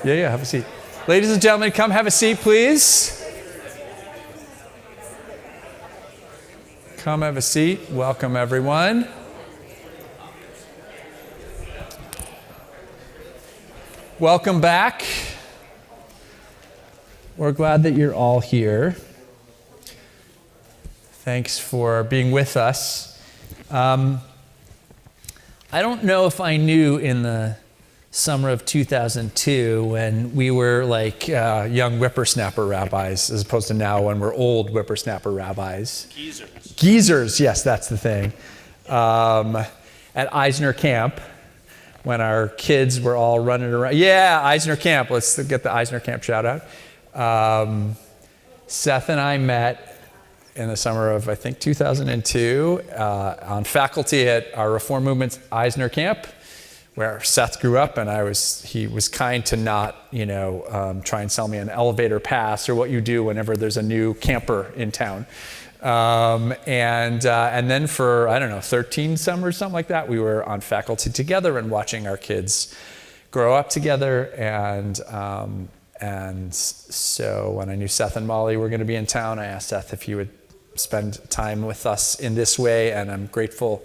Yeah, have a seat. Ladies and gentlemen, come have a seat, please. Come have a seat. Welcome, everyone. Welcome back. We're glad that you're all here. Thanks for being with us. I don't know if I knew in the summer of 2002 when we were like young whippersnapper rabbis as opposed to now when we're old whippersnapper rabbis. Geezers, yes, that's the thing. At Eisner Camp, when our kids were all running around. Yeah, Eisner Camp, let's get the Eisner Camp shout out. Seth and I met in the summer of, I think, 2002 on faculty at our Reform Movement Eisner Camp, where Seth grew up, and he was kind to not, try and sell me an elevator pass or what you do whenever there's a new camper in town. And then for, I don't know, 13 summers, something like that, we were on faculty together and watching our kids grow up together. And so when I knew Seth and Molly were going to be in town, I asked Seth if he would spend time with us in this way, and I'm grateful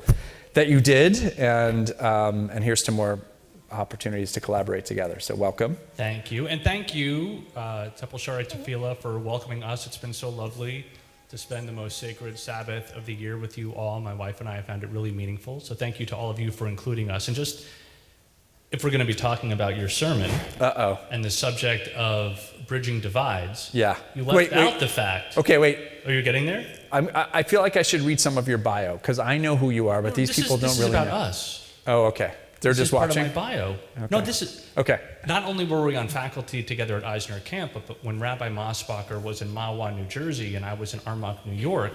that you did. And here's to more opportunities to collaborate together. So welcome. Thank you. And thank you, Temple Shaarei Tefillah, for welcoming us. It's been so lovely to spend the most sacred Sabbath of the year with you all. My wife and I have found it really meaningful. So thank you to all of you for including us. And just, if we're going to be talking about your sermon and the subject of bridging divides, you left out the fact. Okay, wait. Are you getting there? I feel like I should read some of your bio, because I know who you are, but these people don't really know. This is about us. Oh, okay. They're just watching? This is part of my bio. Okay. No, this is... Okay. Not only were we on faculty together at Eisner Camp, but when Rabbi Mosbacher was in Mahwah, New Jersey, and I was in Armonk, New York,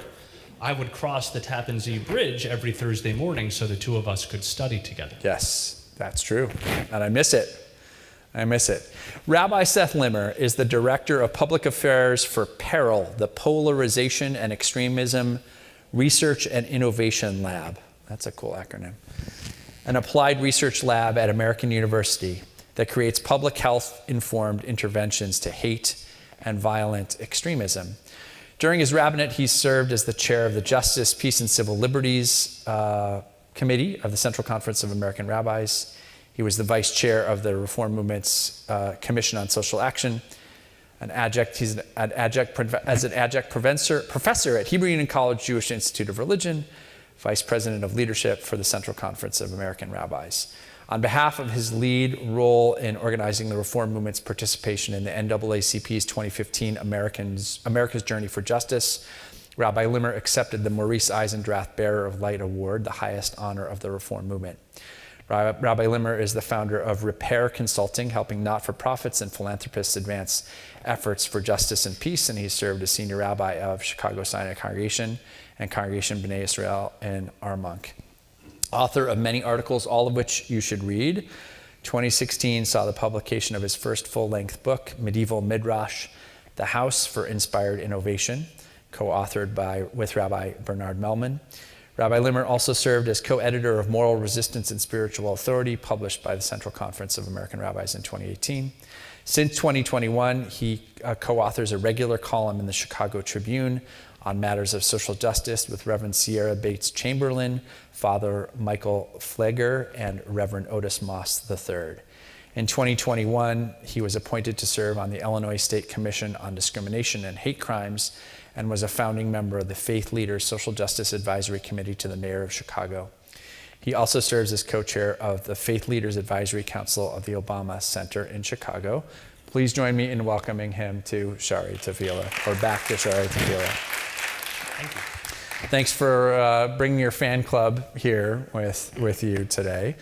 I would cross the Tappan Zee Bridge every Thursday morning so the two of us could study together. Yes, that's true. And I miss it. I miss it. Rabbi Seth Limmer is the Director of Public Affairs for PERIL, the Polarization and Extremism Research and Innovation Lab. That's a cool acronym. An applied research lab at American University that creates public health-informed interventions to hate and violent extremism. During his rabbinate, he served as the chair of the Justice, Peace, and Civil Liberties Committee of the Central Conference of American Rabbis. He was the vice chair of the Reform Movement's Commission on Social Action. He's an adjunct professor at Hebrew Union College Jewish Institute of Religion, vice president of leadership for the Central Conference of American Rabbis. On behalf of his lead role in organizing the Reform Movement's participation in the NAACP's 2015 America's Journey for Justice, Rabbi Limmer accepted the Maurice Eisendrath Bearer of Light Award, the highest honor of the Reform Movement. Rabbi Limmer is the founder of Repair Consulting, helping not-for-profits and philanthropists advance efforts for justice and peace, and he served as senior rabbi of Chicago Sinai Congregation and Congregation B'nai Israel in Armonk. Author of many articles, all of which you should read. 2016 saw the publication of his first full-length book, Medieval Midrash, The House for Inspired Innovation, co-authored with Rabbi Bernard Mellman. Rabbi Limmer also served as co-editor of Moral Resistance and Spiritual Authority, published by the Central Conference of American Rabbis in 2018. Since 2021, he co-authors a regular column in the Chicago Tribune on matters of social justice with Reverend Sierra Bates Chamberlain, Father Michael Pfleger, and Reverend Otis Moss III. In 2021, he was appointed to serve on the Illinois State Commission on Discrimination and Hate Crimes and was a founding member of the Faith Leaders Social Justice Advisory Committee to the Mayor of Chicago. He also serves as co-chair of the Faith Leaders Advisory Council of the Obama Center in Chicago. Please join me in welcoming him to Shaarei Tefillah, or back to Shaarei Tefillah. Thank you. Thanks for bringing your fan club here with you today.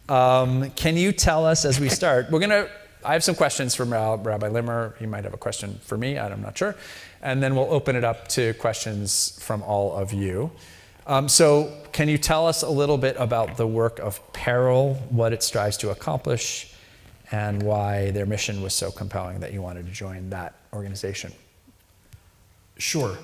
Can you tell us, as we start, I have some questions from Rabbi Limmer. He might have a question for me, I'm not sure. And then we'll open it up to questions from all of you. So can you tell us a little bit about the work of PERIL, what it strives to accomplish, and why their mission was so compelling that you wanted to join that organization? Sure.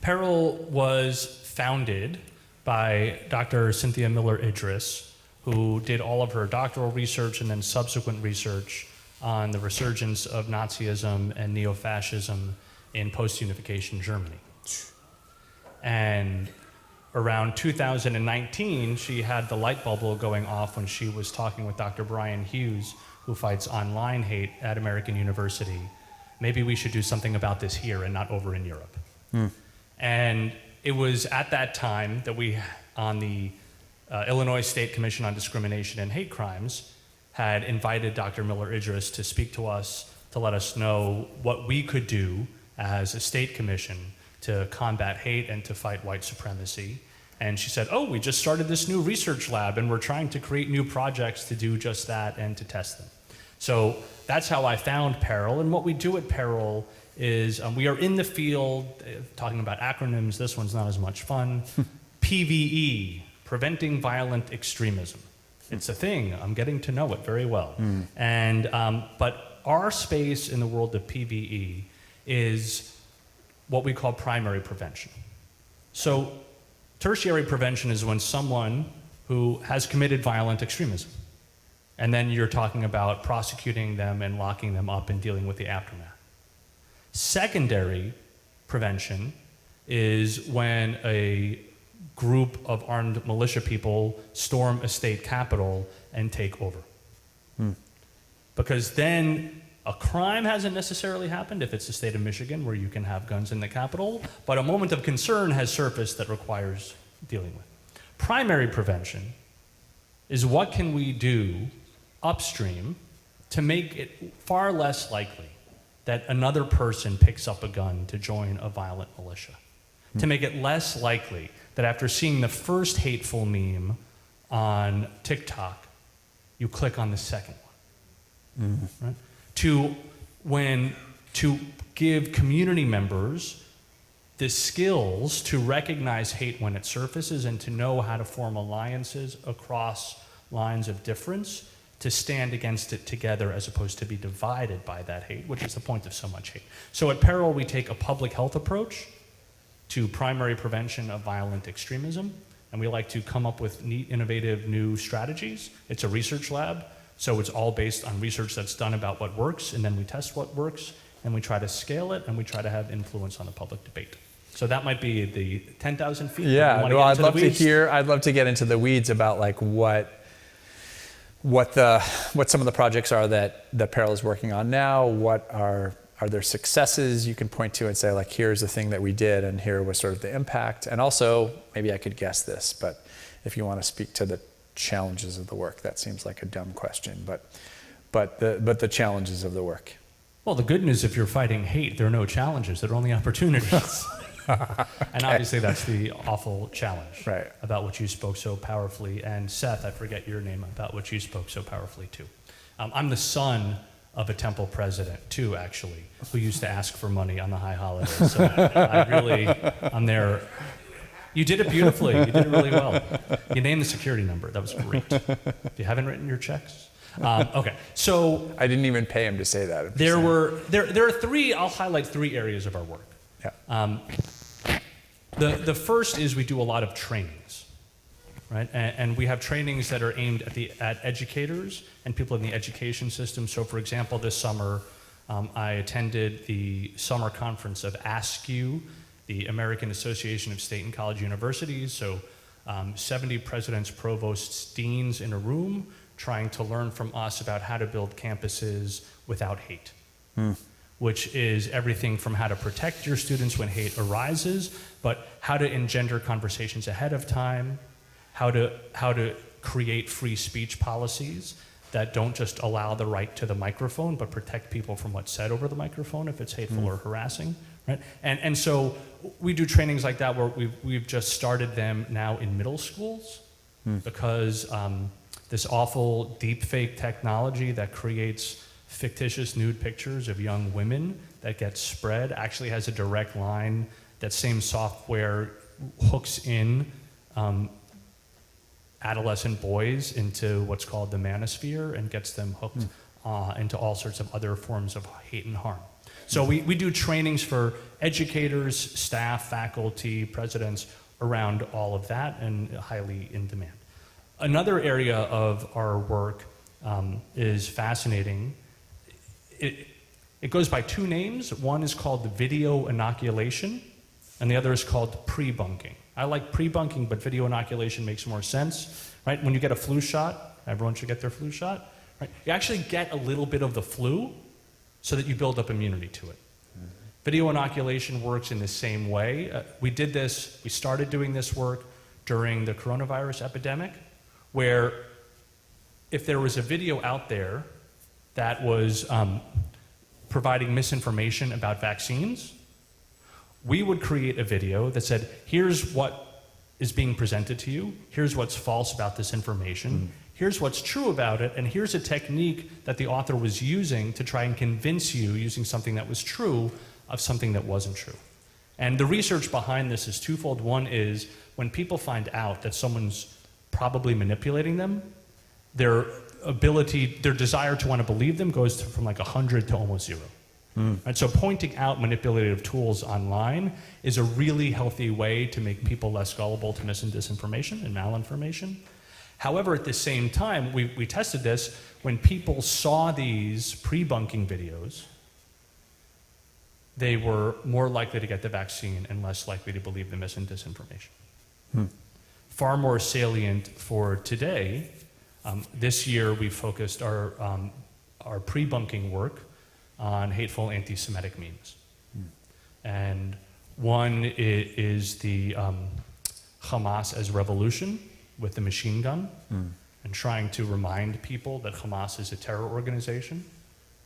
PERIL was founded by Dr. Cynthia Miller Idris, who did all of her doctoral research and then subsequent research on the resurgence of Nazism and neo-fascism in post-unification Germany. And around 2019, she had the light bulb going off when she was talking with Dr. Brian Hughes, who fights online hate at American University. Maybe we should do something about this here and not over in Europe. And it was at that time that we, on the Illinois State Commission on Discrimination and Hate Crimes, had invited Dr. Miller Idris to speak to us to let us know what we could do as a state commission to combat hate and to fight white supremacy. And she said, we just started this new research lab and we're trying to create new projects to do just that and to test them. So that's how I found PERIL. And what we do at PERIL is we are in the field, talking about acronyms, this one's not as much fun, PVE, Preventing Violent Extremism. It's a thing, I'm getting to know it very well. And but our space in the world of PVE is what we call primary prevention. So tertiary prevention is when someone who has committed violent extremism, and then you're talking about prosecuting them and locking them up and dealing with the aftermath. Secondary prevention is when a group of armed militia people storm a state capitol and take over. Because then a crime hasn't necessarily happened if it's the state of Michigan where you can have guns in the Capitol, but a moment of concern has surfaced that requires dealing with. Primary prevention is what can we do upstream to make it far less likely that another person picks up a gun to join a violent militia. To make it less likely that after seeing the first hateful meme on TikTok, you click on the second one. Right? To give community members the skills to recognize hate when it surfaces and to know how to form alliances across lines of difference to stand against it together as opposed to be divided by that hate, which is the point of so much hate. So at Peril, we take a public health approach to primary prevention of violent extremism, and we like to come up with neat, innovative new strategies. It's a research lab, so it's all based on research that's done about what works, and then we test what works, and we try to scale it, and we try to have influence on the public debate. So that might be the 10,000 feet. Yeah, well, I'd love to get into the weeds about like what some of the projects are that Peril is working on now. What are there successes you can point to and say, like, here's the thing that we did and here was sort of the impact? And also, maybe I could guess this, but if you want to speak to the challenges of the work, that seems like a dumb question, but the challenges of the work. Well, the good news, if you're fighting hate, there are no challenges, there are only opportunities. And obviously that's the awful challenge about which you spoke so powerfully. And Seth, I forget your name, about which you spoke so powerfully too. I'm the son of a temple president too, actually, who used to ask for money on the high holidays. So I'm there. You did it beautifully. You did it really well. You named the security number. That was great. You haven't written your checks? Okay, so I didn't even pay him to say that. There are three. I'll highlight three areas of our work. Yeah. The first is we do a lot of trainings, right? And we have trainings that are aimed at educators and people in the education system. So, for example, this summer, I attended the summer conference of ASCU, the American Association of State and College Universities. So, 70 presidents, provosts, deans in a room trying to learn from us about how to build campuses without hate. Which is everything from how to protect your students when hate arises, but how to engender conversations ahead of time, how to create free speech policies that don't just allow the right to the microphone, but protect people from what's said over the microphone if it's hateful or harassing, right? And so we do trainings like that where we've just started them now in middle schools because this awful deepfake technology that creates fictitious nude pictures of young women that get spread actually has a direct line. That same software hooks in adolescent boys into what's called the manosphere and gets them hooked into all sorts of other forms of hate and harm. So we do trainings for educators, staff, faculty, presidents around all of that, and highly in demand. Another area of our work is fascinating. It goes by two names. One is called video inoculation, and the other is called pre-bunking. I like pre-bunking, but video inoculation makes more sense, right? When you get a flu shot, everyone should get their flu shot, right? You actually get a little bit of the flu so that you build up immunity to it. Video inoculation works in the same way. We started doing this work during the coronavirus epidemic, where if there was a video out there that was providing misinformation about vaccines, we would create a video that said, here's what is being presented to you, here's what's false about this information, here's what's true about it, and here's a technique that the author was using to try and convince you, using something that was true, of something that wasn't true. And the research behind this is twofold. One is when people find out that someone's probably manipulating them, their desire to want to believe them goes from like 100 to almost 0. And so pointing out manipulative tools online is a really healthy way to make people less gullible to mis and disinformation and malinformation. However, at the same time, we tested this, when people saw these pre-bunking videos, they were more likely to get the vaccine and less likely to believe the mis and disinformation. Far more salient for today, this year we focused our pre-bunking work on hateful anti-Semitic memes. And one is the Hamas as revolution with the machine gun, and trying to remind people that Hamas is a terror organization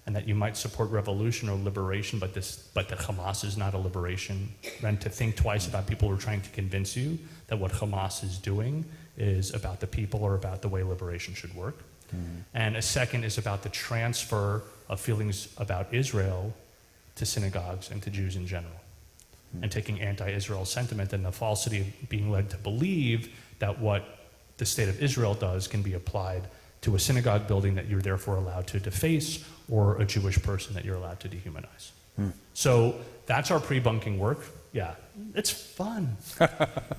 and that you might support revolution or liberation, but that Hamas is not a liberation, and to think twice about people who are trying to convince you that what Hamas is doing is about the people or about the way liberation should work. And a second is about the transfer of feelings about Israel to synagogues and to Jews in general, and taking anti-Israel sentiment and the falsity of being led to believe that what the state of Israel does can be applied to a synagogue building that you're therefore allowed to deface, or a Jewish person that you're allowed to dehumanize. So that's our pre-bunking work. Yeah, it's fun.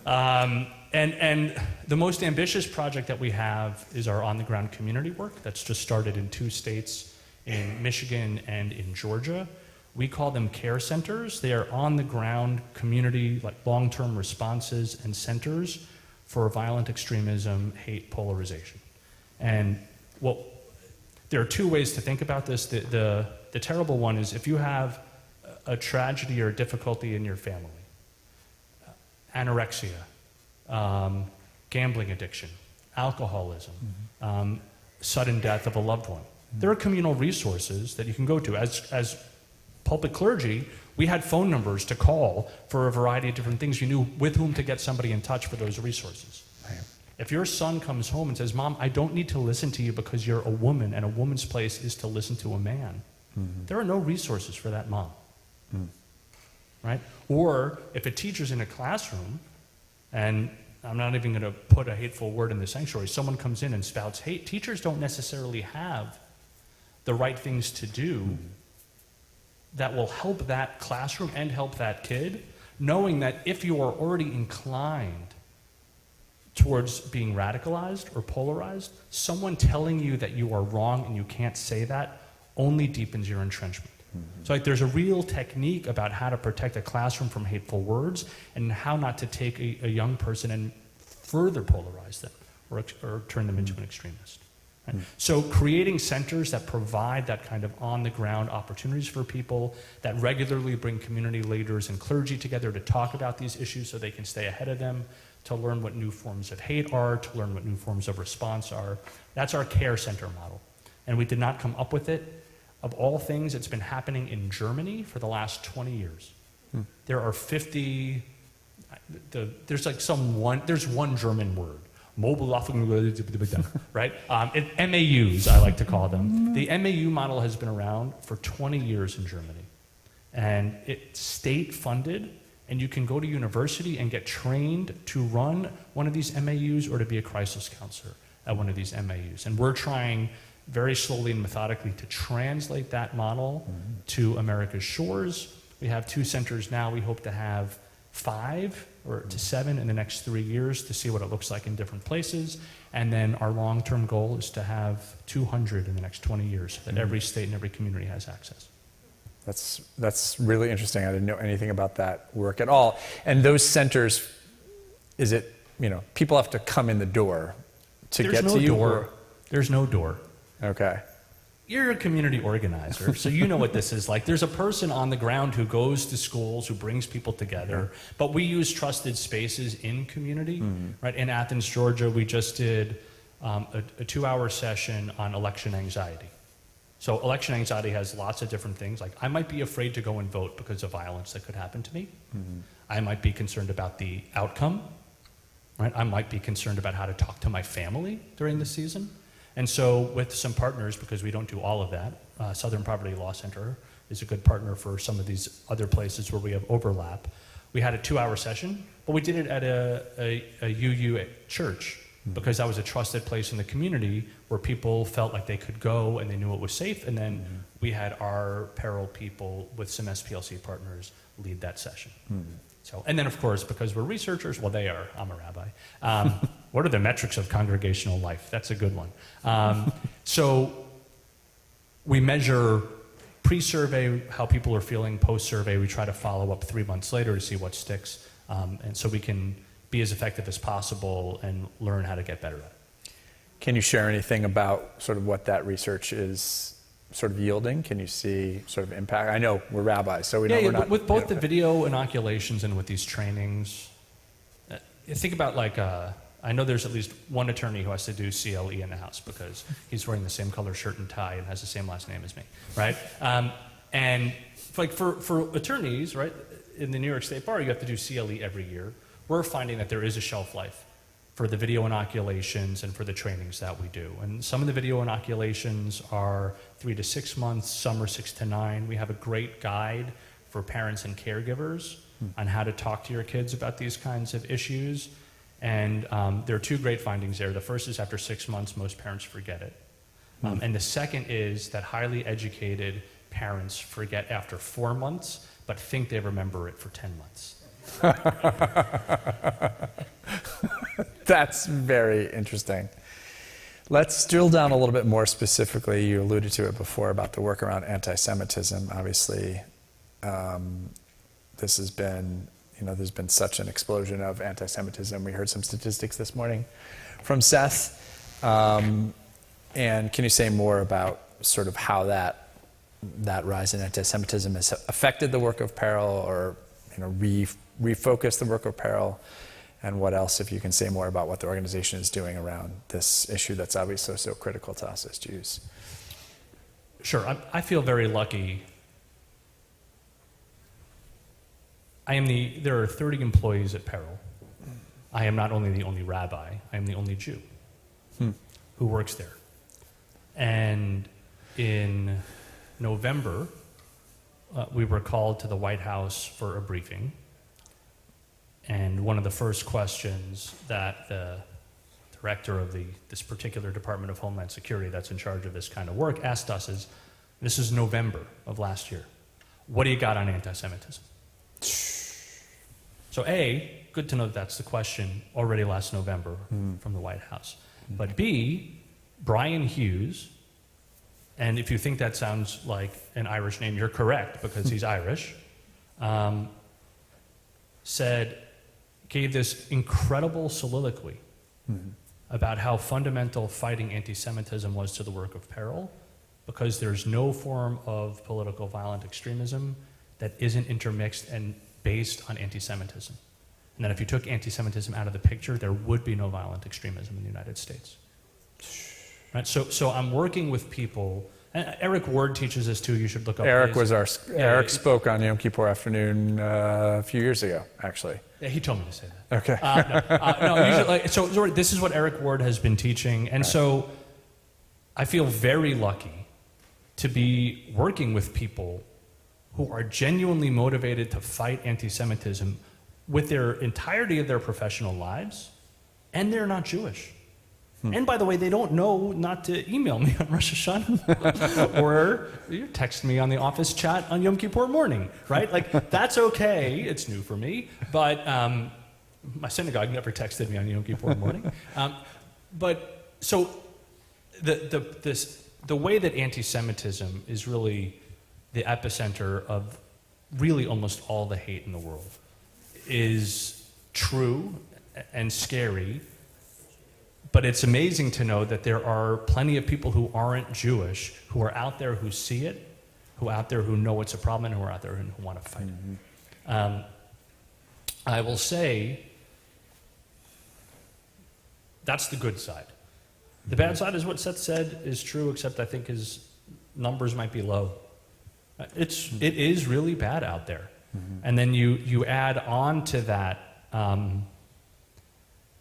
And the most ambitious project that we have is our on-the-ground community work that's just started in 2 states, in Michigan and in Georgia. We call them care centers. They are on-the-ground community, like long-term responses and centers for violent extremism, hate, polarization. And well, there are 2 ways to think about this. The terrible one is if you have a tragedy or a difficulty in your family, anorexia, gambling addiction, alcoholism, sudden death of a loved one. There are communal resources that you can go to. As pulpit clergy, we had phone numbers to call for a variety of different things. You knew with whom to get somebody in touch for those resources. Right. If your son comes home and says, "Mom, I don't need to listen to you because you're a woman and a woman's place is to listen to a man," there are no resources for that mom. Right? Or if a teacher's in a classroom, and I'm not even going to put a hateful word in the sanctuary, someone comes in and spouts hate, teachers don't necessarily have the right things to do that will help that classroom and help that kid, knowing that if you are already inclined towards being radicalized or polarized, someone telling you that you are wrong and you can't say that only deepens your entrenchment. So like, there's a real technique about how to protect a classroom from hateful words and how not to take a young person and further polarize them or turn them into an extremist. Right? So creating centers that provide that kind of on-the-ground opportunities for people, that regularly bring community leaders and clergy together to talk about these issues so they can stay ahead of them, to learn what new forms of hate are, to learn what new forms of response are. That's our care center model. And we did not come up with it. Of all things, it's been happening in Germany for the last 20 years. There are 50, there's one German word, mobile, right? MAUs, I like to call them. The MAU model has been around for 20 years in Germany. And it's state funded, and you can go to university and get trained to run one of these MAUs or to be a crisis counselor at one of these MAUs. And we're trying very slowly and methodically to translate that model to America's shores. We have 2 centers now. We hope to have 5 or to 7 in the next 3 years to see what it looks like in different places. And then our long-term goal is to have 200 in the next 20 years, so that every state and every community has access. That's really interesting. I didn't know anything about that work at all. And those centers, is it, people have to come in the door to get to you? There's no door. Okay. You're a community organizer, so you know what this is like. There's a person on the ground who goes to schools, who brings people together, but we use trusted spaces in community. Right? In Athens, Georgia, we just did a 2-hour session on election anxiety. So election anxiety has lots of different things. Like, I might be afraid to go and vote because of violence that could happen to me. I might be concerned about the outcome. Right? I might be concerned about how to talk to my family during the season. And so with some partners, because we don't do all of that, Southern Poverty Law Center is a good partner for some of these other places where we have overlap. We had a 2-hour session, but we did it at a UU church because that was a trusted place in the community where people felt like they could go and they knew it was safe. And then we had our Peril people with some SPLC partners lead that session. So, and then of course, because we're researchers, well, they are, I'm a rabbi. What are the metrics of congregational life? That's a good one. So we measure pre-survey how people are feeling, post-survey we try to follow up 3 months later to see what sticks, and so we can be as effective as possible and learn how to get better at it. Can you share anything about sort of what that research is sort of yielding? Can you see sort of impact? I know we're rabbis, so we know we're not... With both the video inoculations and with these trainings, think about like, I know there's at least one attorney who has to do CLE in the house because he's wearing the same color shirt and tie and has the same last name as me, right? And like for attorneys, right, in the New York State Bar, you have to do CLE every year. We're finding that there is a shelf life for the video inoculations and for the trainings that we do. And some of the video inoculations are 3 to 6 months, some are 6 to 9. We have a great guide for parents and caregivers on how to talk to your kids about these kinds of issues. And there are 2 great findings there. The first is after 6 months, most parents forget it. And the second is that highly educated parents forget after 4 months, but think they remember it for 10 months. That's very interesting. Let's drill down a little bit more specifically. You alluded to it before about the work around anti-Semitism. Obviously, this has been, there's been such an explosion of anti-Semitism. We heard some statistics this morning from Seth. And can you say more about sort of how that rise in anti-Semitism has affected the work of Peril, or refocused the work of Peril? And what else, if you can say more about what the organization is doing around this issue that's obviously so critical to us as Jews? Sure. I feel very lucky. There are 30 employees at Peril. I am not only the only rabbi, I am the only Jew who works there. And in November, we were called to the White House for a briefing. And one of the first questions that the director of this particular Department of Homeland Security that's in charge of this kind of work asked us is, this is November of last year, what do you got on anti-Semitism? So A, good to know that that's the question already last November from the White House. But B, Brian Hughes, and if you think that sounds like an Irish name, you're correct because he's Irish, gave this incredible soliloquy about how fundamental fighting anti-Semitism was to the work of Peril, because there's no form of political violent extremism that isn't intermixed and based on anti-Semitism. And that if you took anti-Semitism out of the picture, there would be no violent extremism in the United States. Right? So I'm working with people. And Eric Ward teaches this too. You should look up. Eric spoke on Yom Kippur afternoon a few years ago, actually. Yeah, he told me to say that. Okay. So this is what Eric Ward has been teaching, and so I feel very lucky to be working with people who are genuinely motivated to fight anti-Semitism with their entirety of their professional lives, and they're not Jewish. And by the way, they don't know not to email me on Rosh Hashanah or text me on the office chat on Yom Kippur morning, right? Like, that's okay. It's new for me. But my synagogue never texted me on Yom Kippur morning. But so the way that anti-Semitism is really the epicenter of really almost all the hate in the world is true and scary. But it's amazing to know that there are plenty of people who aren't Jewish who are out there who see it, who are out there who know it's a problem, and who are out there who want to fight it. I will say that's the good side. The bad side is what Seth said is true, except I think his numbers might be low. It is really bad out there. And then you add on to that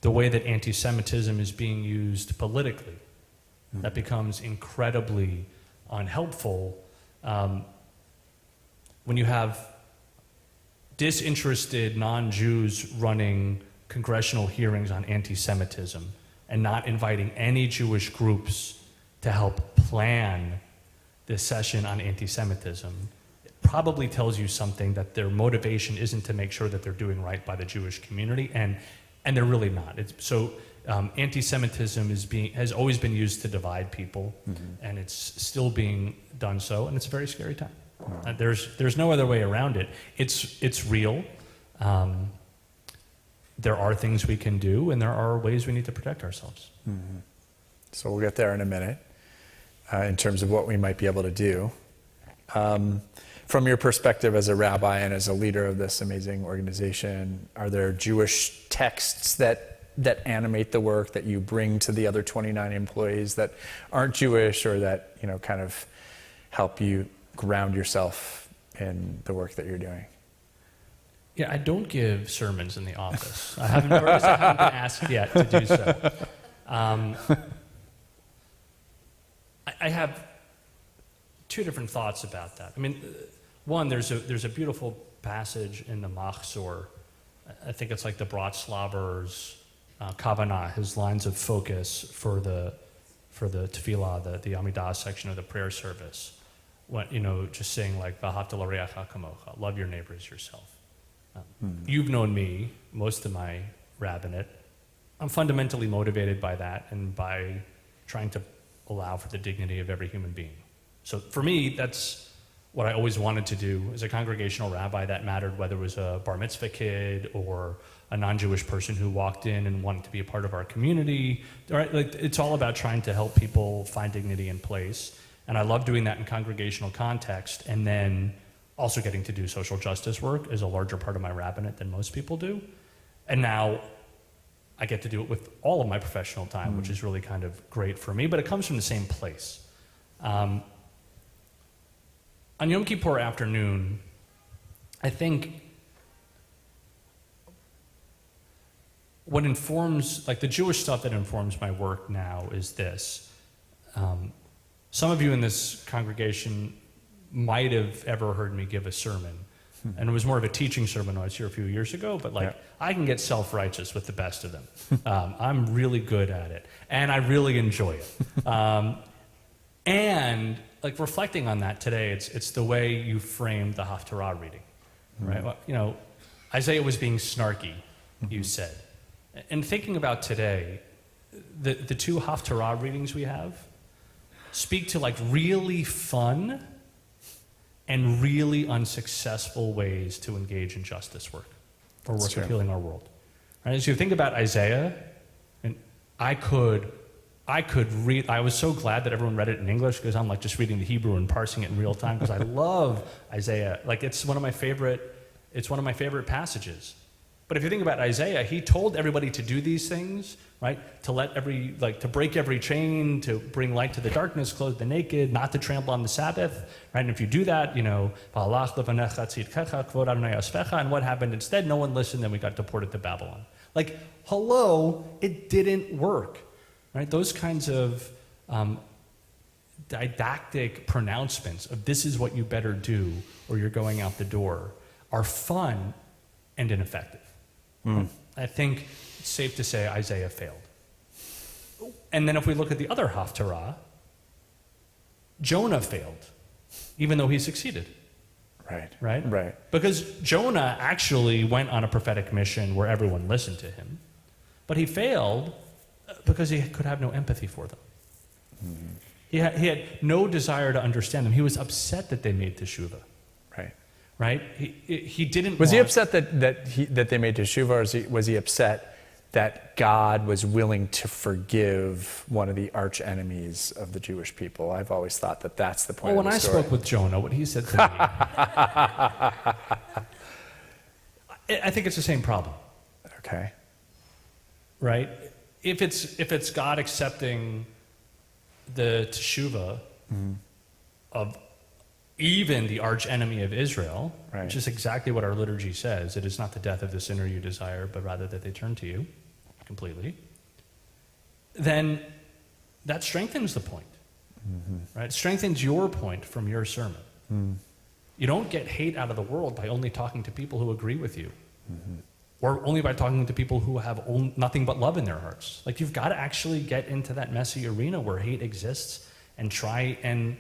the way that anti-Semitism is being used politically. That becomes incredibly unhelpful when you have disinterested non-Jews running congressional hearings on anti-Semitism and not inviting any Jewish groups to help plan this session on anti-Semitism, it probably tells you something, that their motivation isn't to make sure that they're doing right by the Jewish community, and they're really not. Anti-Semitism has always been used to divide people, and it's still being done so, and it's a very scary time. There's no other way around it. It's real. There are things we can do, and there are ways we need to protect ourselves. So we'll get there in a minute in terms of what we might be able to do. From your perspective as a rabbi and as a leader of this amazing organization, are there Jewish texts that animate the work that you bring to the other 29 employees that aren't Jewish, or that kind of help you ground yourself in the work that you're doing? Yeah, I don't give sermons in the office. I haven't been asked yet to do so. I have two different thoughts about that. I mean, one, there's a beautiful passage in the Machzor. I think it's like the Bratslaver's Kavanah, his lines of focus for the tefillah, the Amidah section of the prayer service. Just saying like Havdalah re'acha kamocha, love your neighbor as yourself. You've known me most of my rabbinate. I'm fundamentally motivated by that and by trying to allow for the dignity of every human being. So for me, that's what I always wanted to do as a congregational rabbi. That mattered whether it was a bar mitzvah kid or a non-Jewish person who walked in and wanted to be a part of our community. Right? Like, it's all about trying to help people find dignity in place. And I love doing that in congregational context, and then also getting to do social justice work is a larger part of my rabbinate than most people do. And now I get to do it with all of my professional time, which is really kind of great for me, but it comes from the same place. On Yom Kippur afternoon, I think what informs, like the Jewish stuff that informs my work now is this. Some of you in this congregation might have ever heard me give a sermon. And it was more of a teaching sermon when I was here a few years ago, but I can get self-righteous with the best of them. I'm really good at it, and I really enjoy it. And like reflecting on that today, it's the way you framed the Haftarah reading, right? Well, Isaiah was being snarky, you said. And thinking about today, the two Haftarah readings we have speak to like really fun and really unsuccessful ways to engage in justice work or work of healing our world. Right? As you think about Isaiah, and I could read, I was so glad that everyone read it in English, because I'm like just reading the Hebrew and parsing it in real time, because I love Isaiah. Like it's one of my favorite passages. But if you think about Isaiah, he told everybody to do these things, right? To break every chain, to bring light to the darkness, clothe the naked, not to trample on the Sabbath, right? And if you do that, and what happened instead? No one listened, then we got deported to Babylon. Like, hello, it didn't work, right? Those kinds of didactic pronouncements of this is what you better do or you're going out the door are fun and ineffective. I think it's safe to say Isaiah failed. And then if we look at the other Haftarah, Jonah failed, even though he succeeded. Right? Because Jonah actually went on a prophetic mission where everyone listened to him, but he failed because he could have no empathy for them. He had no desire to understand them. He was upset that they made teshuvah. Right? He didn't. Was he upset that they made teshuvah, or was he upset that God was willing to forgive one of the arch enemies of the Jewish people? I've always thought that that's the point. Well, when I spoke with Jonah, what he said to me, I think it's the same problem. Okay. Right? If it's God accepting the teshuvah of even the arch enemy of Israel, which is exactly what our liturgy says. It is not the death of the sinner you desire, but rather that they turn to you completely. Then that strengthens the point, right? It strengthens your point from your sermon. You don't get hate out of the world by only talking to people who agree with you. or only by talking to people who have nothing but love in their hearts. Like, you've got to actually get into that messy arena where hate exists and try and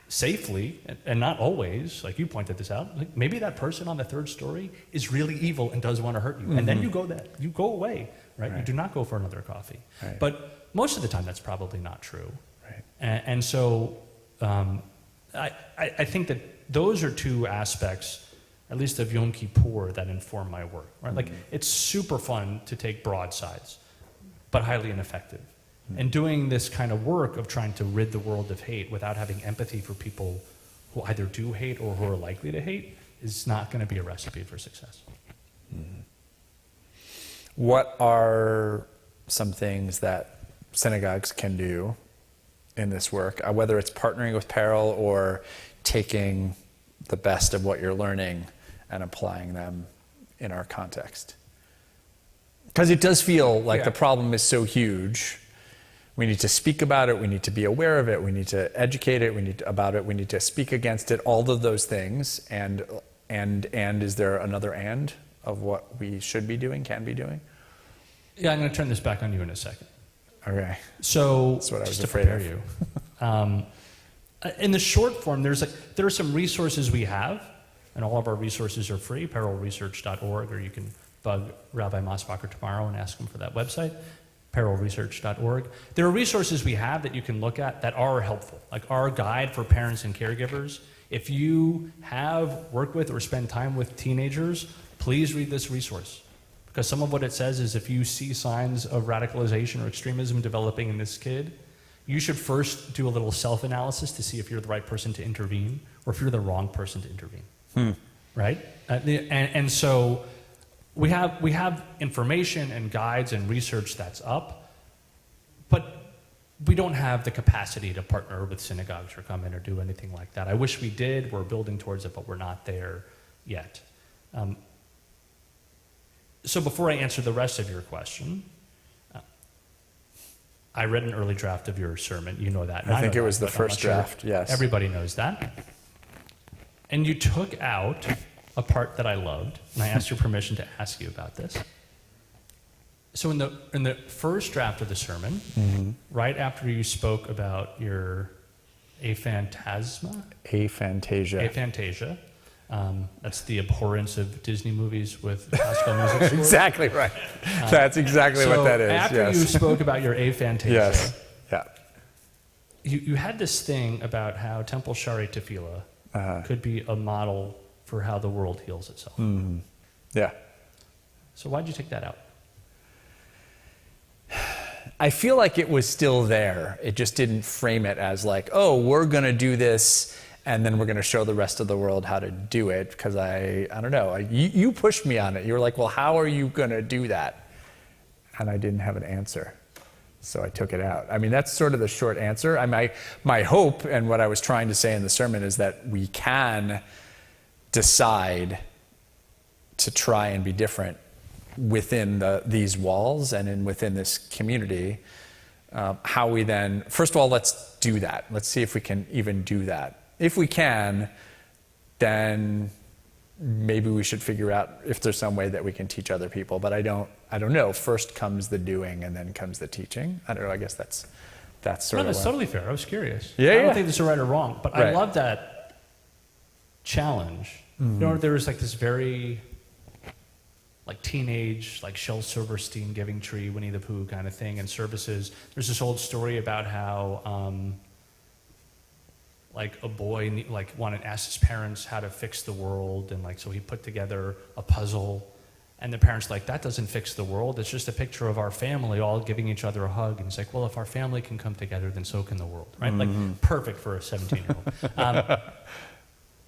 safely, and not always, like you pointed this out, like maybe that person on the third story is really evil and does want to hurt you. And then you go away, right? You do not go for another coffee. Right. But most of the time that's probably not true. Right. And so I think that those are two aspects, at least of Yom Kippur, that inform my work, right? Like, it's super fun to take broadsides, but highly ineffective. And doing this kind of work of trying to rid the world of hate without having empathy for people who either do hate or who are likely to hate is not going to be a recipe for success. What are some things that synagogues can do in this work, whether it's partnering with Peril or taking the best of what you're learning and applying them in our context? Because it does feel like the problem is so huge. We need to speak about it. We need to be aware of it. We need to educate it. We need to speak against it. All of those things. And is there another and of what we should be doing, can be doing? Yeah, I'm going to turn this back on you in a second. Okay. So that's what I was just afraid to prepare of. You, in the short form, there are some resources we have, and all of our resources are free. Perilresearch.org, or you can bug Rabbi Mosbacher tomorrow and ask him for that website. Perilresearch.org. There are resources we have that you can look at that are helpful, like our guide for parents and caregivers. If you have worked with or spend time with teenagers, please read this resource. Because some of what it says is if you see signs of radicalization or extremism developing in this kid, you should first do a little self-analysis to see if you're the right person to intervene or if you're the wrong person to intervene. Right? And so we have information and guides and research that's up, but we don't have the capacity to partner with synagogues or come in or do anything like that. I wish we did. We're building towards it, but we're not there yet. So before I answer the rest of your question, I read an early draft of your sermon. You know that. I think it was the first draft, yes. Everybody knows that. And you took out a part that I loved, and I asked your permission to ask you about this. So in the first draft of the sermon, right after you spoke about your aphantasia, that's the abhorrence of Disney movies with classical music scores. Exactly right. That's exactly what that is. After you spoke about your aphantasia, yeah, you had this thing about how Temple Shari Tefillah could be a model for how the world heals itself. Yeah. So why'd you take that out? I feel like it was still there. It just didn't frame it as like, oh, we're going to do this and then we're going to show the rest of the world how to do it. Because I don't know, you pushed me on it. You were like, well, how are you going to do that? And I didn't have an answer. So I took it out. I mean, that's sort of the short answer. My hope and what I was trying to say in the sermon is that we can decide to try and be different within these walls and within this community. How we then, first of all, let's do that. Let's see if we can even do that. If we can, then maybe we should figure out if there's some way that we can teach other people. But I don't know. First comes the doing, and then comes the teaching. I don't know. I guess that's sort of. No, that's totally fair. I was curious. Yeah, I don't think this is right or wrong, but right. I love that challenge. You know, there was like this very like teenage, like Shel Silverstein, Giving Tree, Winnie the Pooh kind of thing, and services. There's this old story about how like a boy wanted to ask his parents how to fix the world, and like so he put together a puzzle, and the parents like, that doesn't fix the world. It's just a picture of our family all giving each other a hug. And he's like, well, if our family can come together, then so can the world, right? Like perfect for a 17-year-old.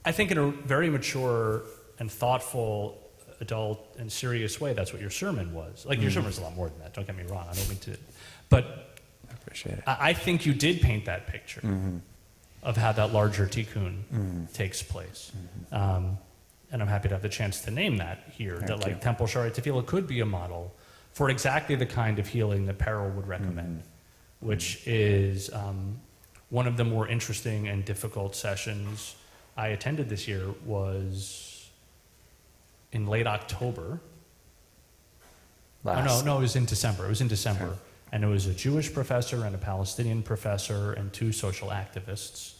I think in a very mature and thoughtful, adult and serious way, that's what your sermon was. Like your sermon was a lot more than that. Don't get me wrong. I don't mean to, but I appreciate it. I think you did paint that picture of how that larger tikkun takes place. And I'm happy to have the chance to name that here. Thank that like you. Temple Shari Tefillah could be a model for exactly the kind of healing that Peril would recommend, which is one of the more interesting and difficult sessions I attended this year was in late October No, it was in December. It was in December. Okay. And it was a Jewish professor and a Palestinian professor and 2 social activists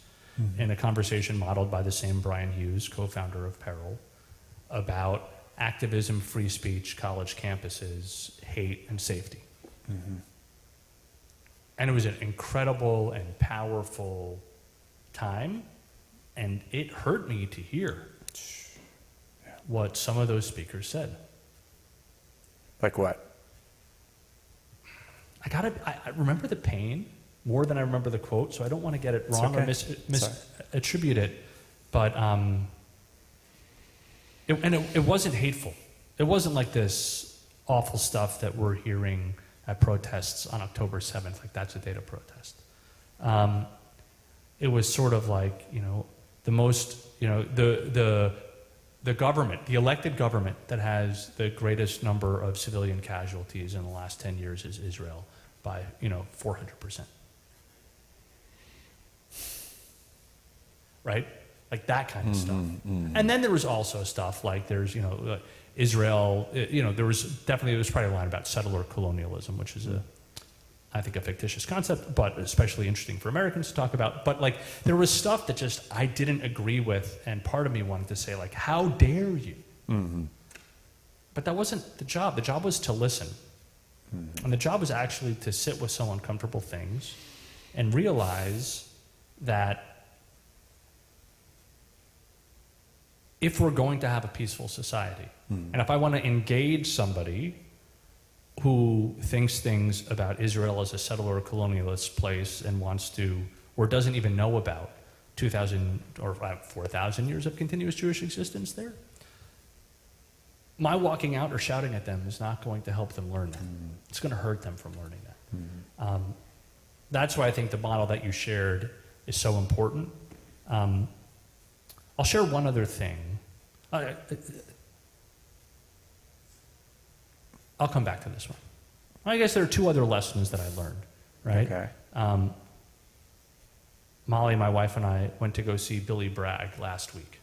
in a conversation modeled by the same Brian Hughes, co-founder of Peril, about activism, free speech, college campuses, hate, and safety. And it was an incredible and powerful time, and it hurt me to hear what some of those speakers said. Like what? I remember the pain more than I remember the quote, so I don't want to get it wrong or misattribute it. But it wasn't hateful. It wasn't like this awful stuff that we're hearing at protests on October 7th, like that's a date of protest. It was sort of like, the most, the government, the elected government that has the greatest number of civilian casualties in the last 10 years is Israel by, 400%. Right? Like that kind of stuff. And then there was also stuff like there's, Israel, there was probably a line about settler colonialism, which is I think a fictitious concept, but especially interesting for Americans to talk about. But like, there was stuff that just I didn't agree with, and part of me wanted to say, like, how dare you? But that wasn't the job. The job was to listen. And the job was actually to sit with some uncomfortable things and realize that if we're going to have a peaceful society, and if I want to engage somebody who thinks things about Israel as a settler or colonialist place and wants to, or doesn't even know about 2,000 or 4,000 years of continuous Jewish existence there, my walking out or shouting at them is not going to help them learn that. It's going to hurt them from learning that. That's why I think the model that you shared is so important. I'll share one other thing. I'll come back to this one. I guess there are 2 other lessons that I learned, right? Okay. Molly, my wife, and I went to go see Billy Bragg last week.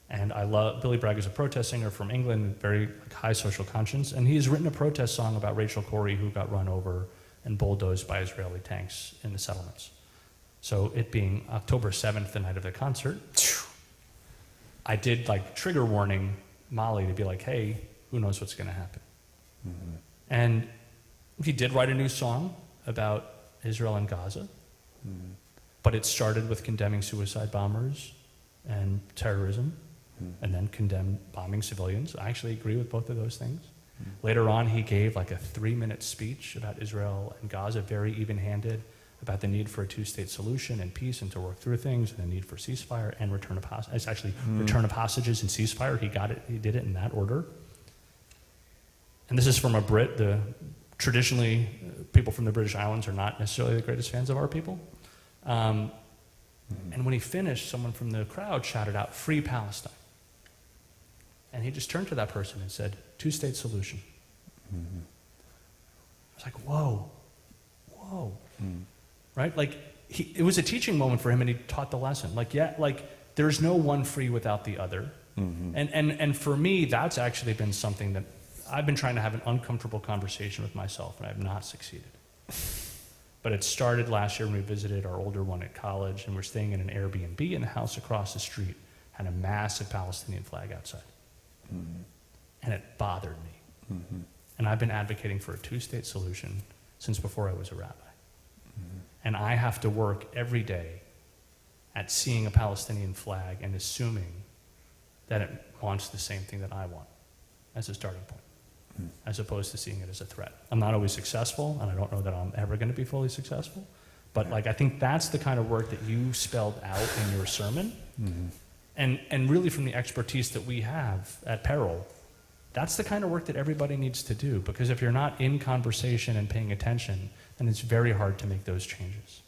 And I love, Billy Bragg is a protest singer from England, very high social conscience, and he's written a protest song about Rachel Corrie, who got run over and bulldozed by Israeli tanks in the settlements. So it being October 7th, the night of the concert, I did trigger warning Molly to be like, hey, who knows what's going to happen? And he did write a new song about Israel and Gaza, but it started with condemning suicide bombers and terrorism, and then condemned bombing civilians. I actually agree with both of those things. Later on, he gave a 3-minute speech about Israel and Gaza, very even-handed, about the need for a 2-state solution and peace and to work through things, and the need for ceasefire and return of hostages. It's actually return of hostages and ceasefire. He got it. He did it in that order. And this is from a Brit. Traditionally, people from the British Islands are not necessarily the greatest fans of our people. And when he finished, someone from the crowd shouted out, "Free Palestine." And he just turned to that person and said, 2-state solution. I was like, whoa. Right? It was a teaching moment for him, and he taught the lesson. There's no one free without the other. And for me, that's actually been something that I've been trying to have an uncomfortable conversation with myself, and I have not succeeded. But it started last year when we visited our older one at college, and we're staying in an Airbnb, and the house across the street had a massive Palestinian flag outside. And it bothered me. And I've been advocating for a 2-state solution since before I was a rabbi. And I have to work every day at seeing a Palestinian flag and assuming that it wants the same thing that I want as a starting point, as opposed to seeing it as a threat. I'm not always successful, and I don't know that I'm ever going to be fully successful, but I think that's the kind of work that you spelled out in your sermon, and really from the expertise that we have at Peril, that's the kind of work that everybody needs to do, because if you're not in conversation and paying attention, then it's very hard to make those changes.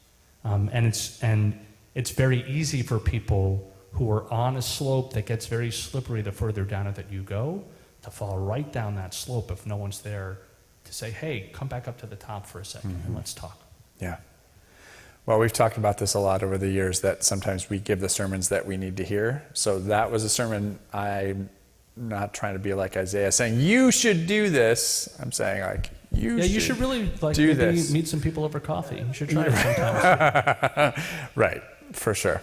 And it's very easy for people who are on a slope that gets very slippery the further down it that you go, to fall right down that slope if no one's there to say, hey, come back up to the top for a second and let's talk. Yeah. Well, we've talked about this a lot over the years, that sometimes we give the sermons that we need to hear. So that was a sermon I not trying to be like Isaiah, saying you should do this. I'm saying like you should really like do maybe this. meet some people over coffee. You should try it sometimes. Right, for sure.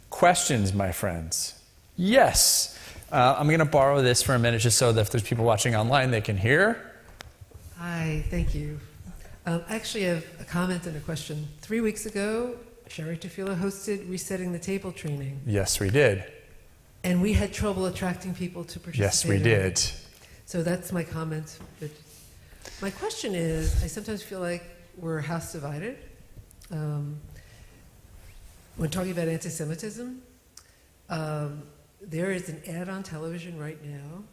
Questions, my friends? Yes. I'm going to borrow this for a minute just so that if there's people watching online, they can hear. Hi, thank you. I actually have a comment and a question. 3 weeks ago, Sherry Tefila hosted Resetting the Table training, Yes, we did. and we had trouble attracting people to participate. Yes, we in did. it. So that's my comment. But my question is, I sometimes feel like we're house divided. When talking about anti-Semitism, there is an ad on television right now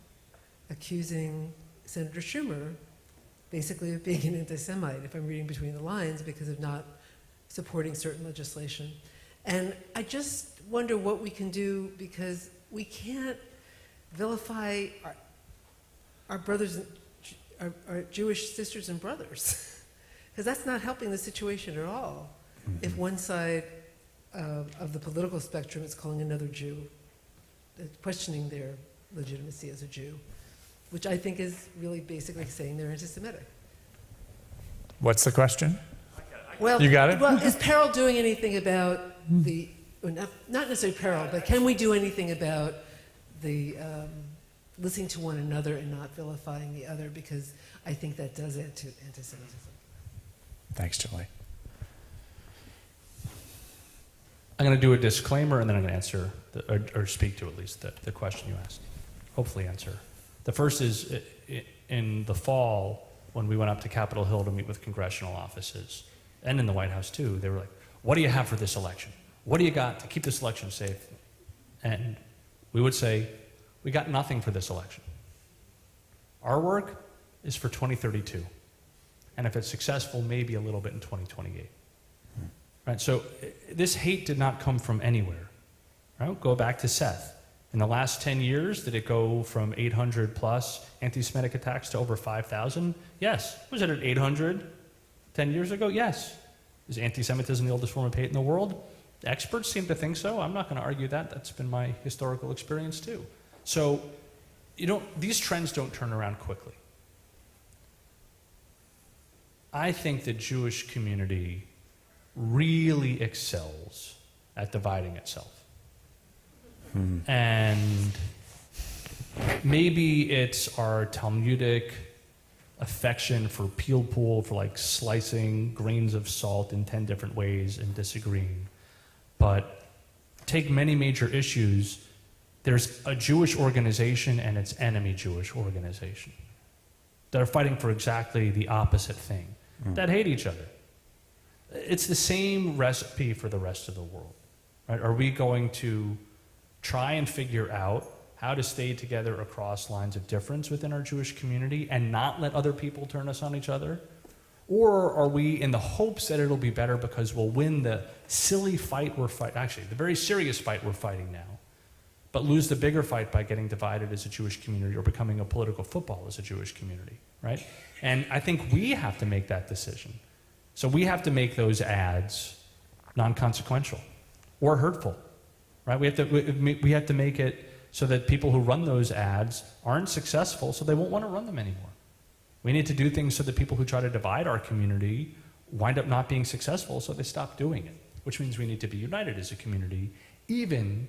accusing Senator Schumer basically of being an anti-Semite, if I'm reading between the lines, because of not supporting certain legislation. And I just wonder what we can do, because we can't vilify our brothers, our Jewish sisters and brothers, because that's not helping the situation at all. If one side of the political spectrum is calling another Jew, questioning their legitimacy as a Jew, which I think is really basically saying they're anti-Semitic. What's the question? Well, You got it? Well, is Peril doing anything about the, or not necessarily Peril, but can we do anything about the listening to one another and not vilifying the other? Because I think that does add to anti-Semitism. Thanks, Julie. I'm going to do a disclaimer, and then I'm going to answer, or speak to at least the question you asked. Hopefully answer. The first is, in the fall, when we went up to Capitol Hill to meet with congressional offices, and in the White House too, they were like, what do you have for this election? What do you got to keep this election safe? And we would say, we got nothing for this election. Our work is for 2032. And if it's successful, maybe a little bit in 2028. Right, so this hate did not come from anywhere. Right? Go back to Seth. In the last 10 years, did it go from 800 plus anti-Semitic attacks to over 5,000? Yes. Was it at 800 10 years ago? Yes. Is anti-Semitism the oldest form of hate in the world? Experts seem to think so. I'm not going to argue that. That's been my historical experience too. So these trends don't turn around quickly. I think the Jewish community really excels at dividing itself. And maybe it's our Talmudic affection for peel pool, for like slicing grains of salt in 10 different ways and disagreeing. But take many major issues, there's a Jewish organization and its enemy Jewish organization that are fighting for exactly the opposite thing, that hate each other. It's the same recipe for the rest of the world. Right? Are we going to try and figure out how to stay together across lines of difference within our Jewish community and not let other people turn us on each other? Or are we in the hopes that it'll be better because we'll win the silly fight we're fighting, actually, the very serious fight we're fighting now, but lose the bigger fight by getting divided as a Jewish community or becoming a political football as a Jewish community, right? And I think we have to make that decision. So we have to make those ads non-consequential or hurtful, right? We have to make it so that people who run those ads aren't successful, so they won't want to run them anymore. We need to do things so that people who try to divide our community wind up not being successful, so they stop doing it, which means we need to be united as a community, even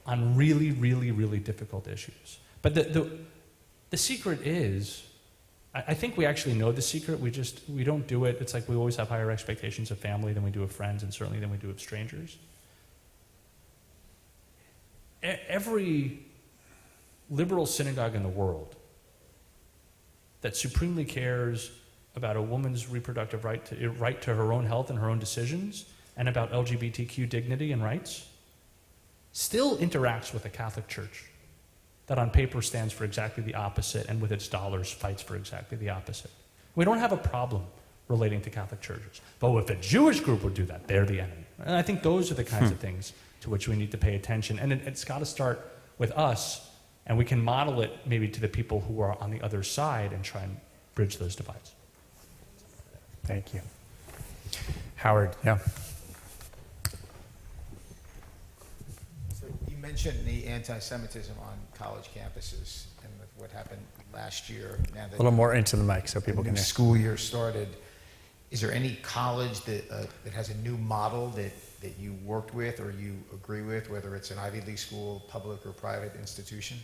on really, really, really difficult issues. But the secret is, I think we actually know the secret, we don't do it. It's like we always have higher expectations of family than we do of friends, and certainly than we do of strangers. Every liberal synagogue in the world that supremely cares about a woman's reproductive right to her own health and her own decisions, and about LGBTQ dignity and rights, still interacts with a Catholic Church that on paper stands for exactly the opposite and with its dollars fights for exactly the opposite. We don't have a problem relating to Catholic churches. But if a Jewish group would do that, they're the enemy. And I think those are the kinds of things to which we need to pay attention. And it's got to start with us, and we can model it maybe to the people who are on the other side and try and bridge those divides. Thank you. Howard, yeah. So you mentioned the anti-Semitism on college campuses and with what happened last year. Now A that little more into the mic so the people new can hear. school year started, is there any college that has a new model that you worked with or you agree with, whether it's an Ivy League school, public or private institution?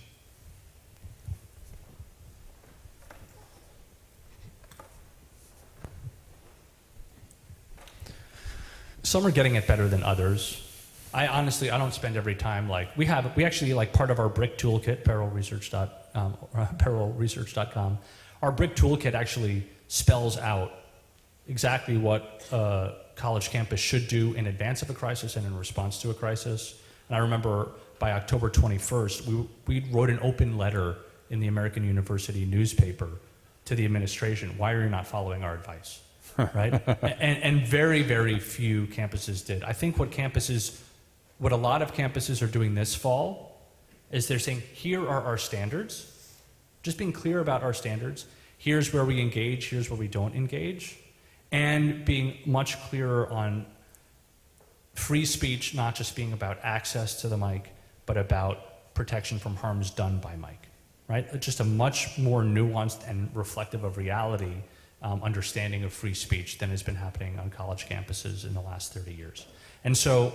Some are getting it better than others. I don't spend every time we actually part of our brick toolkit, parallelresearch.com. Our brick toolkit actually spells out exactly what a college campus should do in advance of a crisis and in response to a crisis. And I remember by October 21st, we wrote an open letter in the American University newspaper to the administration. Why are you not following our advice? Right? And very, very few campuses did. I think what a lot of campuses are doing this fall is they're saying, here are our standards. Just being clear about our standards. Here's where we engage, here's where we don't engage. And being much clearer on free speech, not just being about access to the mic, but about protection from harms done by mic. Right? Just a much more nuanced and reflective of reality understanding of free speech than has been happening on college campuses in the last 30 years. And so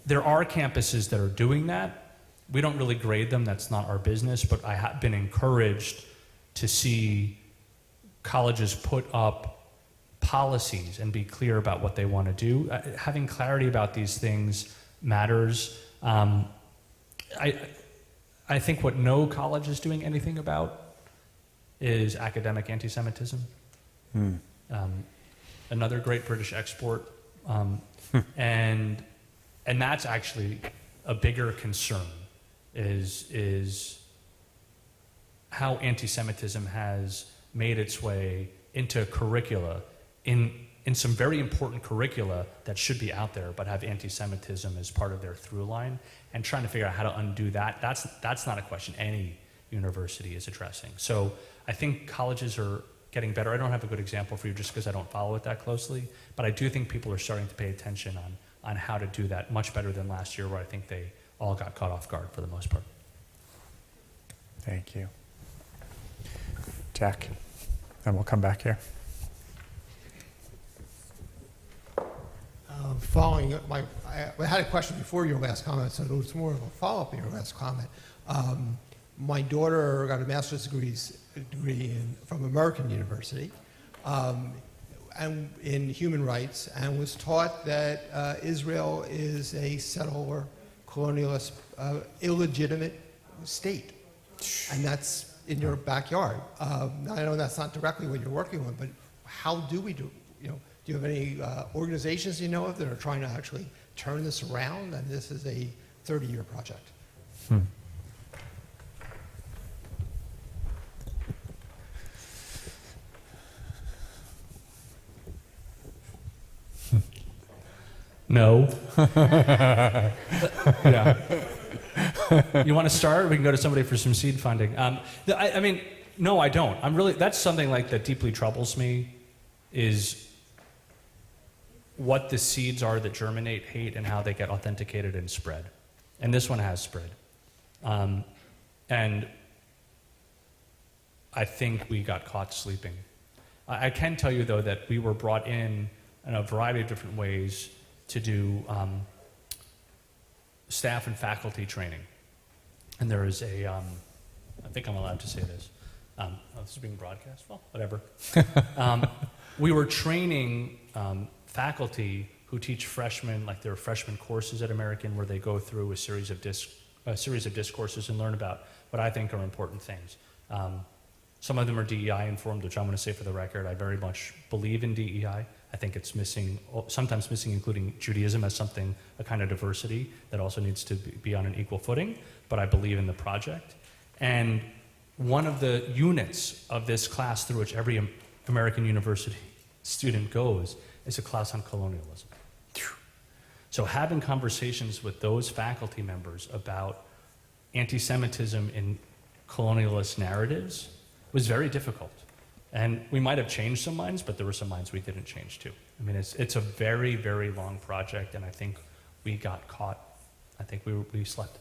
there are campuses that are doing that. We don't really grade them, that's not our business, but I have been encouraged to see colleges put up policies and be clear about what they want to do. Having clarity about these things matters. I think what no college is doing anything about is academic anti-Semitism. Another great British export, and that's actually a bigger concern is how anti-Semitism has made its way into curricula in some very important curricula that should be out there but have anti-Semitism as part of their through line, and trying to figure out how to undo that. That's not a question any university is addressing. So I think colleges are getting better. I don't have a good example for you just because I don't follow it that closely, but I do think people are starting to pay attention on how to do that much better than last year, where I think they all got caught off guard for the most part. Thank you. Jack, and we'll come back here. Following up, I had a question before your last comment, so it's more of a follow-up to your last comment. My daughter got a master's degree from American University and in human rights, and was taught that Israel is a settler, colonialist, illegitimate state, and that's in your backyard. I know that's not directly what you're working on, but how do we do? Do you have any organizations you know of that are trying to actually turn this around? And this is a 30-year project. No. Yeah. You want to start? We can go to somebody for some seed funding. I mean, no, I don't. That's something that deeply troubles me, is what the seeds are that germinate hate and how they get authenticated and spread. And this one has spread. And I think we got caught sleeping. I can tell you, though, that we were brought in a variety of different ways to do staff and faculty training. And there is I think I'm allowed to say this. This is being broadcast? Well, whatever. We were training faculty who teach freshmen, their freshman courses at American, where they go through a series of discourses and learn about what I think are important things. Some of them are DEI informed, which I'm going to say for the record, I very much believe in DEI. I think it's missing, sometimes missing, including Judaism as a kind of diversity that also needs to be on an equal footing, but I believe in the project. And one of the units of this class through which every American university student goes is a class on colonialism. So having conversations with those faculty members about anti-Semitism in colonialist narratives was very difficult. And we might have changed some minds, but there were some minds we didn't change too. I mean, it's a very, very long project, and I think we got caught. I think we slept.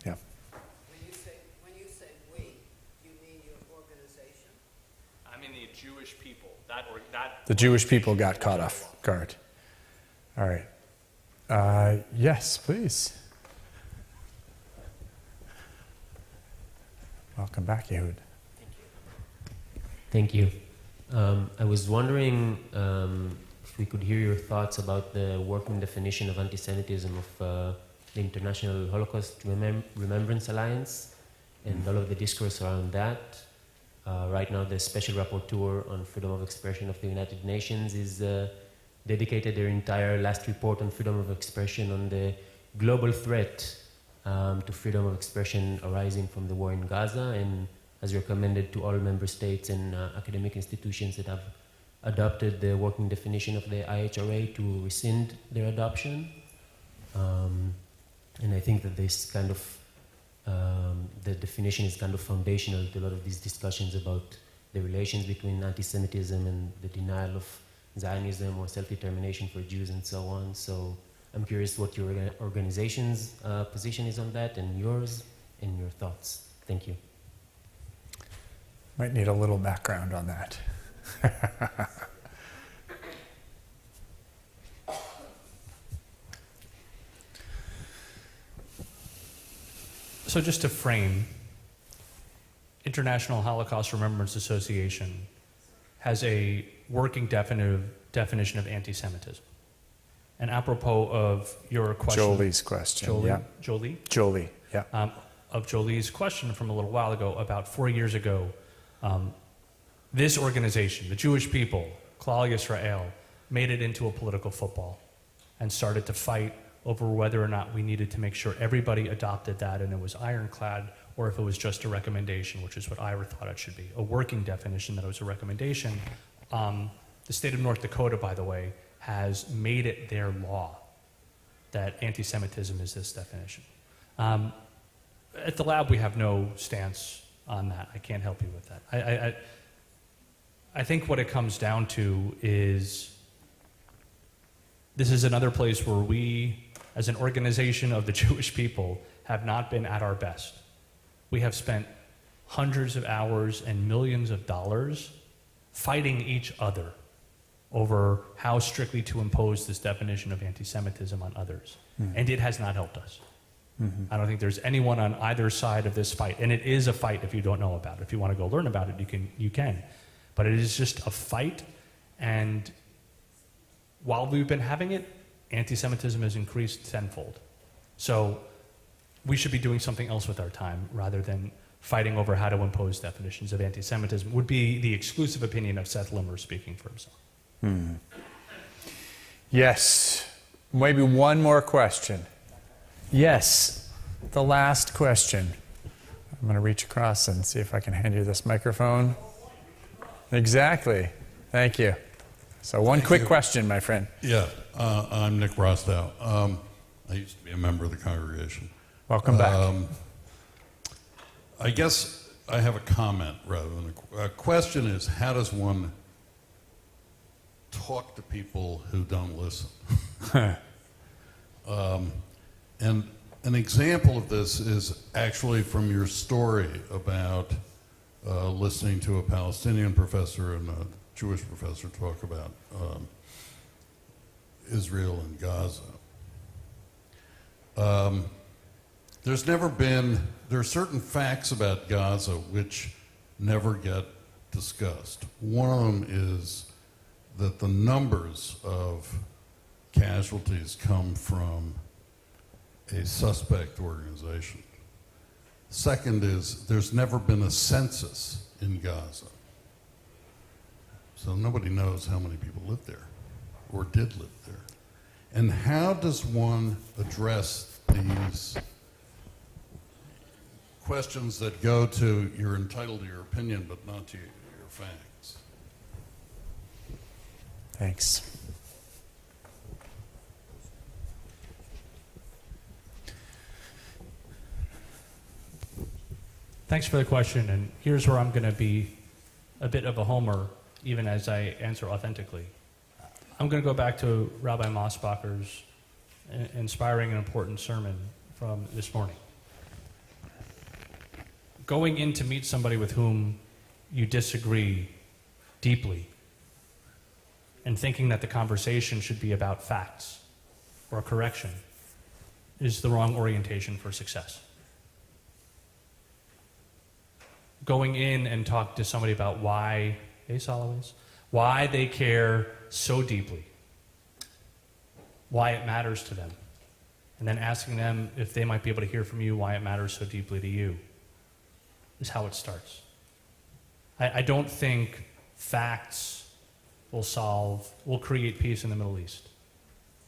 Yeah. When you say we, you mean your organization? I mean the Jewish people. The Jewish people got caught off guard. All right. Yes, please. Welcome back, Yehud. Thank you. I was wondering if we could hear your thoughts about the working definition of anti-Semitism of the International Holocaust Remembrance Alliance and all of the discourse around that. Right now, the Special Rapporteur on Freedom of Expression of the United Nations is dedicated their entire last report on freedom of expression on the global threat to freedom of expression arising from the war in Gaza, and has recommended to all member states and academic institutions that have adopted the working definition of the IHRA to rescind their adoption. And I think that this kind of, the definition is kind of foundational to a lot of these discussions about the relations between anti-Semitism and the denial of Zionism or self-determination for Jews and so on. So I'm curious what your organization's position is on that, and yours, and your thoughts. Thank you. Might need a little background on that. So just to frame, International Holocaust Remembrance Association has a working definition of anti-Semitism. And apropos of your question... Jolie's question, Jolie, yeah. Jolie? Jolie, yeah. Of Jolie's question from a little while ago, about 4 years ago, this organization, the Jewish people, Klal Yisrael, made it into a political football and started to fight over whether or not we needed to make sure everybody adopted that and it was ironclad, or if it was just a recommendation, which is what Ira thought it should be, a working definition that it was a recommendation. The state of North Dakota, by the way, has made it their law that anti-Semitism is this definition. At the lab, we have no stance on that. I can't help you with that. I think what it comes down to is this is another place where we, as an organization of the Jewish people, have not been at our best. We have spent hundreds of hours and millions of dollars fighting each other over how strictly to impose this definition of anti-Semitism on others. And it has not helped us. I don't think there's anyone on either side of this fight. And it is a fight if you don't know about it. If you want to go learn about it, you can. But it is just a fight, and while we've been having it, anti-Semitism has increased tenfold. So we should be doing something else with our time rather than fighting over how to impose definitions of anti-Semitism, would be the exclusive opinion of Seth Limmer speaking for himself. Yes. Maybe one more question. Yes. The last question. I'm going to reach across and see if I can hand you this microphone. Exactly. Thank you. So one quick question, my friend. Yeah, I'm Nick Rostow. I used to be a member of the congregation. Welcome back. I guess I have a comment rather than a question. Is how does one talk to people who don't listen? And an example of this is actually from your story about listening to a Palestinian professor and a Jewish professor talk about Israel and Gaza. There are certain facts about Gaza which never get discussed. One of them is that the numbers of casualties come from a suspect organization. Second is there's never been a census in Gaza. So nobody knows how many people live there or did live there. And how does one address these questions that go to you're entitled to your opinion but not to your facts? Thanks. Thanks for the question, and here's where I'm going to be a bit of a homer, even as I answer authentically. I'm going to go back to Rabbi Mosbacher's inspiring and important sermon from this morning. going in to meet somebody with whom you disagree deeply and thinking that the conversation should be about facts or correction is the wrong orientation for success. Going in and talk to somebody about why, hey Soloway, why they care so deeply, why it matters to them, and then asking them if they might be able to hear from you why it matters so deeply to you is how it starts. I don't think facts will create peace in the Middle East.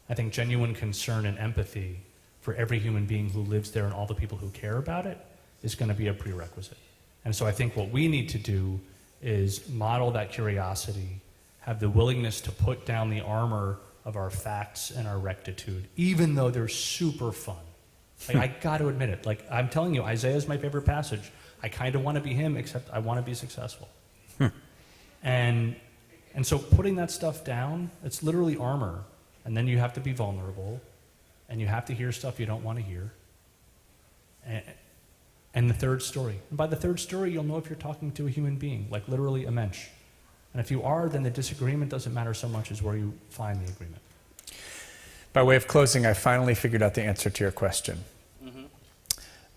I think genuine concern and empathy for every human being who lives there and all the people who care about it is going to be a prerequisite. And so I think what we need to do is model that curiosity, have the willingness to put down the armor of our facts and our rectitude, even though they're super fun. Like, I got to admit it. Like, I'm telling you, Isaiah is my favorite passage. I kind of want to be him, except I want to be successful. And so putting that stuff down, it's literally armor. And then you have to be vulnerable, and you have to hear stuff you don't want to hear. And the third story. And by the third story, you'll know if you're talking to a human being, like literally a mensch. And if you are, then the disagreement doesn't matter so much as where you find the agreement. By way of closing, I finally figured out the answer to your question.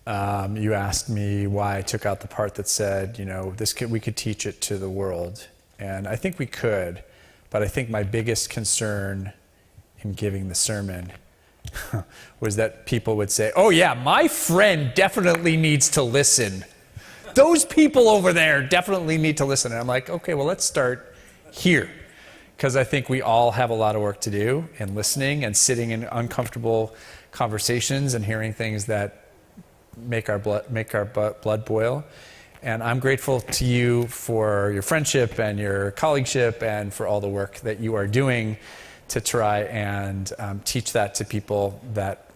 You asked me why I took out the part that said, we could teach it to the world. And I think we could, but I think my biggest concern in giving the sermon was that people would say, oh yeah, my friend definitely needs to listen. Those people over there definitely need to listen. And I'm like, okay, well, let's start here. Because I think we all have a lot of work to do in listening and sitting in uncomfortable conversations and hearing things that make our blood boil. And I'm grateful to you for your friendship and your colleagueship and for all the work that you are doing to try and teach that to people that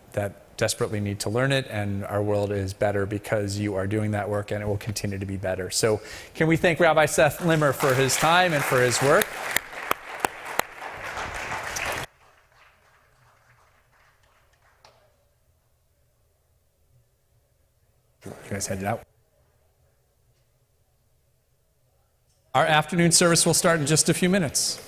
desperately need to learn it. And our world is better because you are doing that work, and it will continue to be better. So can we thank Rabbi Seth Limmer for his time and for his work? You guys headed out. Our afternoon service will start in just a few minutes.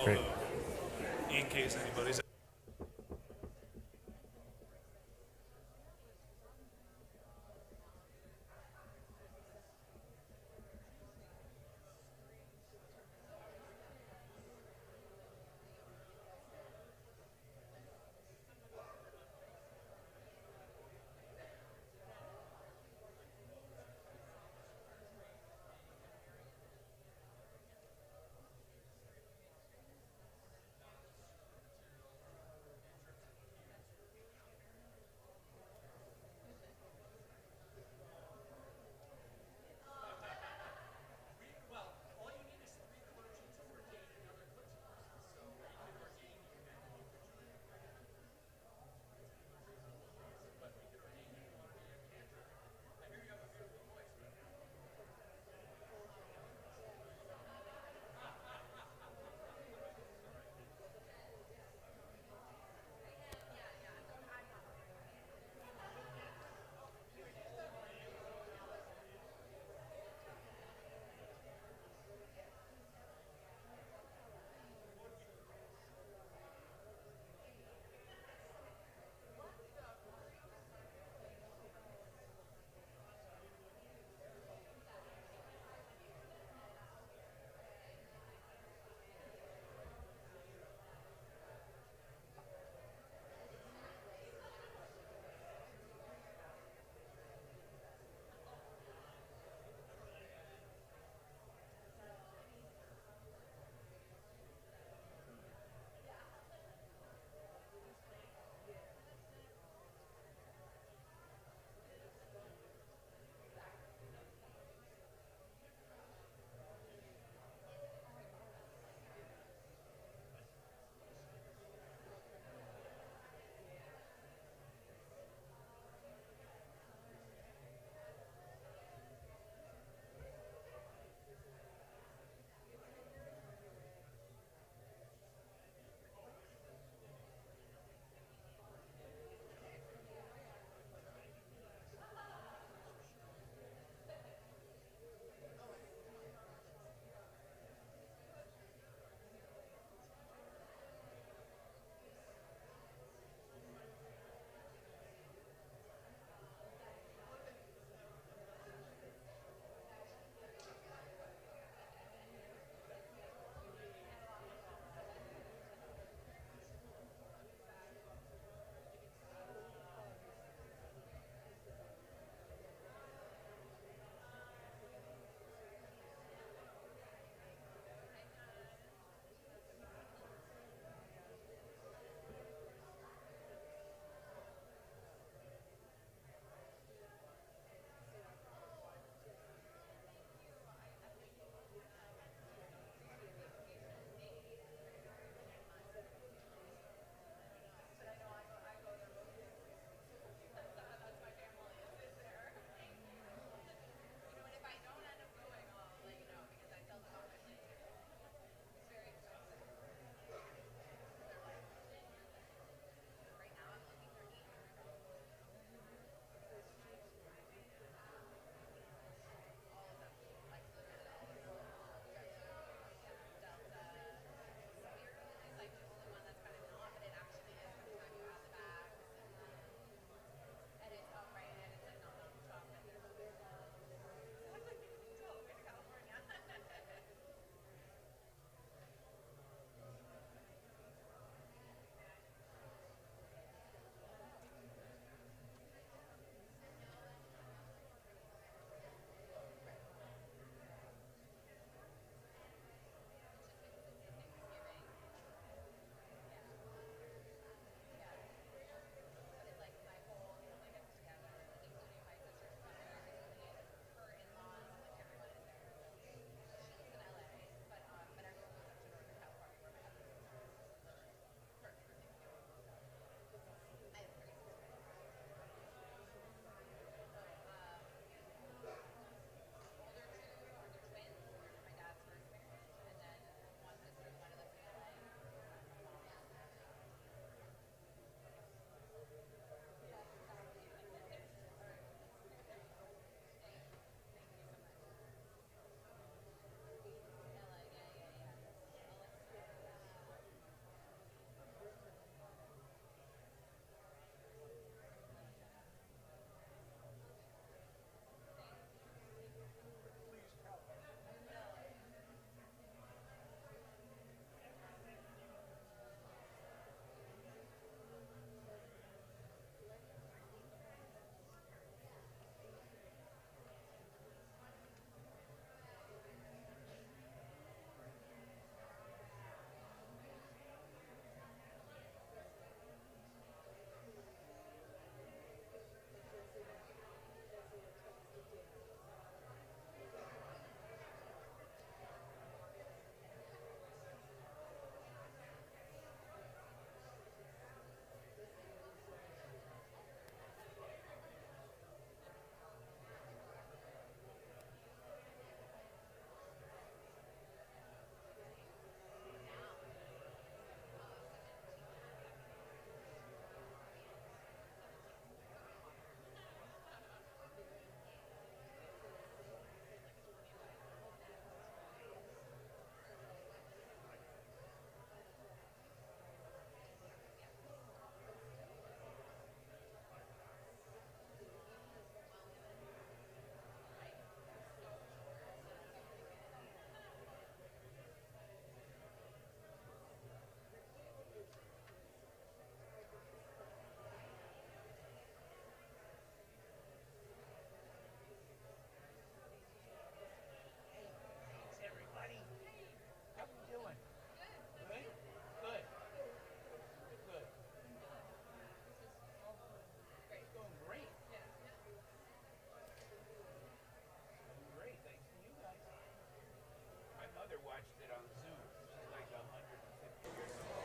Great. In case anybody's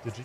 Did you?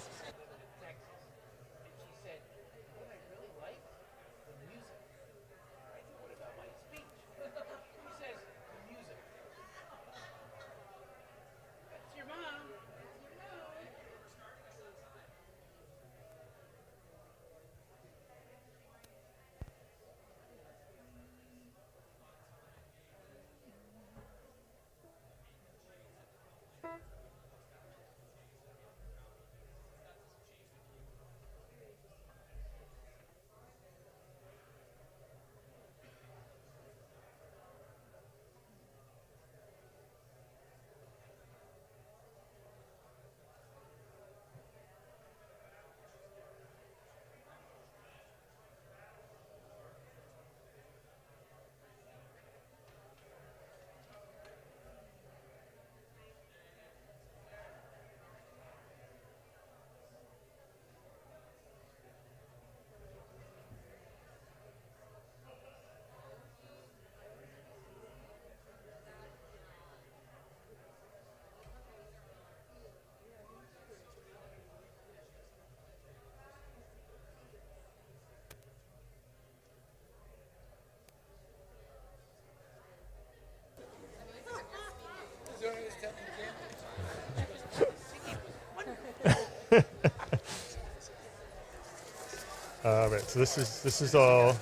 All right, so this is all, you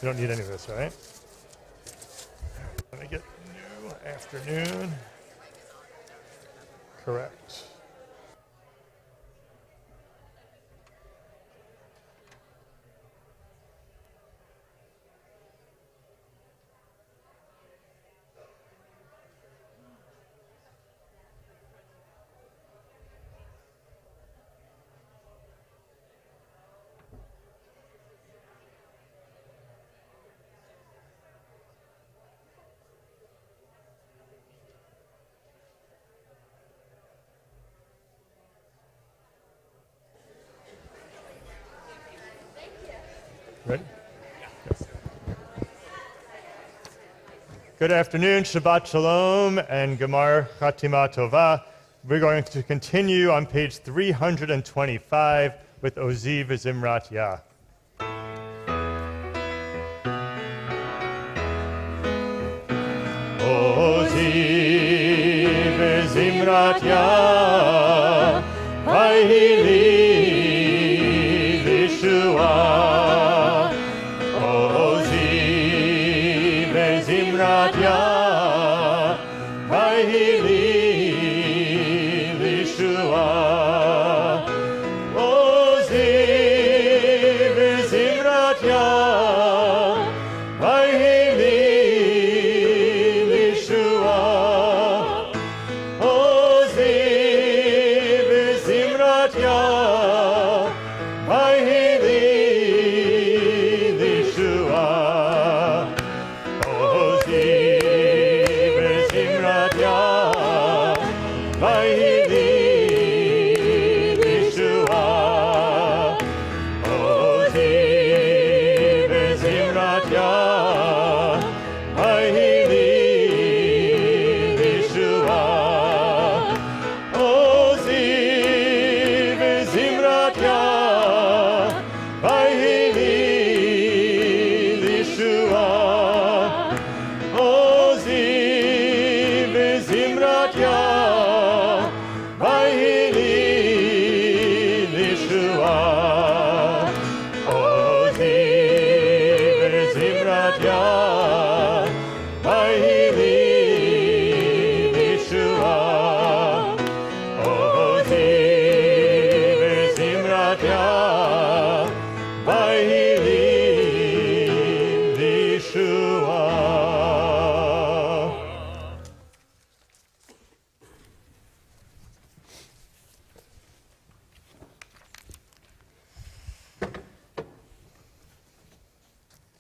don't need any of this, right? Let me get new afternoon. Correct. Ready? Yes. Good afternoon, Shabbat Shalom, and Gemar Chatima Tova. We're going to continue on page 325 with Ozi v'Zimrat Yah. Ozi v'Zimrat Yah, vayili v'Yeshua.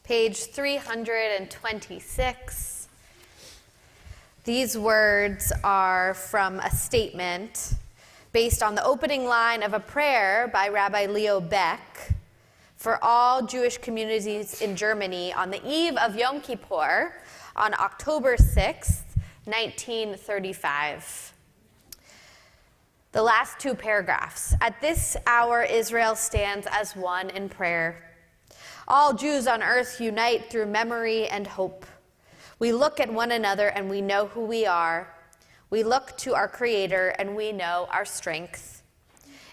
Page 326. These words are from a statement based on the opening line of a prayer by Rabbi Leo Beck for all Jewish communities in Germany on the eve of Yom Kippur on October 6th, 1935. The last two paragraphs. At this hour, Israel stands as one in prayer. All Jews on earth unite through memory and hope. We look at one another and we know who we are. We look to our Creator and we know our strength.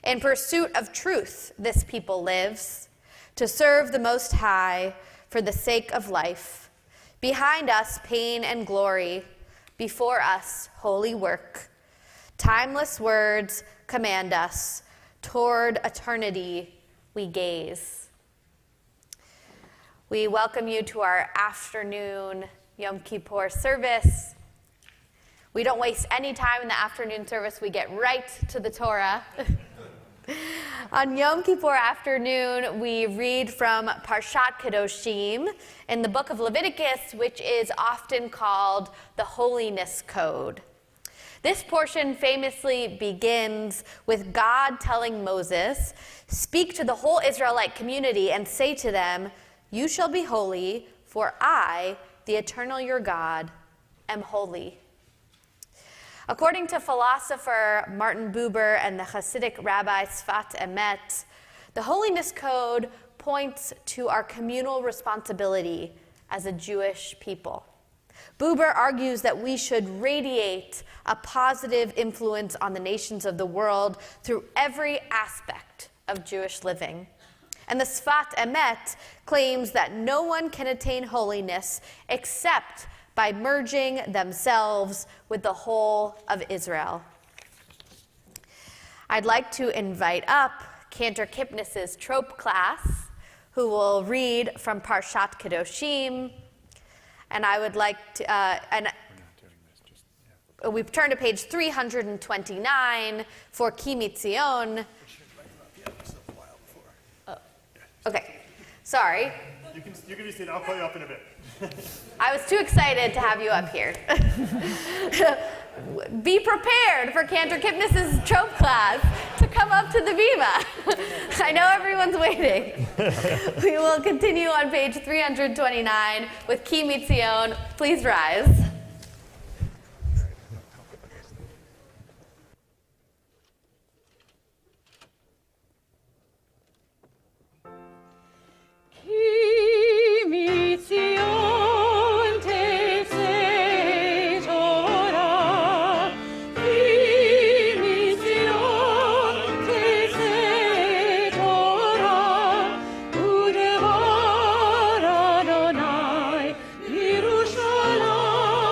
In pursuit of truth, this people lives, to serve the Most High for the sake of life. Behind us, pain and glory. Before us, holy work. Timeless words command us. Toward eternity we gaze. We welcome you to our afternoon Yom Kippur service. We don't waste any time in the afternoon service. We get right to the Torah. On Yom Kippur afternoon, we read from Parshat Kedoshim in the book of Leviticus, which is often called the Holiness Code. This portion famously begins with God telling Moses, "Speak to the whole Israelite community and say to them, 'You shall be holy, for I, the eternal your God, am holy.'" According to philosopher Martin Buber and the Hasidic rabbi Sfat Emet, the Holiness Code points to our communal responsibility as a Jewish people. Buber argues that we should radiate a positive influence on the nations of the world through every aspect of Jewish living. And the Sfat Emet claims that no one can attain holiness except by merging themselves with the whole of Israel. I'd like to invite up Cantor Kipnis's trope class, who will read from Parshat Kedoshim. And I would like to, we turn to page 329 for Ki Mitzion. Oh, okay, sorry. You can be seated. I'll call you up in a bit. I was too excited to have you up here. Be prepared for Cantor Kipnis's trope class to come up to the bima. I know everyone's waiting. We will continue on page 329 with Ki Mitzion. Please rise. Yerushalayim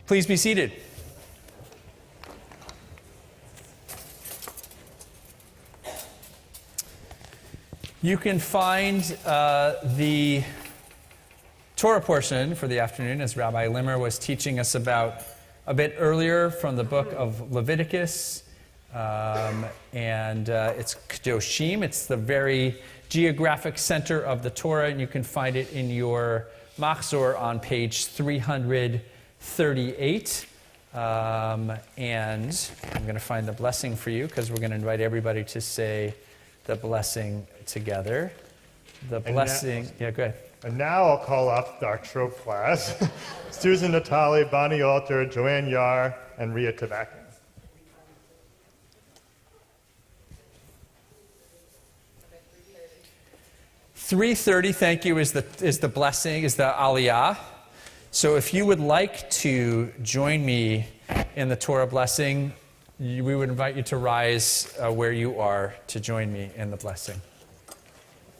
Please be seated. You can find the Torah portion for the afternoon, as Rabbi Limmer was teaching us about a bit earlier, from the book of Leviticus. It's Kedoshim. It's the very geographic center of the Torah, and you can find it in your Machzor on page 338. And I'm going to find the blessing for you, because we're going to invite everybody to say the blessing together. The blessing, yeah, go ahead. And now I'll call up our trope class. Susan Natali, Bonnie Alter, Joanne Yar, and Ria Tabakin. $3:30, thank you, is the blessing, is the aliyah. So if you would like to join me in the Torah blessing, we would invite you to rise where you are to join me in the blessing.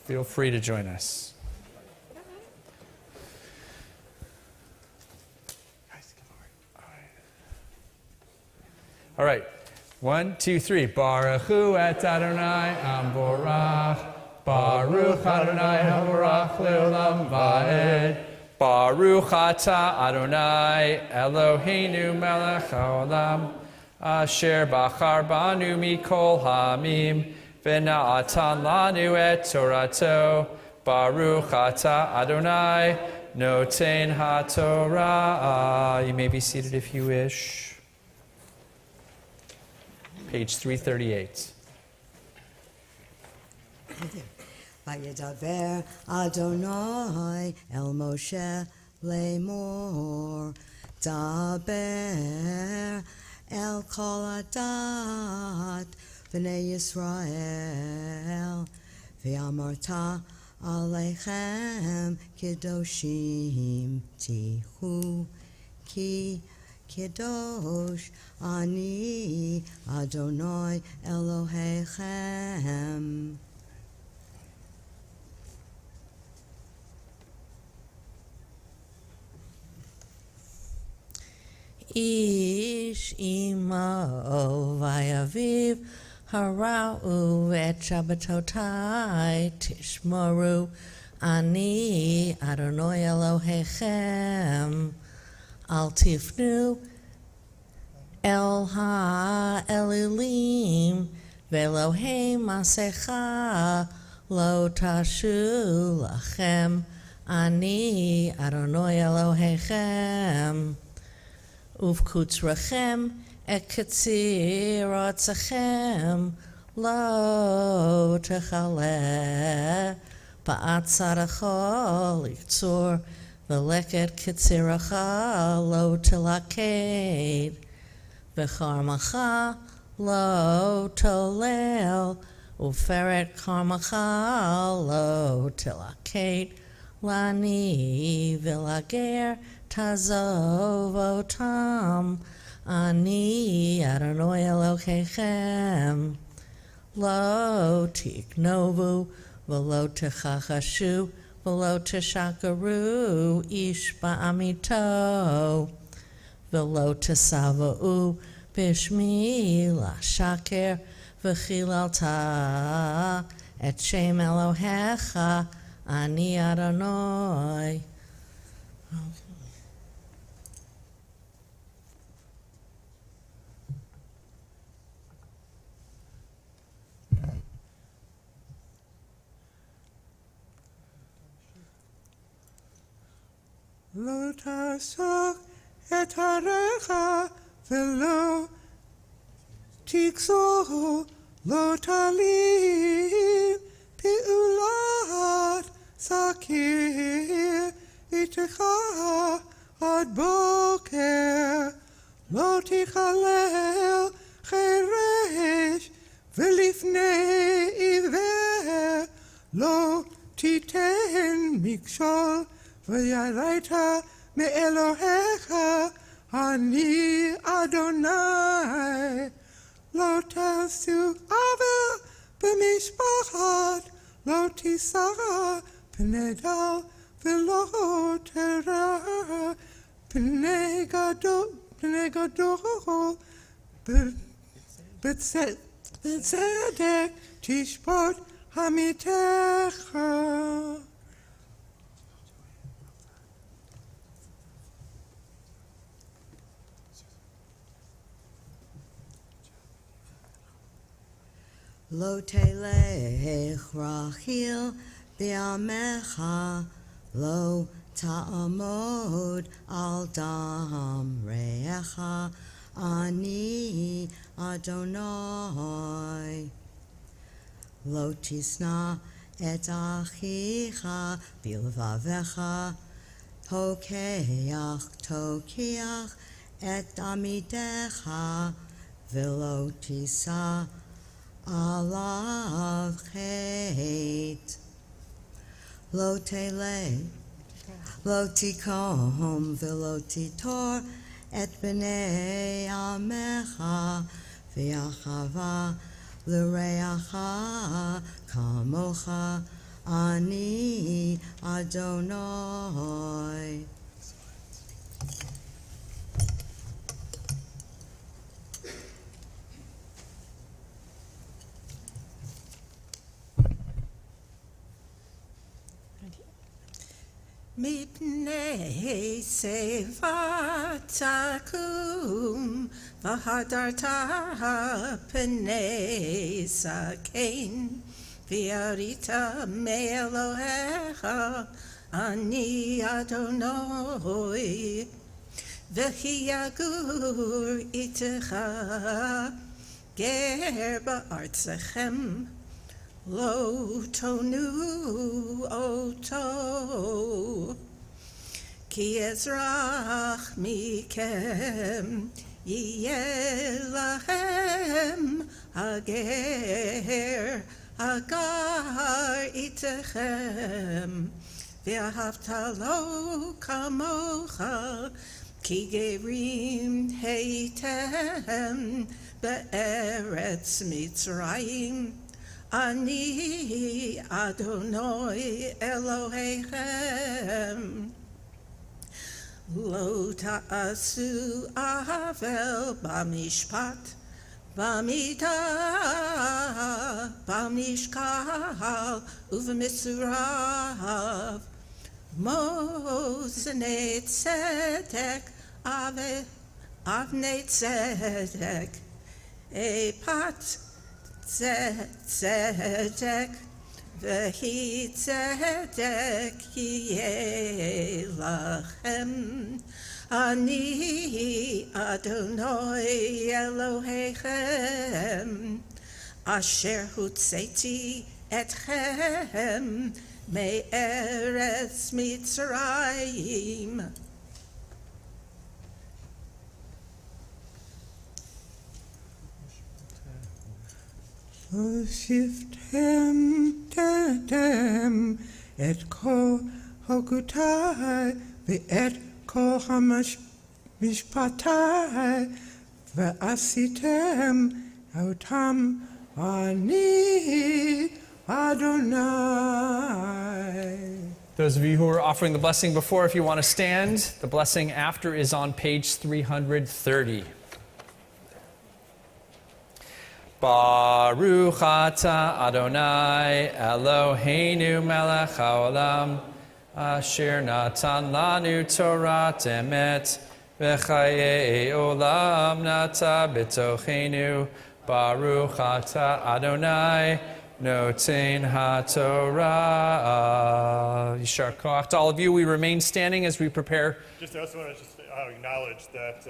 Feel free to join us. All right. 1, 2, 3. Baruch hu et Adonai Amborach. Baruch Adonai Amborach leolam vaed. Baruch atah Adonai Eloheinu melech haolam. Asher bachar banu mikol hamim. V'na'atan lanu et Torato. Baruch atah Adonai noten haTorah. You may be seated if you wish. Page 338. Vayedaber Adonai el Moshe lemor, daber el kol adat v'nei Yisrael, v'amarta aleichem kedoshim tihu ki Kedosh ani Adonai Elohechem. Ish imo vayaviv harau et shabbatotai tishmoru ani Adonai Elohechem. Al tifnu el ha-elilim ve'elohei masecha lo tashu lachem ani Adonai Elohechem. Uvkutzrachem et katzirotzachem lo techaleh ba'atzaracho lichtzor V'leket kitziracha lo tilaked, v'charmacha lo tolel, uferet karmacha lo tilaked, lani v'lager tazov otam, ani Adonai Elohechem, lo tiknovu v'lo techachashu, V'lo teshakaru ish ba'amito, v'lo tesava'u bishmi la'shaker v'chilalta et shem Elohecha ani Adonai. Lo tasok et harecha velo tikso lo talim piulat sakir itecha ad boker lo tichalel cheresh velifnei iver lo titen mikshol V'yaraita me'elohecha ani Adonai lo tasu avel b'mishpachat lo tisara b'nedal v'lo tera Pnei gadol, בצדק תשפוט עמיתך. לא תלך רכיל בימיך, לא תעמוד על דם רעך, אני אדוני. לא תשנא את אחיך בלבבך, תוקיח את עמיתך, ולא תישא עליו חטא. לא תלך, לא תקום ולא תיטור את בני עמך, ואחווה לרעך כמוך, אני אדוני. מפני שיבה תקום, והדרת פני זקן, ויראת מאלוהיך, אני אדוני. וכי יגור איתך גר בארצכם, לא תונו אותו, כי אזרח מכם יהיה לכם הגר הגר איתכם, ואהבת לו כמוך, כי גרים הייתם בארץ מצרים. אני אדוני אלוהיכם. לא תעשו עוול במשפט, במידה, במשקל ובמסורב, מאזני צדק, אבני צדק, פת צדק, והיא צדק יהיה לכם. אני אדוני אלוהיכם, אשר הוצאתי אתכם מארץ מצרים. הושיבתם את כל הוגותי ואת כל משפטי, ועשיתם אותם אני אדוני. Those of you who are offering the blessing before, if you want to stand, the blessing after is on page 330. Baruch atah Adonai Eloheinu melech haolam, asher natan lanu Torah emet, v'chayei olam nata b'tochenu. Baruch atah Adonai noten haTorah. Yishar koach. To all of you, we remain standing as we prepare. I also want to acknowledge that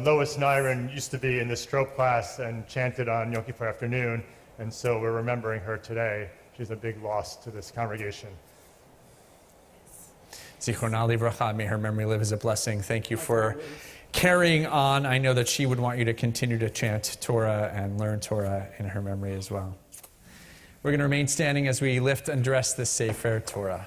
Lois Nyron used to be in the strobe class and chanted on Yom Kippur afternoon, and so we're remembering her today. She's a big loss to this congregation. Zichronah livracha, may her memory live as a blessing. Thank you for carrying on. I know that she would want you to continue to chant Torah and learn Torah in her memory as well. We're going to remain standing as we lift and dress this Sefer Torah.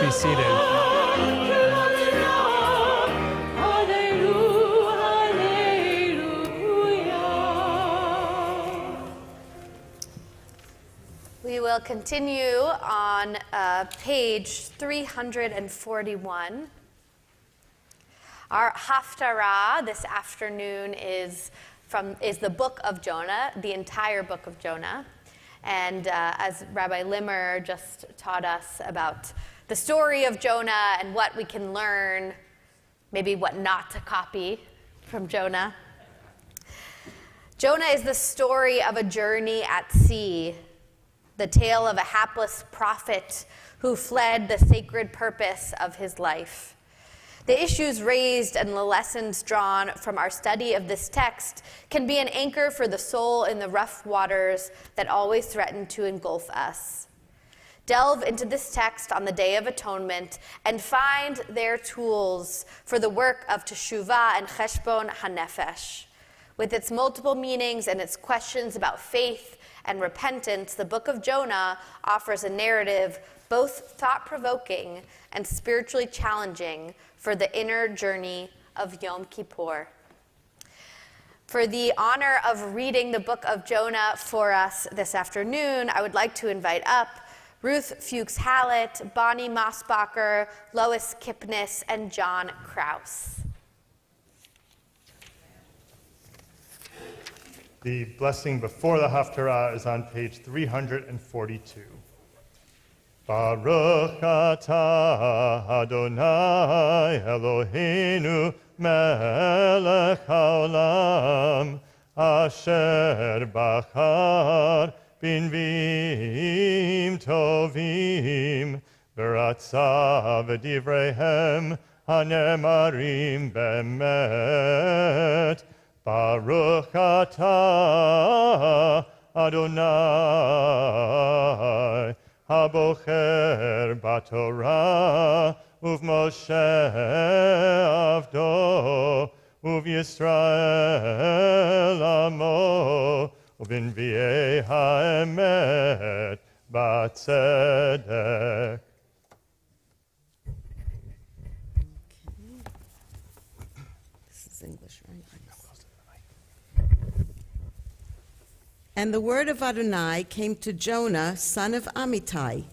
be seated. We will continue on page 341. Our Havdalah this afternoon is the book of Jonah, the entire book of Jonah. And as Rabbi Limmer just taught us about the story of Jonah and what we can learn, maybe what not to copy from Jonah. Jonah is the story of a journey at sea, the tale of a hapless prophet who fled the sacred purpose of his life. The issues raised and the lessons drawn from our study of this text can be an anchor for the soul in the rough waters that always threaten to engulf us. Delve into this text on the Day of Atonement and find their tools for the work of Teshuvah and Cheshbon HaNefesh. With its multiple meanings and its questions about faith and repentance, the book of Jonah offers a narrative both thought-provoking and spiritually challenging for the inner journey of Yom Kippur. For the honor of reading the book of Jonah for us this afternoon, I would like to invite up Ruth Fuchs-Hallett, Bonnie Mossbacher, Lois Kipnis, and John Kraus. The blessing before the Haftarah is on page 342. Baruch atah Adonai Eloheinu melech haolam asher bachar b'nviim tovim v'ratza v'divreihem hanemarim bemet Baruch atah Adonai Habocher baTorah uv'Moshe avdo uv'Yisrael amo uv'nviei ha'emet b'tzedek. This is English, right? And the word of Adonai came to Jonah, son of Amittai.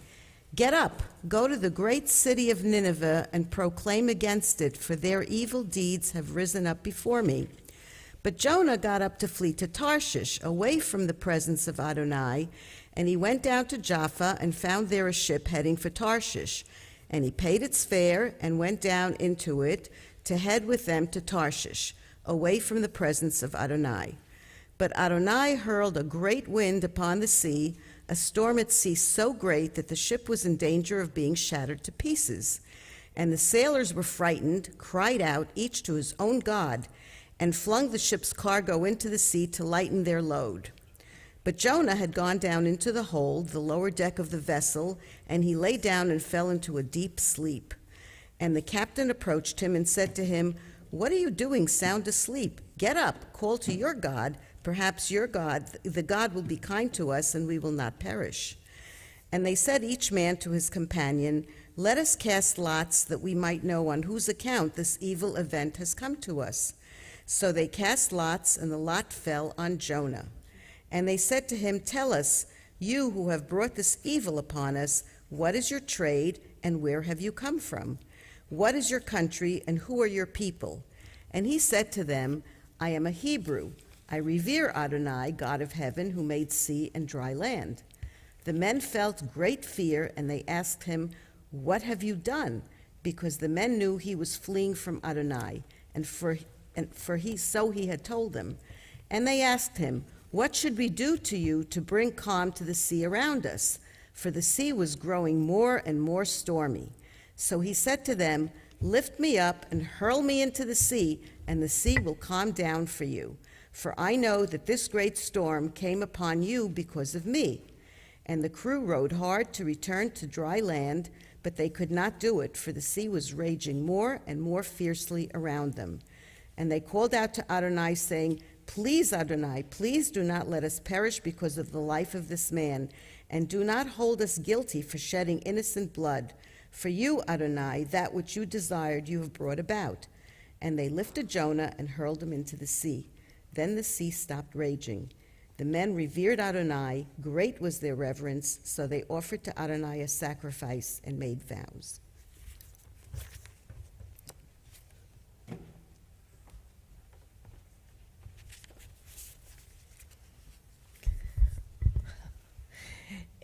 Get up, go to the great city of Nineveh and proclaim against it, for their evil deeds have risen up before me. But Jonah got up to flee to Tarshish, away from the presence of Adonai, and he went down to Jaffa and found there a ship heading for Tarshish. And he paid its fare and went down into it to head with them to Tarshish, away from the presence of Adonai. But Adonai hurled a great wind upon the sea, a storm at sea so great that the ship was in danger of being shattered to pieces. And the sailors were frightened, cried out, each to his own god, and flung the ship's cargo into the sea to lighten their load. But Jonah had gone down into the hold, the lower deck of the vessel, and he lay down and fell into a deep sleep. And the captain approached him and said to him, "What are you doing sound asleep? Get up, call to your God. Perhaps your God, the God will be kind to us, and we will not perish." And they said each man to his companion, "Let us cast lots that we might know on whose account this evil event has come to us." So they cast lots, and the lot fell on Jonah. And they said to him, "Tell us, you who have brought this evil upon us, what is your trade, and where have you come from? What is your country, and who are your people?" And he said to them, "I am a Hebrew. I revere Adonai, God of heaven, who made sea and dry land." The men felt great fear, and they asked him, "What have you done?" Because the men knew he was fleeing from Adonai, and he had told them. And they asked him, "What should we do to you to bring calm to the sea around us?" For the sea was growing more and more stormy. So he said to them, "Lift me up and hurl me into the sea, and the sea will calm down for you. For I know that this great storm came upon you because of me." And the crew rowed hard to return to dry land, but they could not do it, for the sea was raging more and more fiercely around them. And they called out to Adonai, saying, "Please, Adonai, please do not let us perish because of the life of this man, and do not hold us guilty for shedding innocent blood. For you, Adonai, that which you desired you have brought about. And they lifted Jonah and hurled him into the sea. Then the sea stopped raging. The men revered Adonai, great was their reverence, so they offered to Adonai a sacrifice and made vows.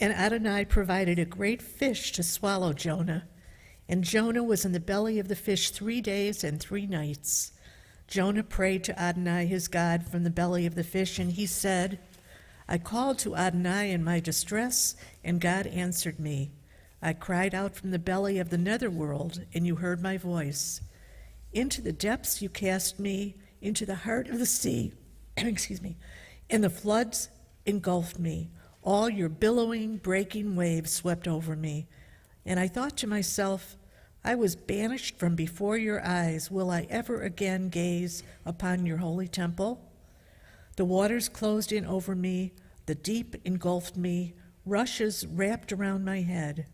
And Adonai provided a great fish to swallow Jonah. And Jonah was in the belly of the fish 3 days and 3 nights. Jonah prayed to Adonai his God from the belly of the fish, and he said, I called to Adonai in my distress, and God answered me. I cried out from the belly of the netherworld, and you heard my voice. Into the depths you cast me, into the heart of the sea, excuse me, and the floods engulfed me. All your billowing, breaking waves swept over me. And I thought to myself, I was banished from before your eyes. Will I ever again gaze upon your holy temple? The waters closed in over me. The deep engulfed me. Rushes wrapped around my head.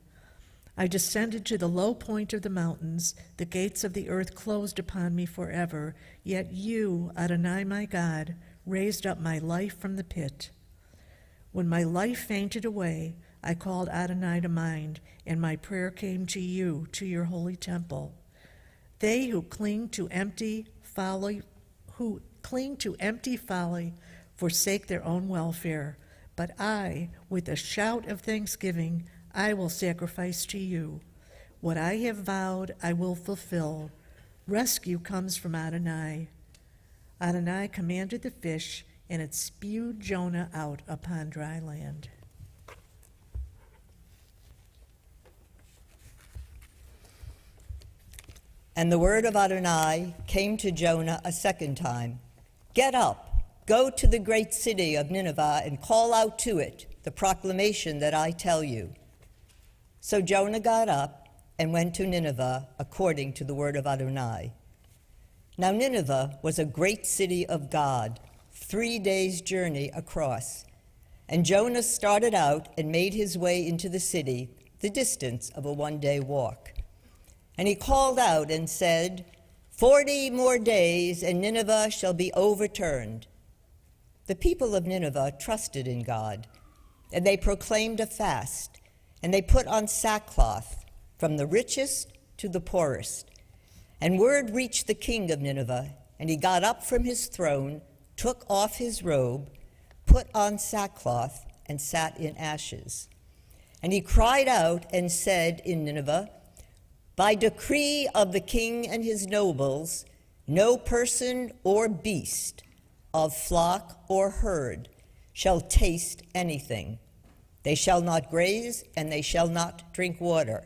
I descended to the low point of the mountains. The gates of the earth closed upon me forever. Yet you, Adonai my God, raised up my life from the pit. When my life fainted away, I called Adonai to mind, and my prayer came to you, to your holy temple. They who cling to empty folly, forsake their own welfare. But I, with a shout of thanksgiving, I will sacrifice to you. What I have vowed, I will fulfill. Rescue comes from Adonai. Adonai commanded the fish, and it spewed Jonah out upon dry land. And the word of Adonai came to Jonah a second time. Get up, go to the great city of Nineveh, and call out to it the proclamation that I tell you. So Jonah got up and went to Nineveh according to the word of Adonai. Now Nineveh was a great city of God, 3 days' journey across. And Jonah started out and made his way into the city, the distance of a 1-day walk. And he called out and said, 40 more days, and Nineveh shall be overturned. The people of Nineveh trusted in God, and they proclaimed a fast, and they put on sackcloth, from the richest to the poorest. And word reached the king of Nineveh, and he got up from his throne, took off his robe, put on sackcloth, and sat in ashes. And he cried out and said in Nineveh, by decree of the king and his nobles, no person or beast of flock or herd shall taste anything. They shall not graze, and they shall not drink water.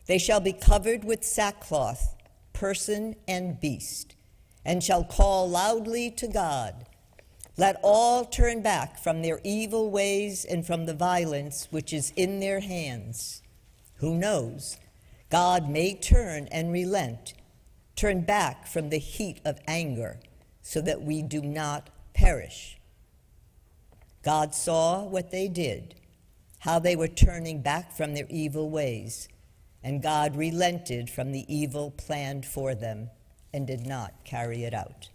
They shall be covered with sackcloth, person and beast, and shall call loudly to God. Let all turn back from their evil ways and from the violence which is in their hands. Who knows? God may turn and relent, turn back from the heat of anger, so that we do not perish. God saw what they did, how they were turning back from their evil ways, and God relented from the evil planned for them and did not carry it out.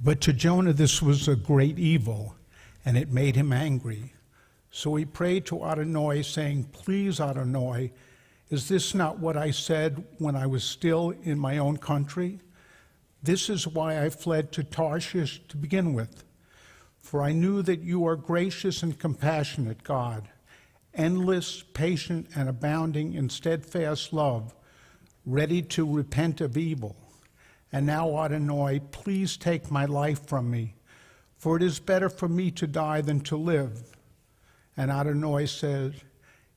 But to Jonah this was a great evil, and it made him angry. So he prayed to Adonai, saying, please, Adonai, is this not what I said when I was still in my own country? This is why I fled to Tarshish to begin with. For I knew that you are gracious and compassionate, God, endless, patient, and abounding in steadfast love, ready to repent of evil. And now, Adonai, please take my life from me, for it is better for me to die than to live. And Adonai said,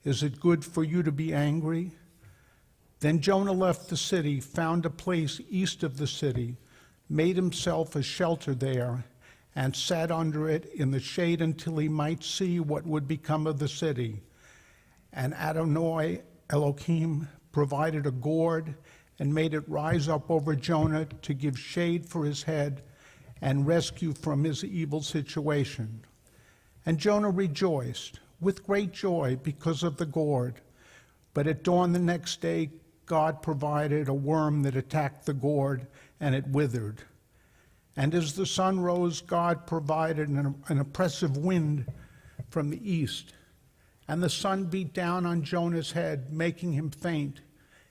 is it good for you to be angry? Then Jonah left the city, found a place east of the city, made himself a shelter there, and sat under it in the shade until he might see what would become of the city. And Adonai Elohim provided a gourd and made it rise up over Jonah to give shade for his head and rescue from his evil situation. And Jonah rejoiced with great joy because of the gourd. But at dawn the next day, God provided a worm that attacked the gourd, and it withered. And as the sun rose, God provided an oppressive wind from the east. And the sun beat down on Jonah's head, making him faint.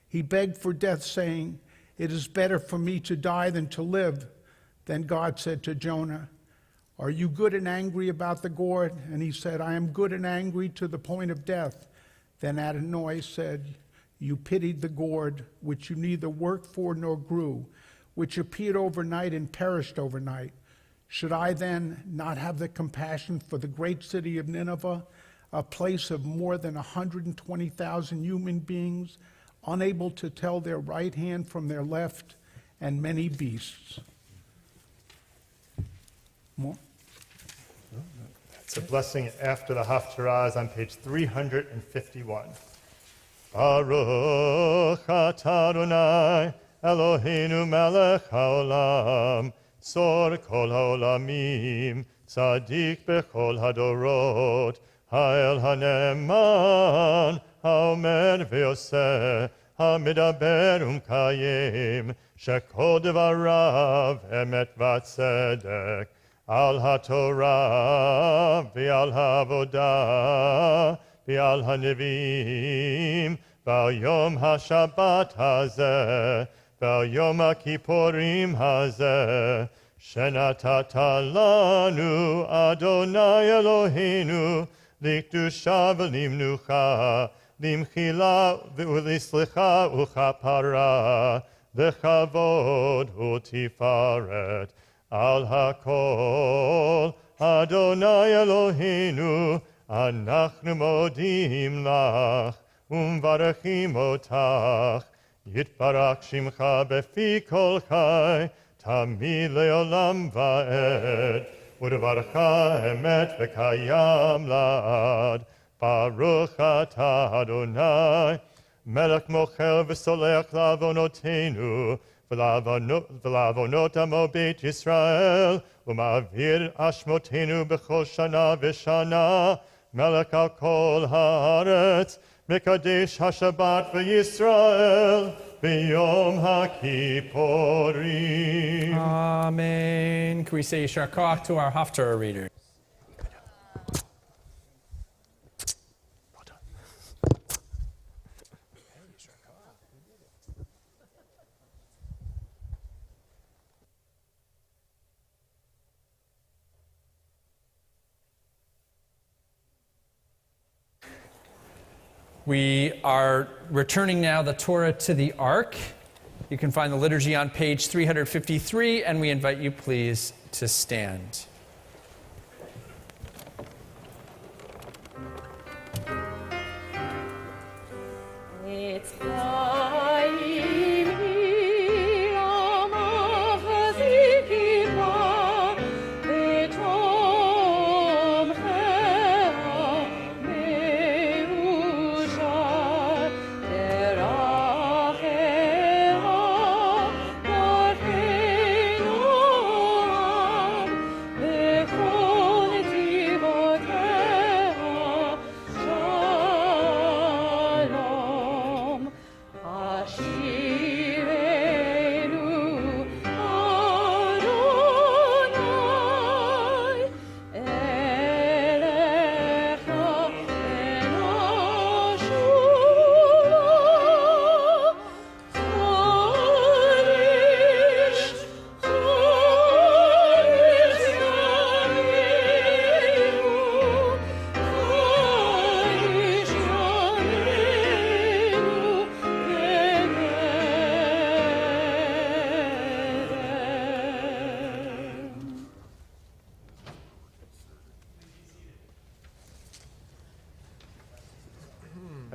He begged for death, saying, "It is better for me to die than to live." Then God said to Jonah, "Are you good and angry about the gourd?" And he said, "I am good and angry to the point of death." Then Adonai said, "You pitied the gourd, which you neither worked for nor grew, which appeared overnight and perished overnight. Should I then not have the compassion for the great city of Nineveh, a place of more than 120,000 human beings, unable to tell their right hand from their left, and many beasts?" More? It's a blessing after the Haftarah is on page 351. Baruch atah Adonai Eloheinu melech haolam, tzor kol haolamim, tzadik bechol hadorot, ha'el haneman, ha'omer ve'oseh, ha'medaber u'mkayim, shekol devarav emet v'tzedek, al haTorah ve'al ha'avodah ve'al ha'nevim, ve'al yom ha'shabbat hazeh, ve'al yom ha'kippurim hazeh, shenatata lanu Adonai Eloheinu, likdusha v'limnucha, limchila v'ulislicha u'chapara, v'chavod u'tifaret, al hakol Adonai Eloheinu, אנחנו מודים לך ומברכים אותך, יתברך שמך בפי כל חי, תמיד לעולם ועד, ודברך אמת וקיים לעד. ברוך אתה אדוני, מלך מוחל וסולח לעוונותינו, ולעוונות עמו בית ישראל, ומעביר אשמותינו בכל שנה ושנה, מלך על כל הארץ, מקדש השבת וישראל ביום הכיפורים. Amen. Can we say Yishar Koach to our Haftarah reader? We are returning now the Torah to the Ark. You can find the liturgy on page 353, and we invite you please to stand. It's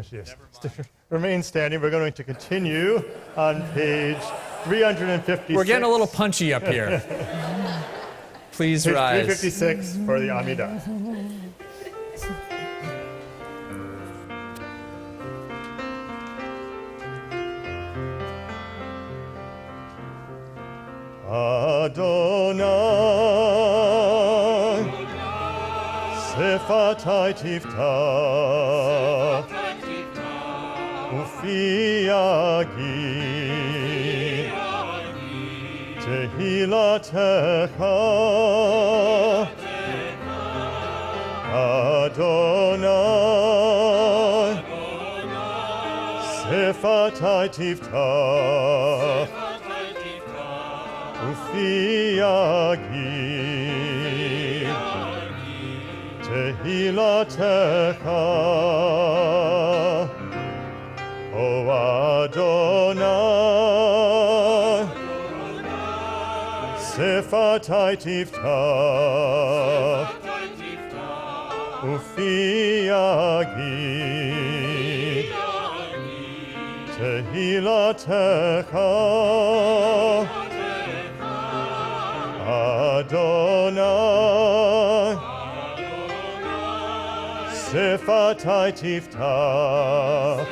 Yes. Remain standing. We're going to continue on page 356. We're getting a little punchy up here. Please page rise. 356 for the Amidah. Adonai, Sefatai Tiftach, Ufiagi, Tehilatecha, Adonai, Sefatai Tiftach, Ufiagi, Tehilatecha, O Adonai, Sefatai Tiftach, Ufiagi, Tehilatecha, Adonai, Sefatai Tiftach,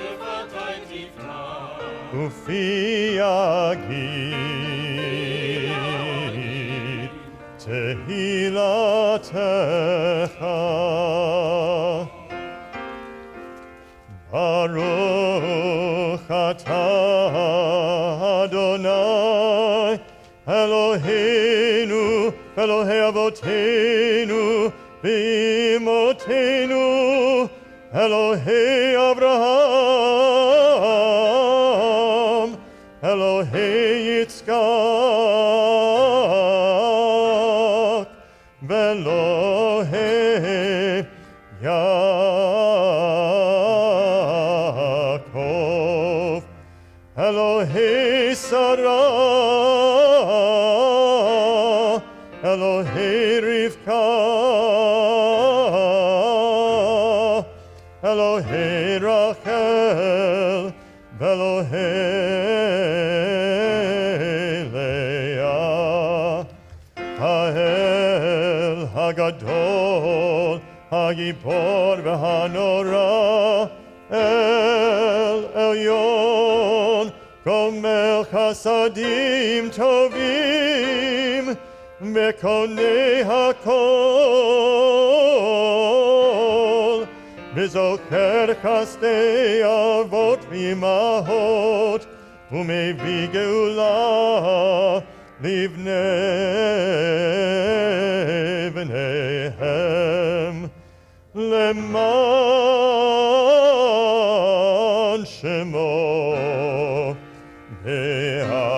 Ufiagi, Tehilatecha. Baruch atah Adonai, Eloheinu, Elohei Avotenu, V'imotenu, Elohei Abraham, Elohei Yitzchak, Ve'Elohei Yaakov, Elohei Sarah, Elohei Rivka, Elohei Rachel, Elohei Leah, Ha'el Hagadol, Hagibor v'Hanora, El Elyon, Gomel Chasadim Tovim, Mekonei HaKol, V'zocher Chasdei Avot v'Imahot, U'mevi Geula Livnei B'neihem, Leman Shemo Be'ahava.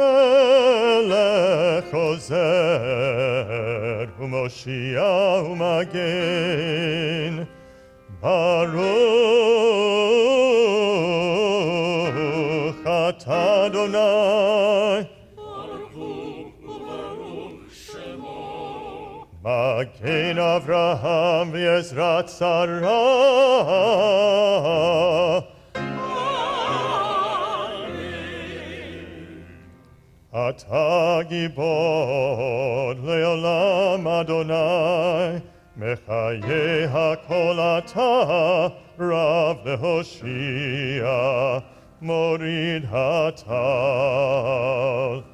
Melech Ozer u'Moshiach u'Magen, Baruch atah Adonai, Magen Avraham v'Ezrat Sarah, Atah Gibor le'olam Adonai, Mechaye HaKol atah Rav le'Hoshia, Morid hatal.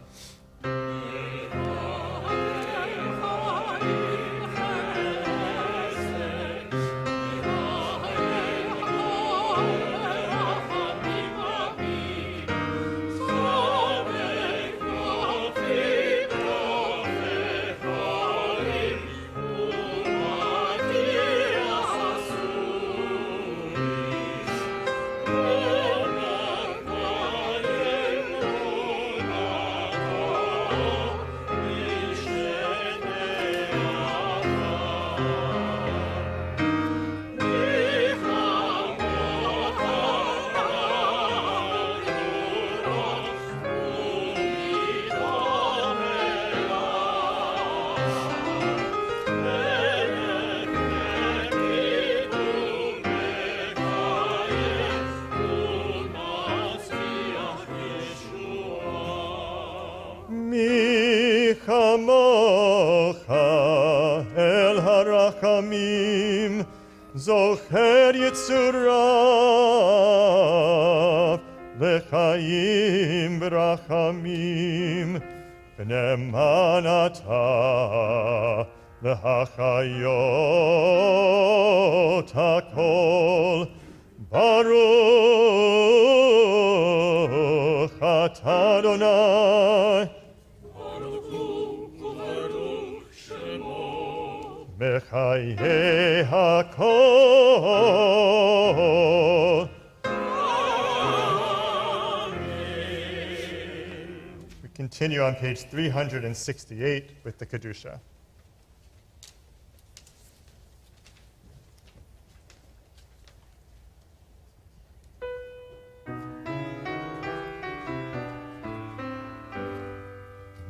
Elohim berachamim v'nemanata l'hachayot hakol Baruch atah Adonai Mechaye hakol. We continue on page 368 with the Kedusha.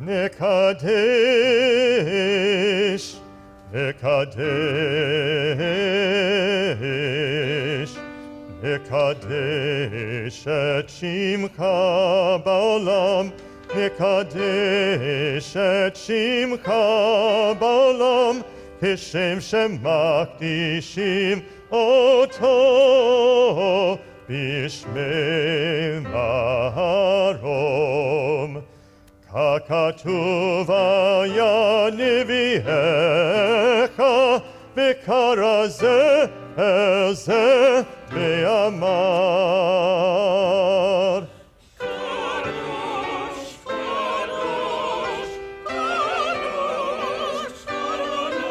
Nekadesh, Nekadesh, Nekadesh et Shimcha ba'olam, Nekadesh et Shimcha ba'olam, Kishem shemakdishim oto bishmei maharom. Hakatuv היה נביאך בקרא זה אל זה ואמר קדוש, קדוש, קדוש, אדוני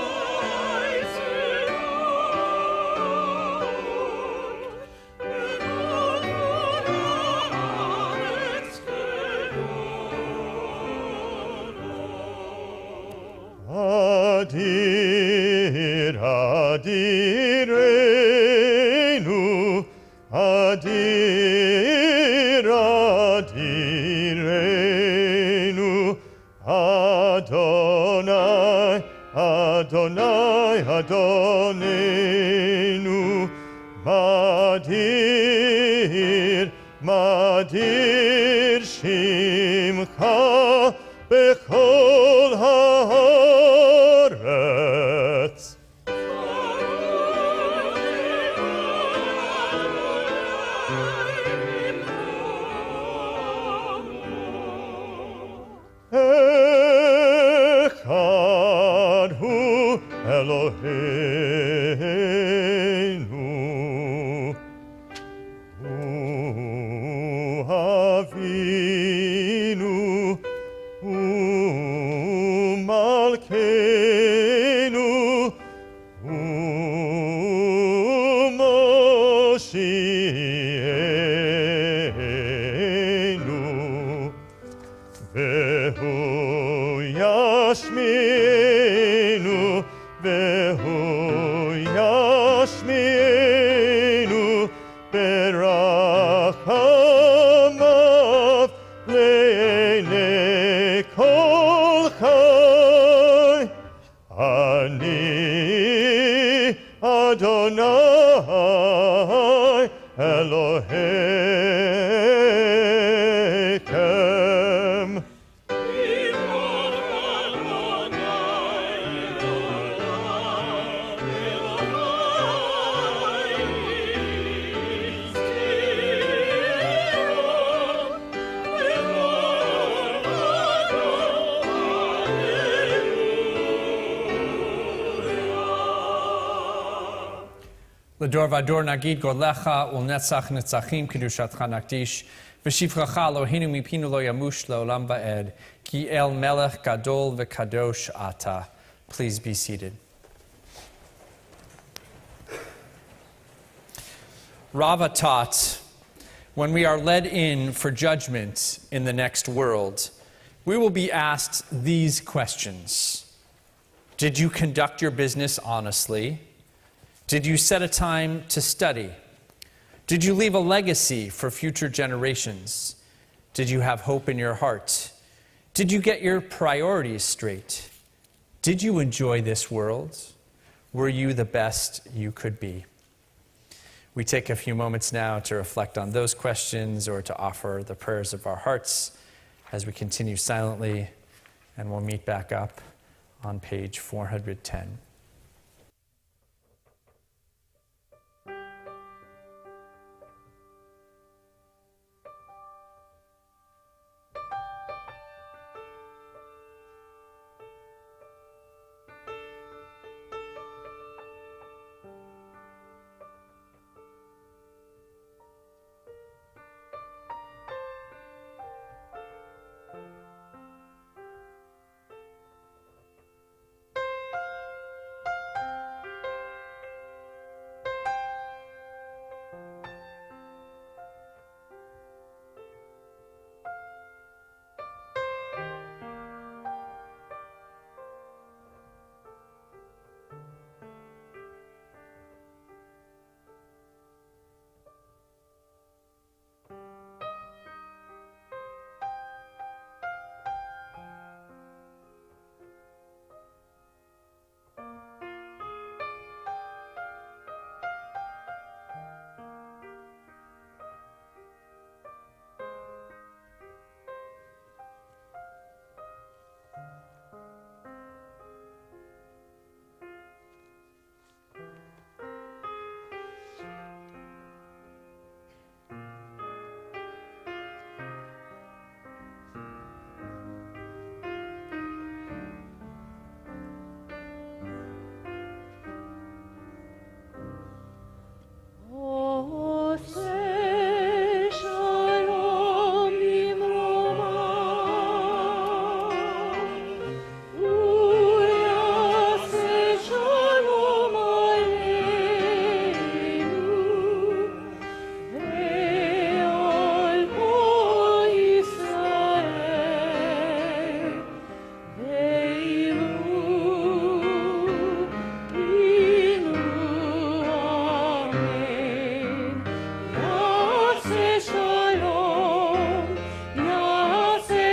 Adir, adirenu, adir, adirenu, Adonai, Adonai, Adonenu, Madir, Madir, Shimcha, Bechol haaretz. Echad hu Eloheinu, hu Avinu, hu Malkeinu, hu Moshienu, vehu Yashmienu, vehu Yashmienu, berachamav le'enei kol chai. Ani Adonai Elohechem. L'dor vador nagid golecha ulnetzach netzachim kedushatcha nakdish v'shivchacha Eloheinu mipinu lo yamush leolam ba'ed ki el melech gadol v'kadosh ata. Please be seated. Rava taught, when we are led in for judgment in the next world, we will be asked these questions. Did you conduct your business honestly? Did you set a time to study? Did you leave a legacy for future generations? Did you have hope in your heart? Did you get your priorities straight? Did you enjoy this world? Were you the best you could be? We take a few moments now to reflect on those questions or to offer the prayers of our hearts as we continue silently, and we'll meet back up on page 410.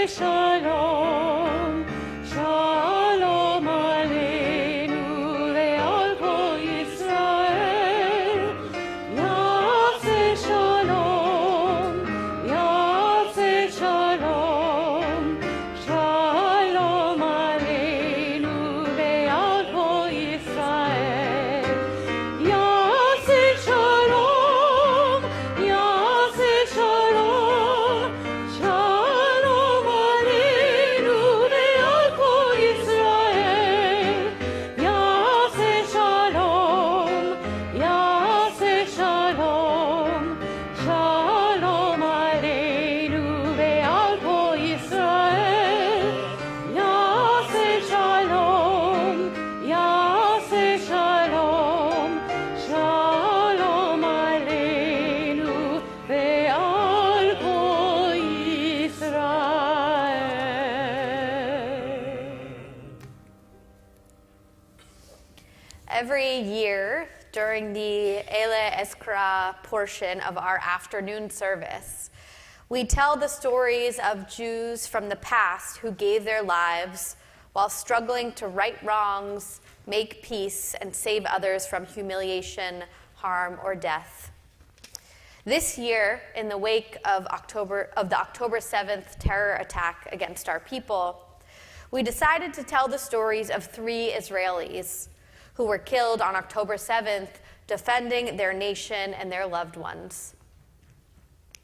shalom, shalom aleinu ve'al kol Yisrael. Yaseh shalom, yaseh shalom, shalom aleinu ve'al kol Yisrael. Yaseh shalom, yaseh shalom, shalom aleinu ve'al kol Yisrael. Yaseh shalom, yaseh shalom, shalom aleinu ve'al kol Yisrael. Yaseh shalom, yaseh shalom, shalom aleinu ve'al kol Yisrael. Every year during the Ele Eskra portion of our afternoon service, we tell the stories of Jews from the past who gave their lives while struggling to right wrongs, make peace, and save others from humiliation, harm, or death. This year, in the wake of the October 7th terror attack against our people, we decided to tell the stories of 3 Israelis who were killed on October 7th defending their nation and their loved ones.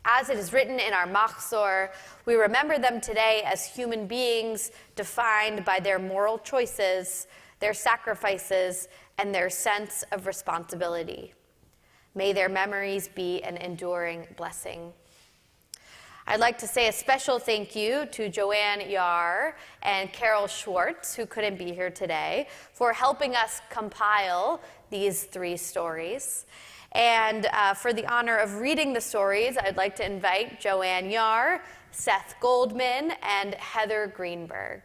As it is written in our Machzor, we remember them today as human beings defined by their moral choices, their sacrifices, and their sense of responsibility. May their memories be an enduring blessing. I'd like to say a special thank you to Joanne Yar and Carol Schwartz, who couldn't be here today, for helping us compile these 3 stories. And for the honor of reading the stories, I'd like to invite Joanne Yar, Seth Goldman, and Heather Greenberg.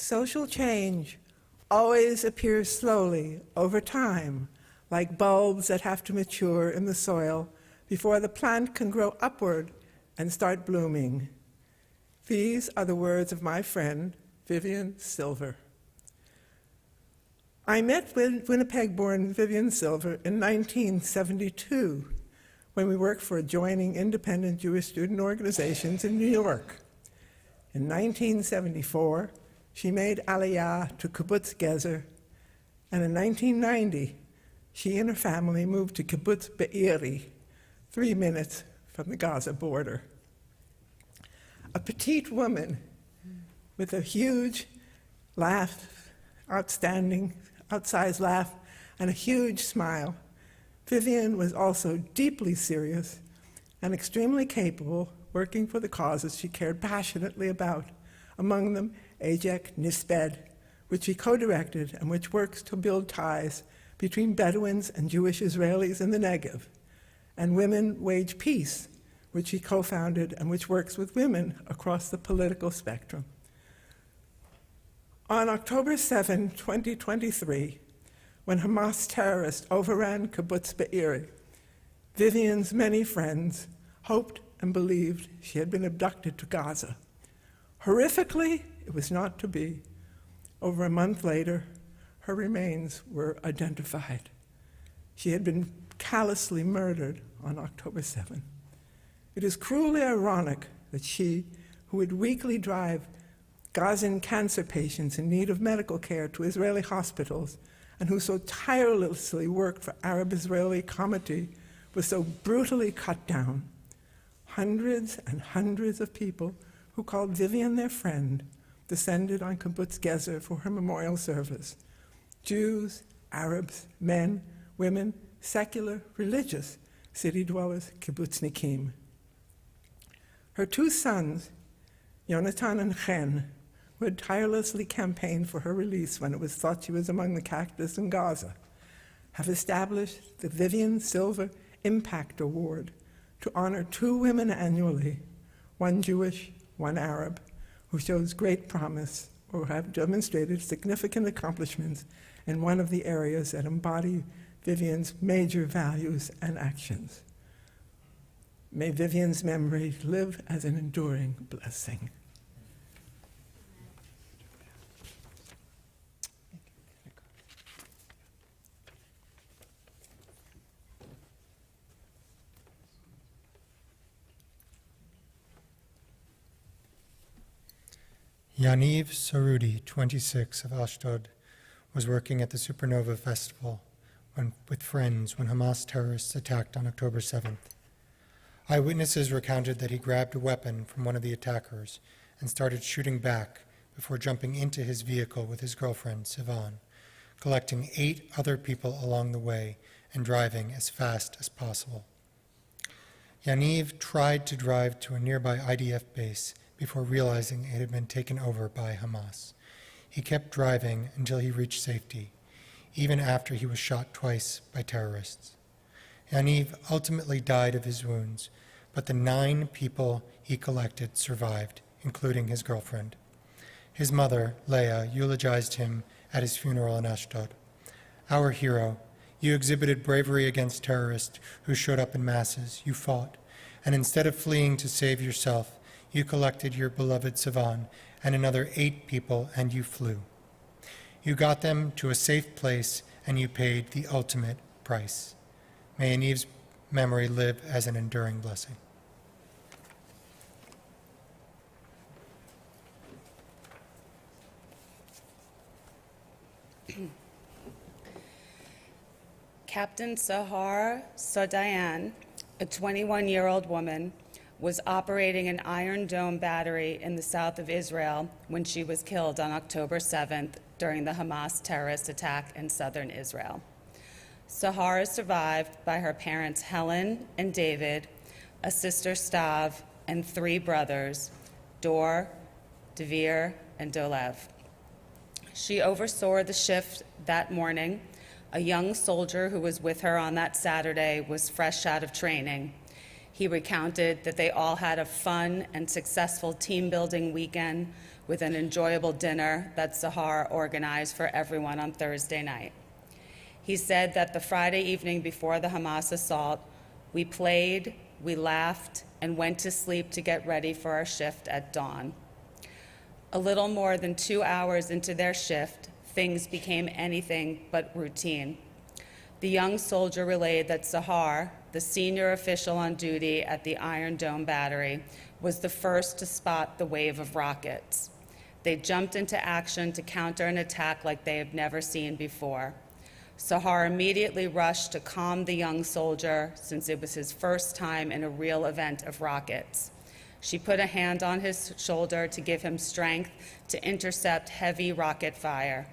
Social change always appears slowly over time, like bulbs that have to mature in the soil before the plant can grow upward and start blooming. These are the words of my friend, Vivian Silver. I met Winnipeg-born Vivian Silver in 1972 when we worked for adjoining independent Jewish student organizations in New York. In 1974, she made Aliyah to Kibbutz Gezer, and in 1990, she and her family moved to Kibbutz Be'eri, 3 minutes from the Gaza border. A petite woman with a huge laugh, outsized laugh, and a huge smile, Vivian was also deeply serious and extremely capable, working for the causes she cared passionately about, among them Ajek Nisped, which she co-directed and which works to build ties between Bedouins and Jewish Israelis in the Negev, and Women Wage Peace, which she co-founded and which works with women across the political spectrum. On October 7, 2023, when Hamas terrorists overran Kibbutz Be'eri, Vivian's many friends hoped and believed she had been abducted to Gaza. Horrifically, it was not to be. Over a month later, her remains were identified. She had been callously murdered on October 7. It is cruelly ironic that she, who would weekly drive Gazan cancer patients in need of medical care to Israeli hospitals, and who so tirelessly worked for Arab-Israeli comity, was so brutally cut down. Hundreds and hundreds of people who called Vivian their friend descended on Kibbutz Gezer for her memorial service. Jews, Arabs, men, women, secular, religious, city dwellers, kibbutznikim. Her two sons, Yonatan and Chen, who had tirelessly campaigned for her release when it was thought she was among the cactus in Gaza, have established the Vivian Silver Impact Award to honor two women annually, one Jewish, one Arab, who shows great promise or have demonstrated significant accomplishments in one of the areas that embody Vivian's major values and actions. May Vivian's memory live as an enduring blessing. Yaniv Sarudi, 26, of Ashdod, was working at the Supernova Festival with friends when Hamas terrorists attacked on October 7th. Eyewitnesses recounted that he grabbed a weapon from one of the attackers and started shooting back before jumping into his vehicle with his girlfriend, Sivan, collecting 8 other people along the way and driving as fast as possible. Yaniv tried to drive to a nearby IDF base before realizing it had been taken over by Hamas. He kept driving until he reached safety, even after he was shot twice by terrorists. Yaniv ultimately died of his wounds, but the 9 people he collected survived, including his girlfriend. His mother, Leah, eulogized him at his funeral in Ashdod. "Our hero, you exhibited bravery against terrorists who showed up in masses. You fought, and instead of fleeing to save yourself, you collected your beloved Sivan and another 8 people, and you flew. You got them to a safe place, and you paid the ultimate price. May Yaniv's memory live as an enduring blessing." Captain Sahar Sodayan, a 21-year-old woman, was operating an Iron Dome battery in the south of Israel when she was killed on October 7th during the Hamas terrorist attack in southern Israel. Sahar is survived by her parents Helen and David, a sister Stav, and 3 brothers, Dor, Devir, and Dolev. She oversaw the shift that morning. A young soldier who was with her on that Saturday was fresh out of training. He recounted that they all had a fun and successful team-building weekend with an enjoyable dinner that Sahar organized for everyone on Thursday night. He said that the Friday evening before the Hamas assault, we played, we laughed, and went to sleep to get ready for our shift at dawn. A little more than 2 hours into their shift, things became anything but routine. The young soldier relayed that Sahar, the senior official on duty at the Iron Dome battery, was the first to spot the wave of rockets. They jumped into action to counter an attack like they had never seen before. Sahar immediately rushed to calm the young soldier, since it was his first time in a real event of rockets. She put a hand on his shoulder to give him strength to intercept heavy rocket fire.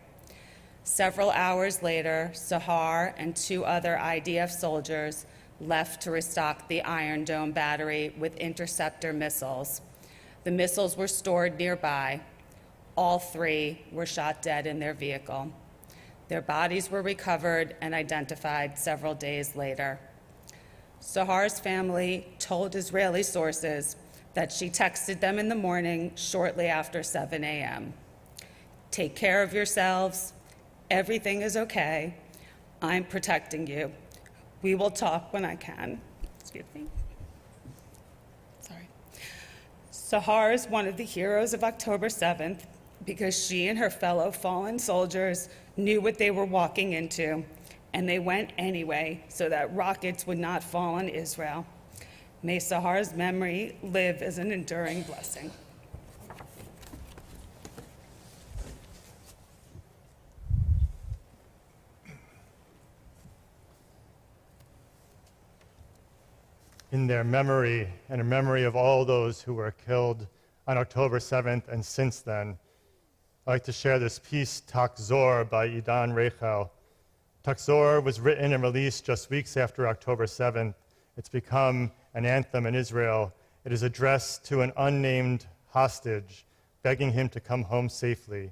Several hours later, Sahar and 2 other IDF soldiers left to restock the Iron Dome battery with interceptor missiles. The missiles were stored nearby. All 3 were shot dead in their vehicle. Their bodies were recovered and identified several days later. Sahar's family told Israeli sources that she texted them in the morning shortly after 7 a.m. "Take care of yourselves. Everything is okay. I'm protecting you. We will talk when I can." Excuse me. Sorry. Sahar is one of the heroes of October 7th because she and her fellow fallen soldiers knew what they were walking into, and they went anyway so that rockets would not fall on Israel. May Sahar's memory live as an enduring blessing. In their memory and in memory of all those who were killed on October 7th and since then, I'd like to share this piece, Takzor, by Idan Reichel, Takzor was written and released just weeks after October 7th. It's become an anthem in Israel. It is addressed to an unnamed hostage, begging him to come home safely.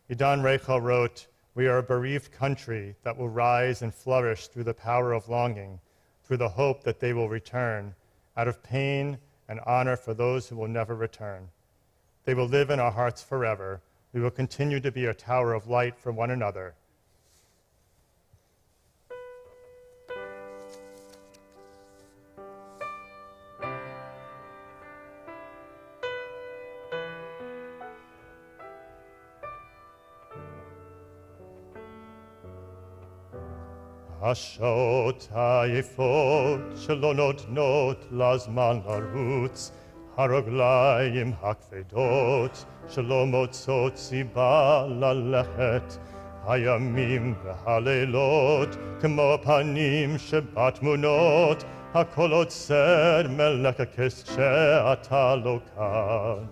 Idan Reichel wrote, "We are a bereaved country that will rise and flourish through the power of longing, through the hope that they will return, out of pain and honor for those who will never return. They will live in our hearts forever. We will continue to be a tower of light for one another." השעות העייפות שלא נותנות לזמן לרוץ, הרגליים הכבדות שלא מוצאות סיבה ללכת, הימים והלילות כמו פנים שבתמונות, הכל עוצר מלקקס שאתה לא כאן.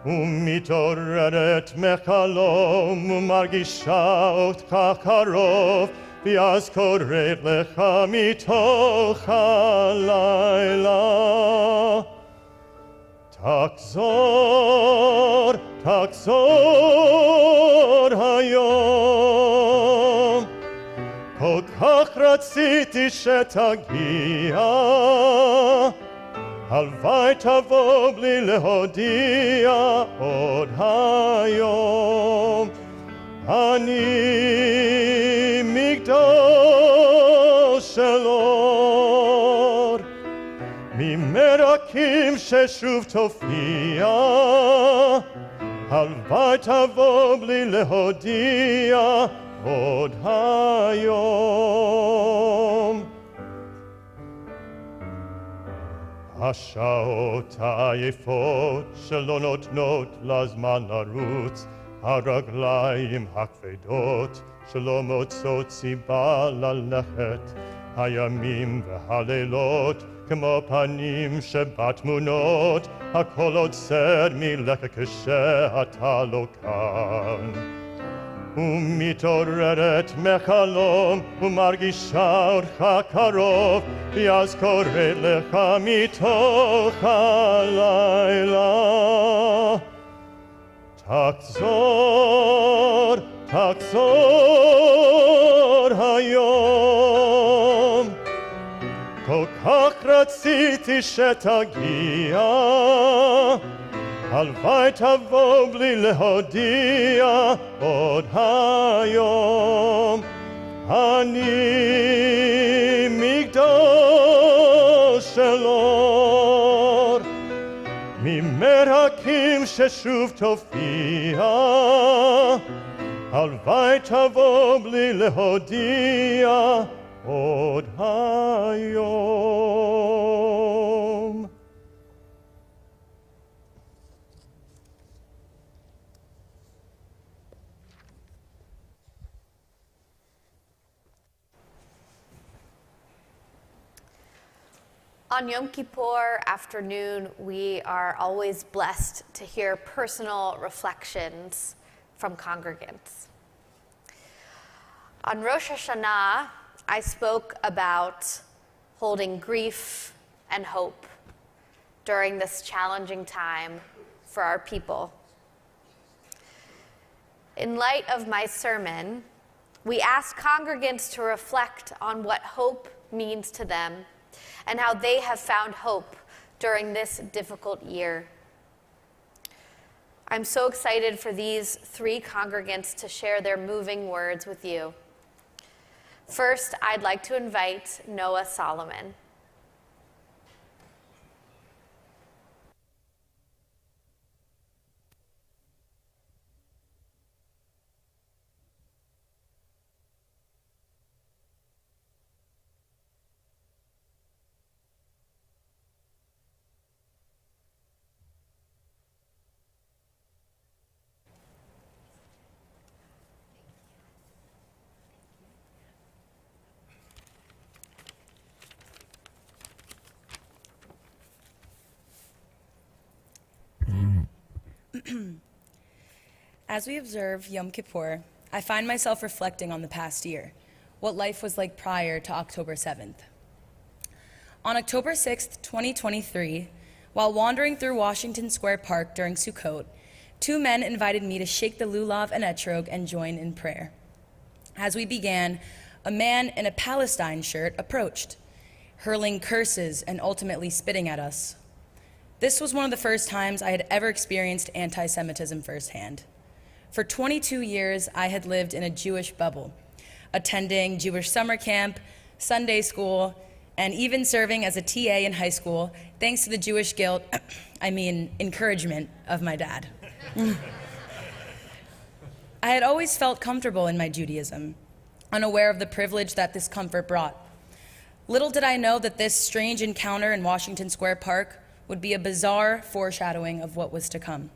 ומתעוררת מחלום ומרגישה אותך קרוב, ואז קוראת לך מתוך הלילה. תחזור, תחזור היום. כל כך רציתי שתגיע, הלוואי תבוא בלי להודיע עוד היום. אני מגדל של אור, ממרקים ששוב תופיע, הלוואי תבוא בלי להודיע עוד היום. השעות העייפות שלא נותנות לזמן לרוץ, הרגליים הכבדות שלא מוצאות סיבה ללכת, הימים והלילות כמו פנים שבתמונות, הכל עוצר מלקק כשאתה לא כאן. ומתעוררת מחלום ומרגישה אותך קרוב, ואז קוראת לך מתוך הלילה. תחזור, תחזור היום. כל כך רציתי שתגיע, הלוואי תבוא בלי להודיע עוד היום. אני מגדל של אור, ממרקים ששוב תופיע, הלוואי תבוא בלי להודיע עוד היום. On Yom Kippur afternoon, we are always blessed to hear personal reflections from congregants. On Rosh Hashanah, I spoke about holding grief and hope during this challenging time for our people. In light of my sermon, we asked congregants to reflect on what hope means to them and how they have found hope during this difficult year. I'm so excited for these three congregants to share their moving words with you. First, I'd like to invite Noah Solomon. As we observe Yom Kippur, I find myself reflecting on the past year, what life was like prior to October 7th. On October 6th, 2023, while wandering through Washington Square Park during Sukkot, two men invited me to shake the lulav and etrog and join in prayer. As we began, a man in a Palestine shirt approached, hurling curses and ultimately spitting at us. This was one of the first times I had ever experienced anti-Semitism firsthand. For 22 years, I had lived in a Jewish bubble, attending Jewish summer camp, Sunday school, and even serving as a TA in high school, thanks to the Jewish guilt, encouragement of my dad. I had always felt comfortable in my Judaism, unaware of the privilege that this comfort brought. Little did I know that this strange encounter in Washington Square Park would be a bizarre foreshadowing of what was to come.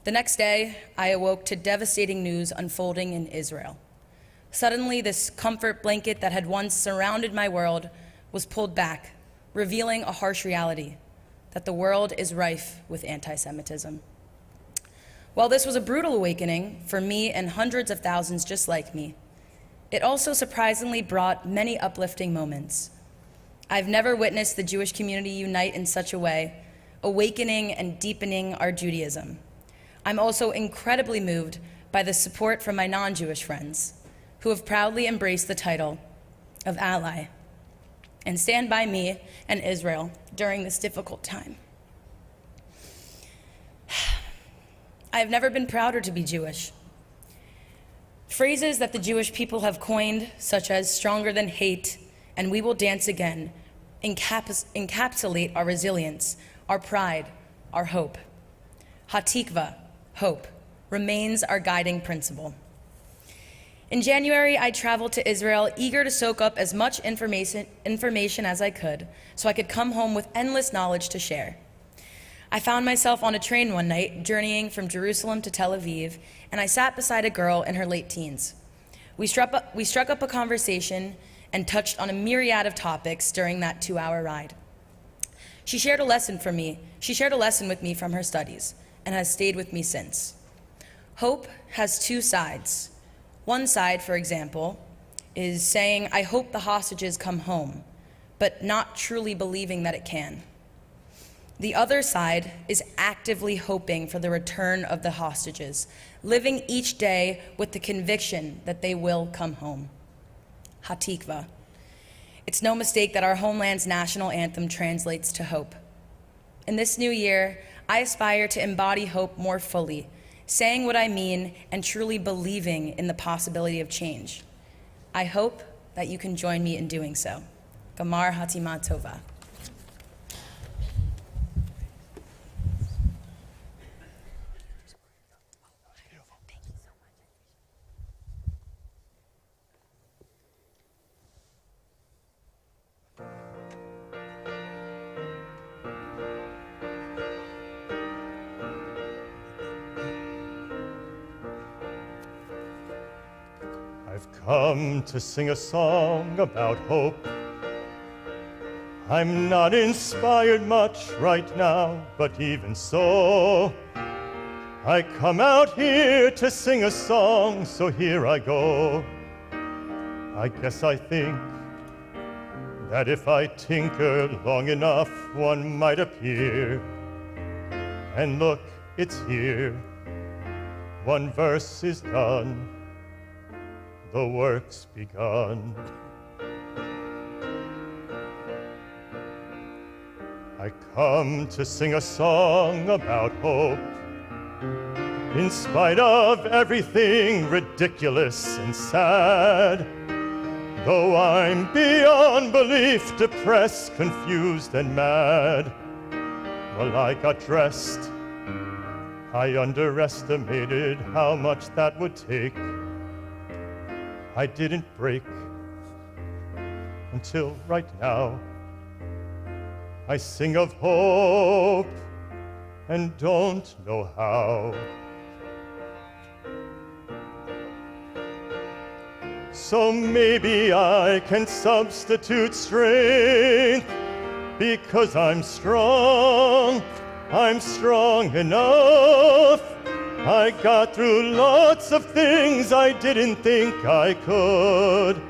The next day, I awoke to devastating news unfolding in Israel. Suddenly, this comfort blanket that had once surrounded my world was pulled back, revealing a harsh reality, that the world is rife with anti-Semitism. While this was a brutal awakening for me and hundreds of thousands just like me, it also surprisingly brought many uplifting moments. I've never witnessed the Jewish community unite in such a way, awakening and deepening our Judaism. I'm also incredibly moved by the support from my non-Jewish friends, who have proudly embraced the title of ally and stand by me and Israel during this difficult time. I have never been prouder to be Jewish. Phrases that the Jewish people have coined, such as stronger than hate and we will dance again, encapsulate our resilience, our pride, our hope. Hatikva, hope, remains our guiding principle. In January, I traveled to Israel, eager to soak up as much information as I could, so I could come home with endless knowledge to share. I found myself on a train one night, journeying from Jerusalem to Tel Aviv, and I sat beside a girl in her late teens. We struck up a conversation and touched on a myriad of topics during that 2-hour ride. She shared a lesson with me from her studies, and has stayed with me since. Hope has two sides. One side, for example, is saying, I hope the hostages come home, but not truly believing that it can. The other side is actively hoping for the return of the hostages, living each day with the conviction that they will come home. Hatikva. It's no mistake that our homeland's national anthem translates to hope. In this new year, I aspire to embody hope more fully, saying what I mean and truly believing in the possibility of change. I hope that you can join me in doing so. Gamar Hatima Tova. I've come to sing a song about hope. I'm not inspired much right now, but even so, I come out here to sing a song, so here I go. I guess I think that if I tinker long enough, one might appear. And look, it's here. One verse is done. The work's begun. I come to sing a song about hope. In spite of everything ridiculous and sad, though I'm beyond belief depressed, confused, and mad, well, I got dressed. I underestimated how much that would take. I didn't break until right now. I sing of hope and don't know how. So maybe I can substitute strength because I'm strong enough. I got through lots of things I didn't think I could,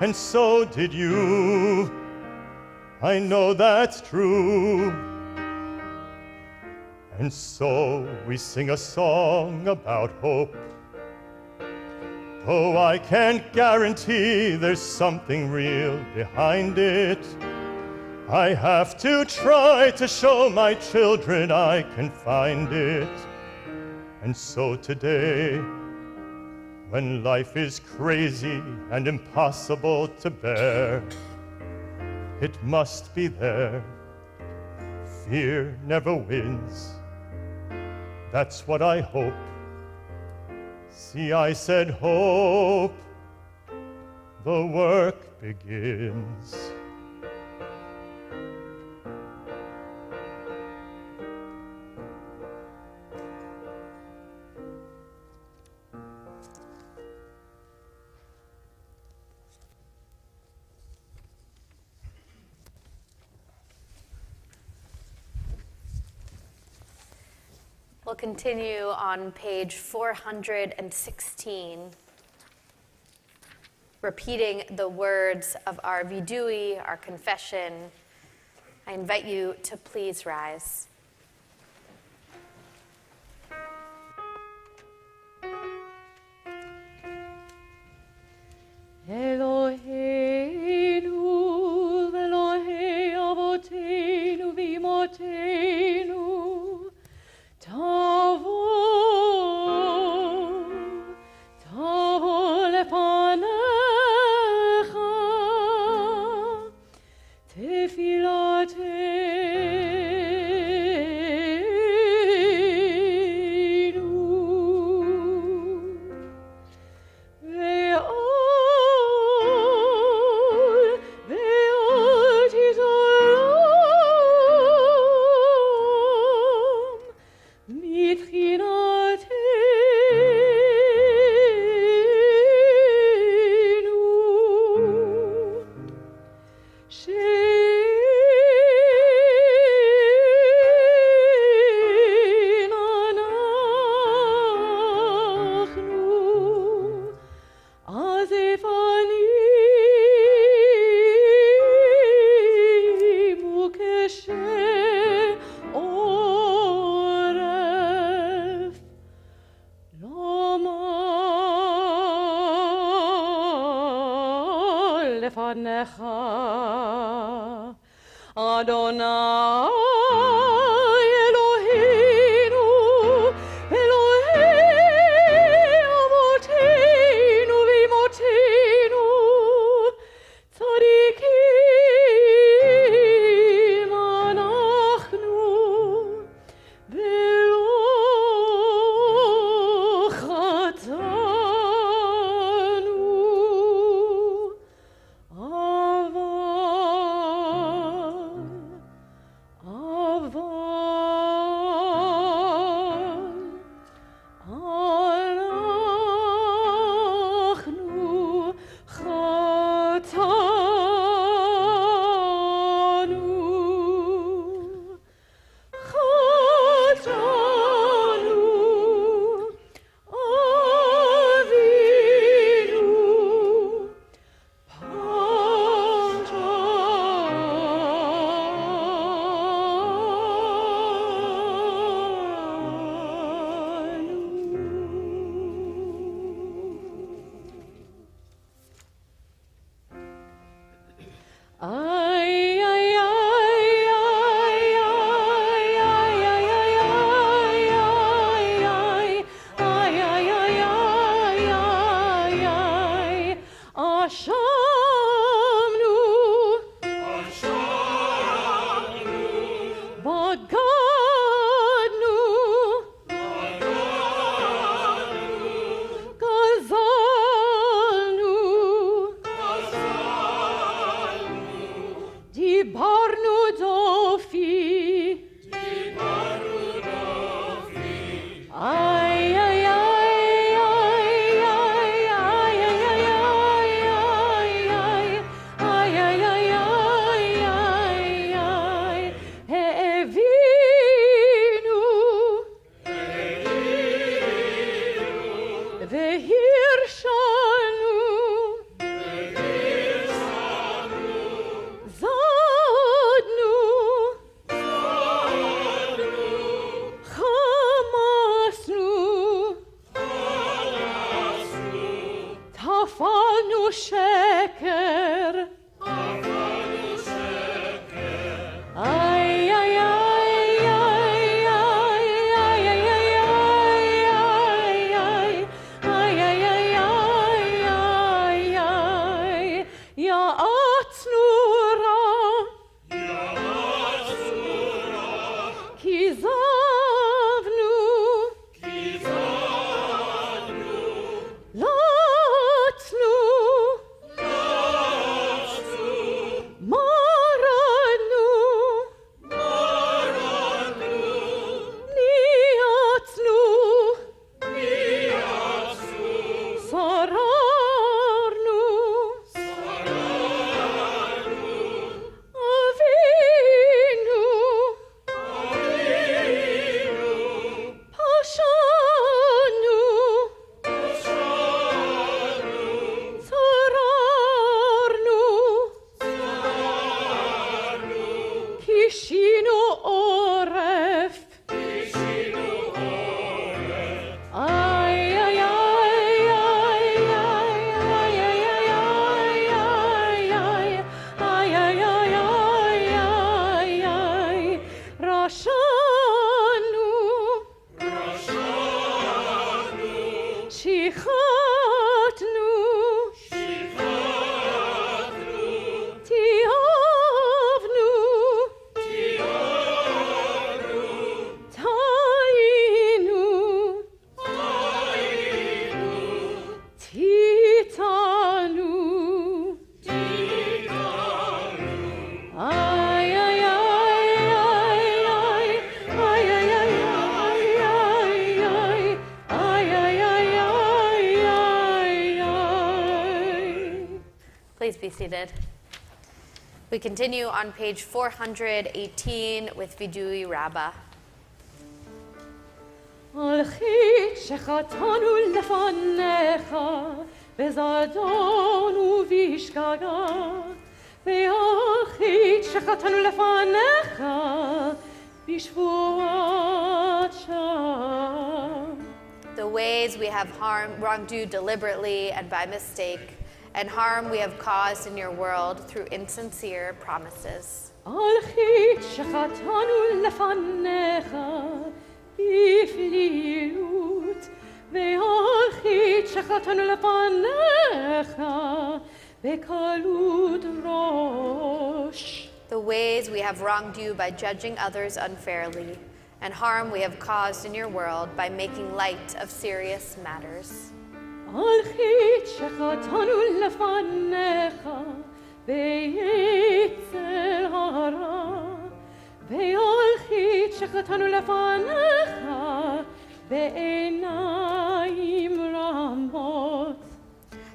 and so did you. I know that's true. And so we sing a song about hope, though I can't guarantee there's something real behind it. I have to try to show my children I can find it. And so today, when life is crazy and impossible to bear, it must be there. Fear never wins. That's what I hope. See, I said hope. The work begins. We'll continue on page 416, repeating the words of our vidui, our confession. I invite you to please rise. Eloheinu, Elohei Avoteinu, V'Imotenu, Tavo lefanecha, tefilateinu, ve'ol tizolam, mitchinatenu, she'anachnu azifanim ukeshe'oref lomar lefanecha Adonai Eloheinu, Elohei Avoteinu V'Imotenu, tzadikim anachnu, ve'lo chatanu, אנחנו חטאנו, אבינו, דיברנו דופי, איי איי איי איי איי איי איי איי נפלנו שקר. איי איי איי איי איי איי איי איי איי איי איי יעצנו רע כי זבנו לצנו מרדנו ניאצנו שררנו אבינו פשענו צררנו קישינו עורף איי איי איי איי איי איי איי איי איי איי איי רשענו שיחתנו תיעבנו טעינו תיתנו איי איי איי איי איי איי איי איי. Please be seated. We continue on page 418 with Vidui Rabbah. על חית שחטאנו לפניך בזדון ובשגגה ועל חית שחטאנו לפניך בשבועת שם. The ways we have wronged you deliberately and by mistake, and harm we have caused in your world through insincere promises. על חית שחטאנו לפניך בפלילות ועל חית שחטאנו לפניך בקלות ראש. The ways we have wronged you by judging others unfairly, and harm we have caused in your world by making light of serious matters. על חית שחטאנו לפניך ביצר הרע ועל חית שחטאנו לפניך בעיניים רמות.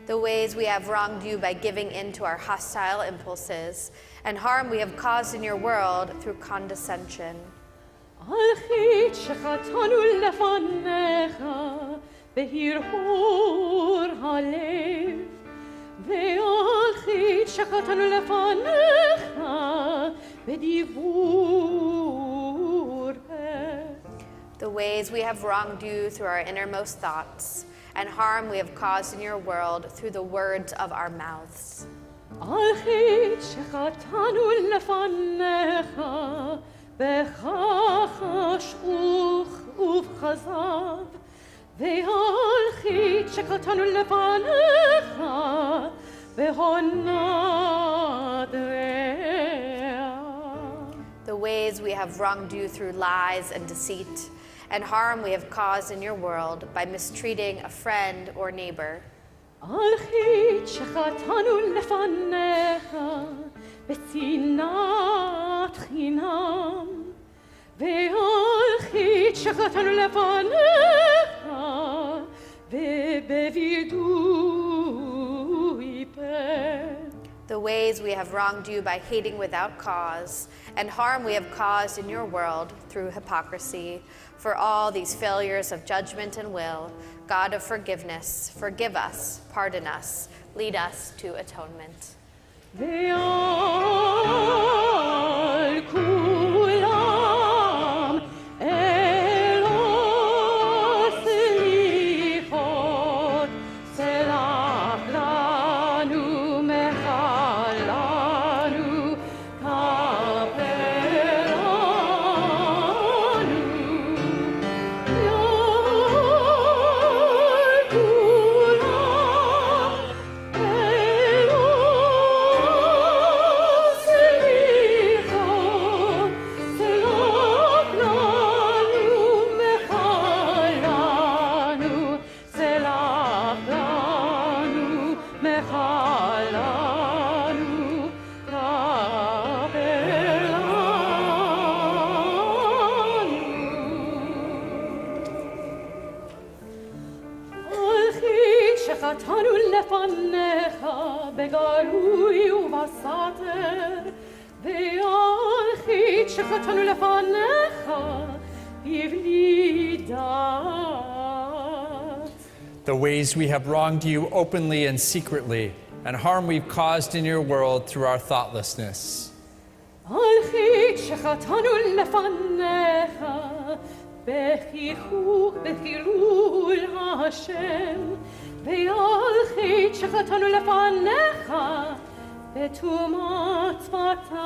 The ways we have wronged you by giving in to our hostile impulses, and harm we have caused in your world through condescension. על חית שחטאנו לפניך בהרהור הלב ועל חית שחטאנו לפניך בדיבור The ways we have wronged you through our innermost thoughts, and harm we have caused in your world through the words of our mouths. על חית שחטאנו לפניך בכחש ובכזב ועל חית שחטאנו לפניך בהונאת רע. The ways we have wronged you through lies and deceit, and harm we have caused in your world by mistreating a friend or neighbor. על חית שחטאנו לפניך בשנאת חינם ועל חית שחטאנו לפניך ובווידוי פה. The ways we have wronged you by hating without cause, and harm we have caused in your world through hypocrisy. For all these failures of judgment and will, God of forgiveness, forgive us, pardon us, lead us to atonement. ועל כולם אלוהי סליחות, סלח לנו lanu שחטאנו לפניך בגלוי ובסתר, והיחיד שחטאנו לפניך בבלי דעת. The ways we have wronged you openly and secretly, and harm we've caused in your world through our thoughtlessness. היחיד שחטאנו לפניך בחילול השם, והיחיד שחטאנו לפניך בטומאת שפתיים.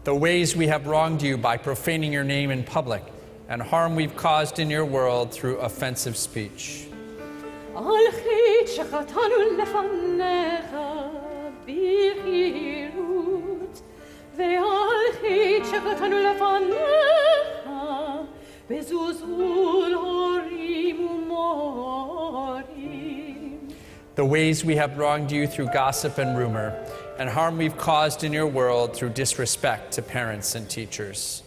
The ways we have wronged you by profaning your name in public, and harm we've caused in your world through offensive speech. היחיד שחטאנו לפניך בחילות, והיחיד שחטאנו לפניך בזלזול הורים ומורים. The ways we have wronged you through gossip and rumor, and harm we've caused in your world through disrespect to parents and teachers.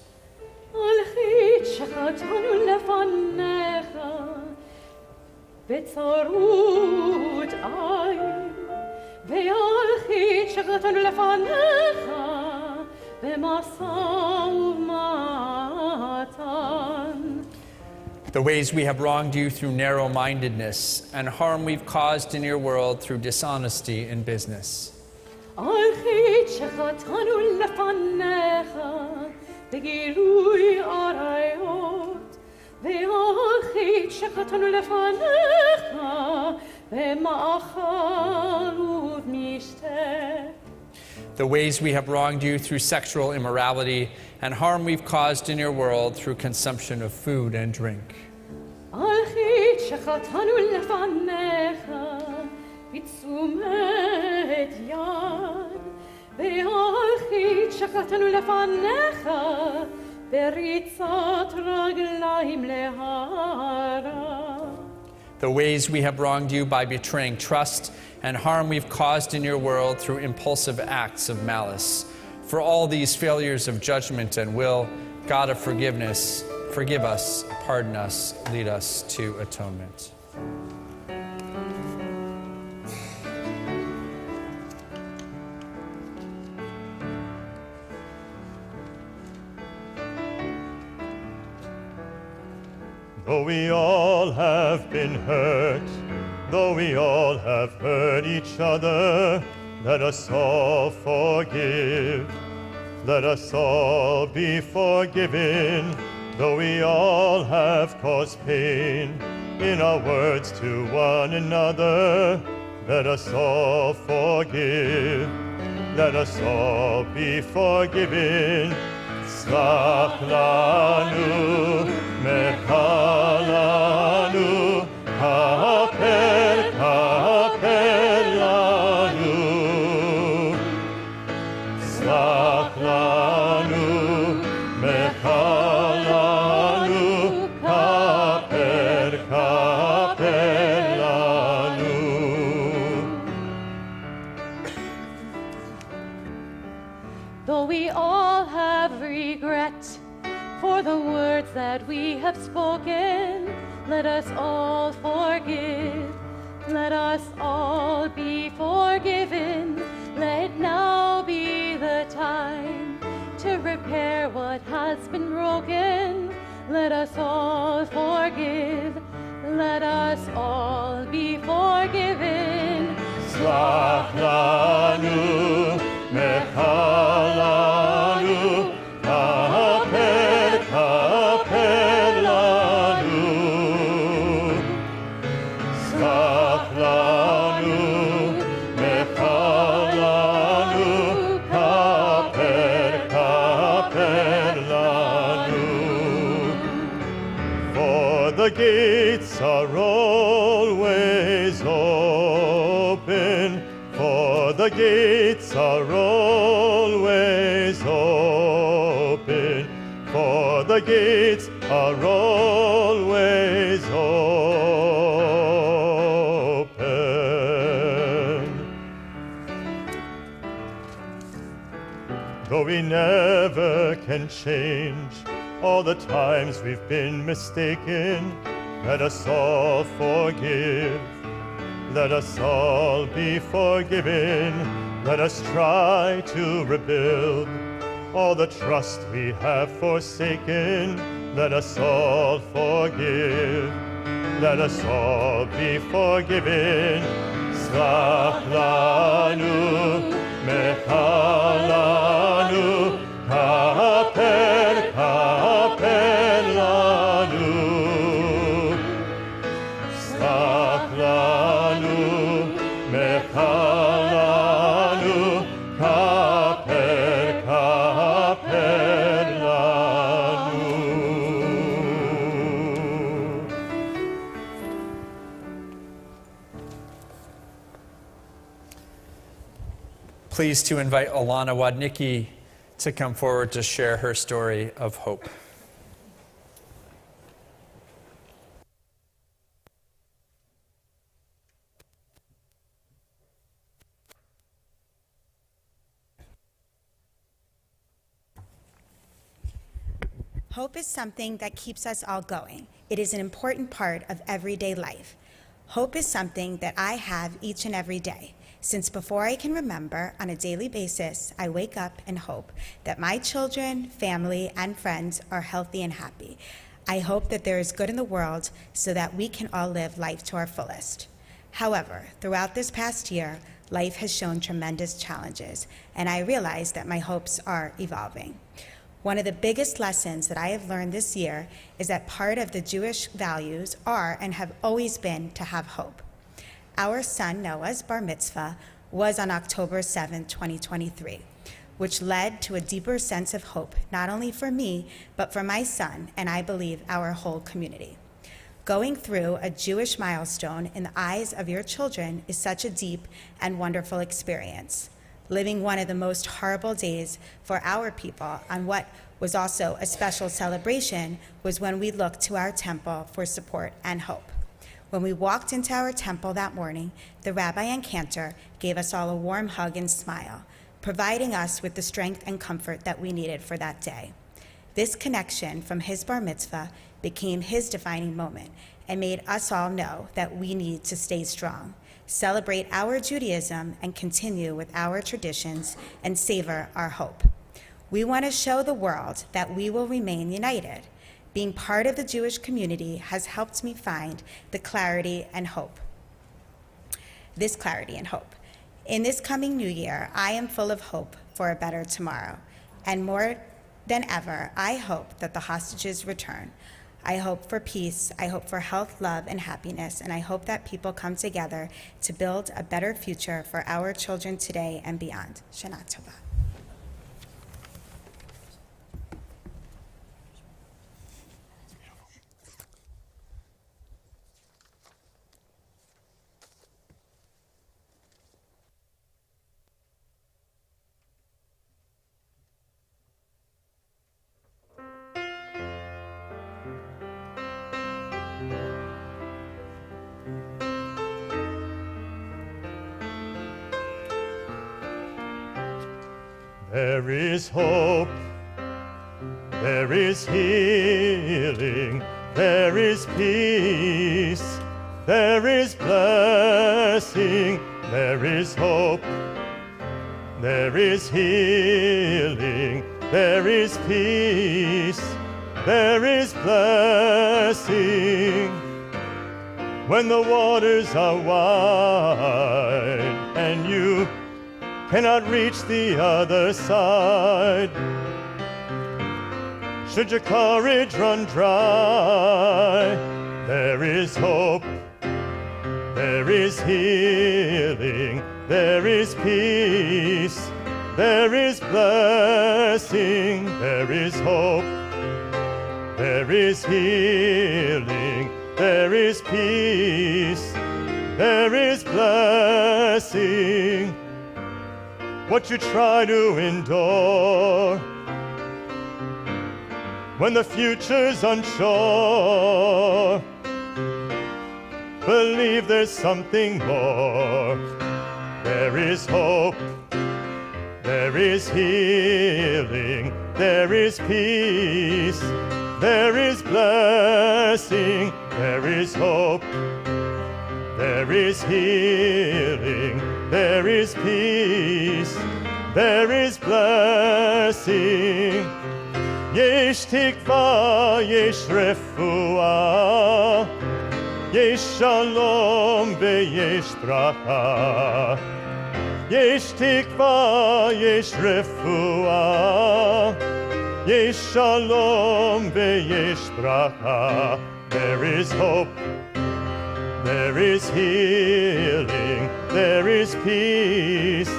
היחיד שחטאנו לפניך בצרות עין, והיחיד שחטאנו לפניך במשא ומתן. The ways we have wronged you through narrow-mindedness, and harm we've caused in your world through dishonesty in business. היחיד שחטאנו לפניך בגילוי עריות, והיחיד שחטאנו לפניך במאכל ובמשתה. The ways we have wronged you through sexual immorality, and harm we've caused in your world through consumption of food and drink. היחיד שחטאנו לפניך בתשומת יד, והיחיד שחטאנו לפניך בריצת רגליים להרע. The ways we have wronged you by betraying trust, and harm we've caused in your world through impulsive acts of malice. For all these failures of judgment and will, God of forgiveness, forgive us, pardon us, lead us to atonement. Though we all have been hurt, though we all have hurt each other, let us all forgive. Let us all be forgiven, though we all have caused pain in our words to one another. Let us all forgive. Let us all be forgiven. Slach lanu mechalanu kaper kaper lanu. Slach lanu mechalanu kaper kaper lanu. Though we all have regret for the words that we have spoken, let us all forgive. Let us all be forgiven. Let now be the time to repair what has been broken. Let us all forgive. Let us all be forgiven. Slach lanu mechalanu kaper kaper lanu. Slach lanu mechalanu kaper kaper lanu. For the gates are always open, for the gates are always open, for the gates are always open. though we never can change all the times we've been mistaken, let us all forgive. Let us all be forgiven. Let us try to rebuild all the trust we have forsaken. Let us all forgive. Let us all be forgiven. Slach lanu, mecha lanu, kaper, kaper lanu. Slach lanu, mecha lanu, kaper, kaper lanu. Pleased to invite Alana Wadnicki to come forward to share her story of hope. Hope is something that keeps us all going. It is an important part of everyday life. Hope is something that I have each and every day. Since before I can remember, on a daily basis, I wake up and hope that my children, family, and friends are healthy and happy. I hope that there is good in the world so that we can all live life to our fullest. However, throughout this past year, life has shown tremendous challenges, and I realize that my hopes are evolving. One of the biggest lessons that I have learned this year is that part of the Jewish values are and have always been to have hope. Our son Noah's bar mitzvah was on October 7, 2023, which led to a deeper sense of hope, not only for me, but for my son, and I believe our whole community. Going through a Jewish milestone in the eyes of your children is such a deep and wonderful experience. Living one of the most horrible days for our people on what was also a special celebration was when we looked to our temple for support and hope. When we walked into our temple that morning, the rabbi and cantor gave us all a warm hug and smile, providing us with the strength and comfort that we needed for that day. This connection from his bar mitzvah became his defining moment and made us all know that we need to stay strong, celebrate our Judaism, and continue with our traditions and savor our hope. We want to show the world that we will remain united. Being part of the Jewish community has helped me find the clarity and hope. This clarity and hope. In this coming new year, I am full of hope for a better tomorrow. And more than ever, I hope that the hostages return. I hope for peace, I hope for health, love, and happiness, and I hope that people come together to build a better future for our children today and beyond. Shana Tova. There is hope, there is healing, there is peace, there is blessing, there is hope, there is healing, there is peace, there is blessing. When the waters are wide and you cannot reach the other side, should your courage run dry, there is hope, there is healing, there is peace, there is blessing, there is hope, there is healing, there is peace, there is blessing. What you try to endure when the future's unsure, believe there's something more. There is hope, There is healing, there is peace, there is blessing, there is hope. There is healing, there is peace, there is blessing. Yesh tikva, yesh refuah, yesh shalom veyesh bracha. Yesh tikva, yesh refuah, yesh shalom veyesh bracha. There is hope, there is healing, there is peace,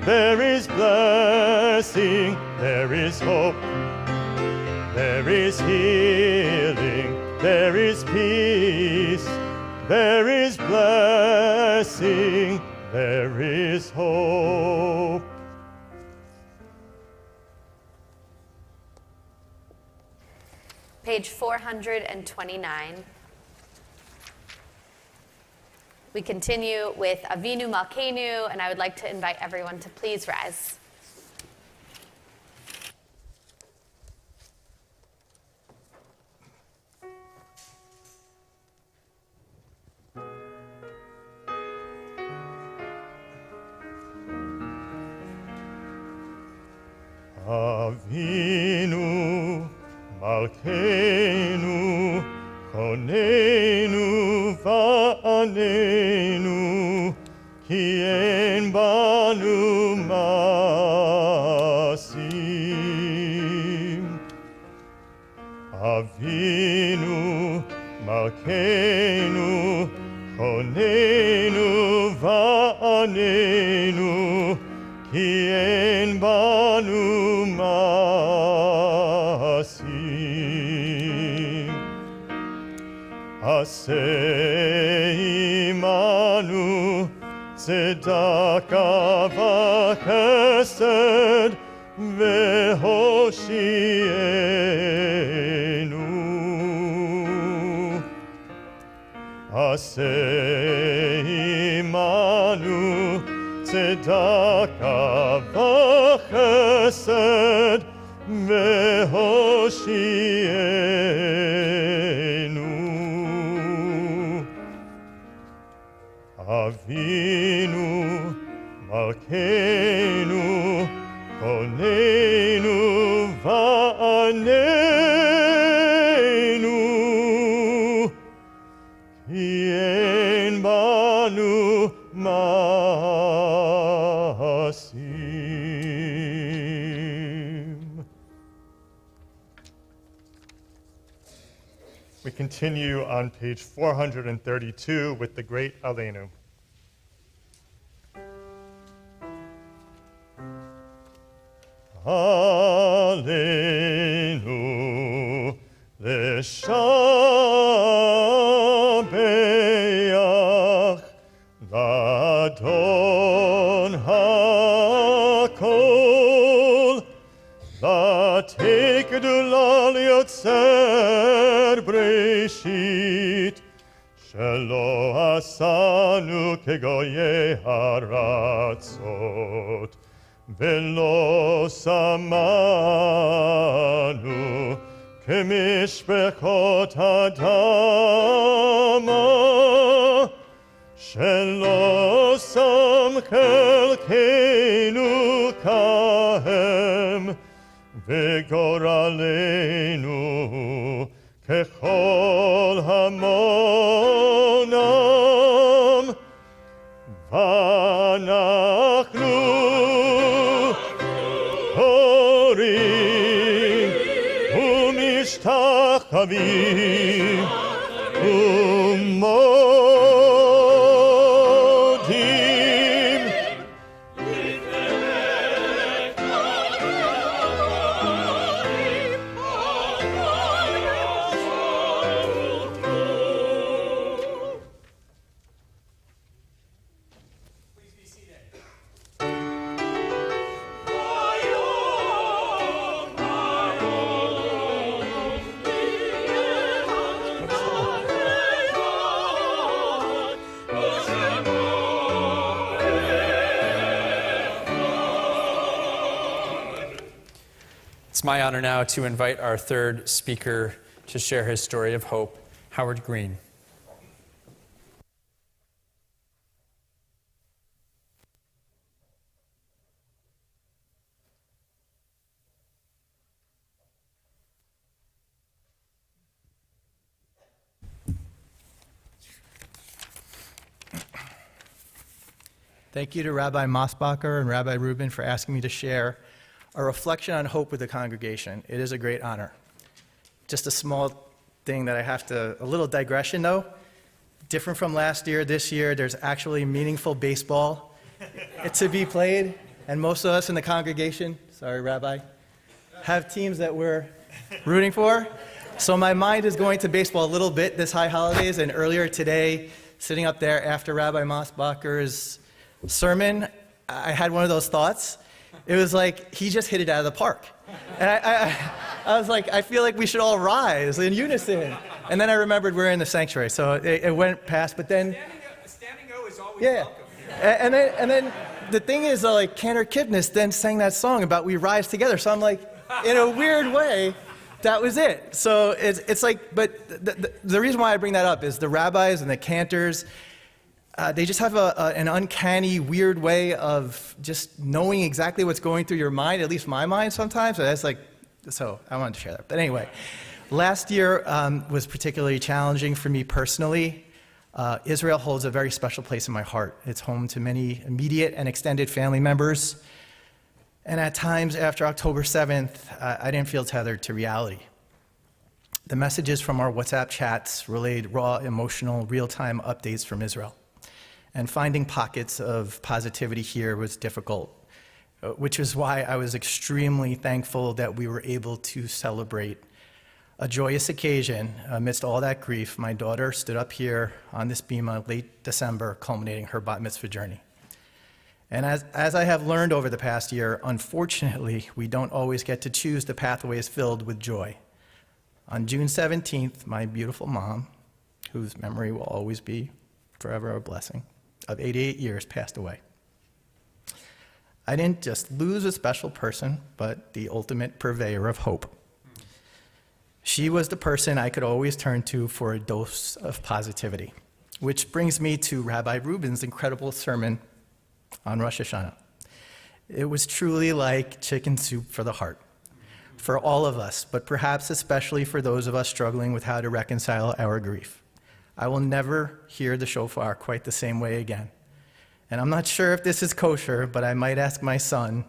there is blessing, there is hope. There is healing, there is peace, there is blessing, there is hope. Page 429. We continue with Avinu Malkeinu, and I would like to invite everyone to please rise. Avinu Malkeinu, Chonenu va'anenu, ki en banu masim. Avinu Malkeinu, Chonenu va'anenu, ki en banu masim. Aseh imanu tzedakah v'chesed v'hoshienu. Aseh imanu tzedakah v'chesed v'hoshienu. Avinu Malkeinu, Chonenu va'anenu, ki en banu masim. We continue on page 432 with the Great Aleinu. Aleinu l'shabeach l'Adon HaKol, l'tekdula liotzer breshit, shelo asanu kegoye haratzot, velo samanu kemishpechot hadama, shelo sam chelkeinu kahem, v'goralenu kechol hamonam, v'anachnu horim umishtachavim umodim. It's my honor now to invite our third speaker to share his story of hope, Howard Green. Thank you to Rabbi Mosbacher and Rabbi Rubin for asking me to share a reflection on hope with the congregation. It is a great honor. Just a small thing that I have to, a little digression though. Different from last year, this year, there's actually meaningful baseball to be played. And most of us in the congregation, sorry, Rabbi, have teams that we're rooting for. So my mind is going to baseball a little bit this high holidays. And earlier today, sitting up there after Rabbi Mosbacher's sermon, I had one of those thoughts. It was like, he just hit it out of the park. And I was like, I feel like we should all rise in unison. And then I remembered we're in the sanctuary, so it went past, but then... Standing O is always yeah. welcome. And then the thing is, like, Cantor Kipnis then sang that song about we rise together. So I'm like, in a weird way, that was it. So it's like, but the reason why I bring that up is the rabbis and the cantors, they just have an uncanny, weird way of just knowing exactly what's going through your mind, at least my mind sometimes. So that's like, so I wanted to share that. But anyway, last year was particularly challenging for me personally. Israel holds a very special place in my heart. It's home to many immediate and extended family members. And at times after October 7th, I didn't feel tethered to reality. The messages from our WhatsApp chats relayed raw, emotional, real-time updates from Israel. And finding pockets of positivity here was difficult, which is why I was extremely thankful that we were able to celebrate a joyous occasion. Amidst all that grief, my daughter stood up here on this bima late December, culminating her bat mitzvah journey. And as I have learned over the past year, unfortunately, we don't always get to choose the pathways filled with joy. On June 17th, my beautiful mom, whose memory will always be forever a blessing, of 88 years, passed away. I didn't just lose a special person, but the ultimate purveyor of hope. She was the person I could always turn to for a dose of positivity, which brings me to Rabbi Rubin's incredible sermon on Rosh Hashanah. It was truly like chicken soup for the heart, for all of us, but perhaps especially for those of us struggling with how to reconcile our grief. I will never hear the shofar quite the same way again. And I'm not sure if this is kosher, but I might ask my son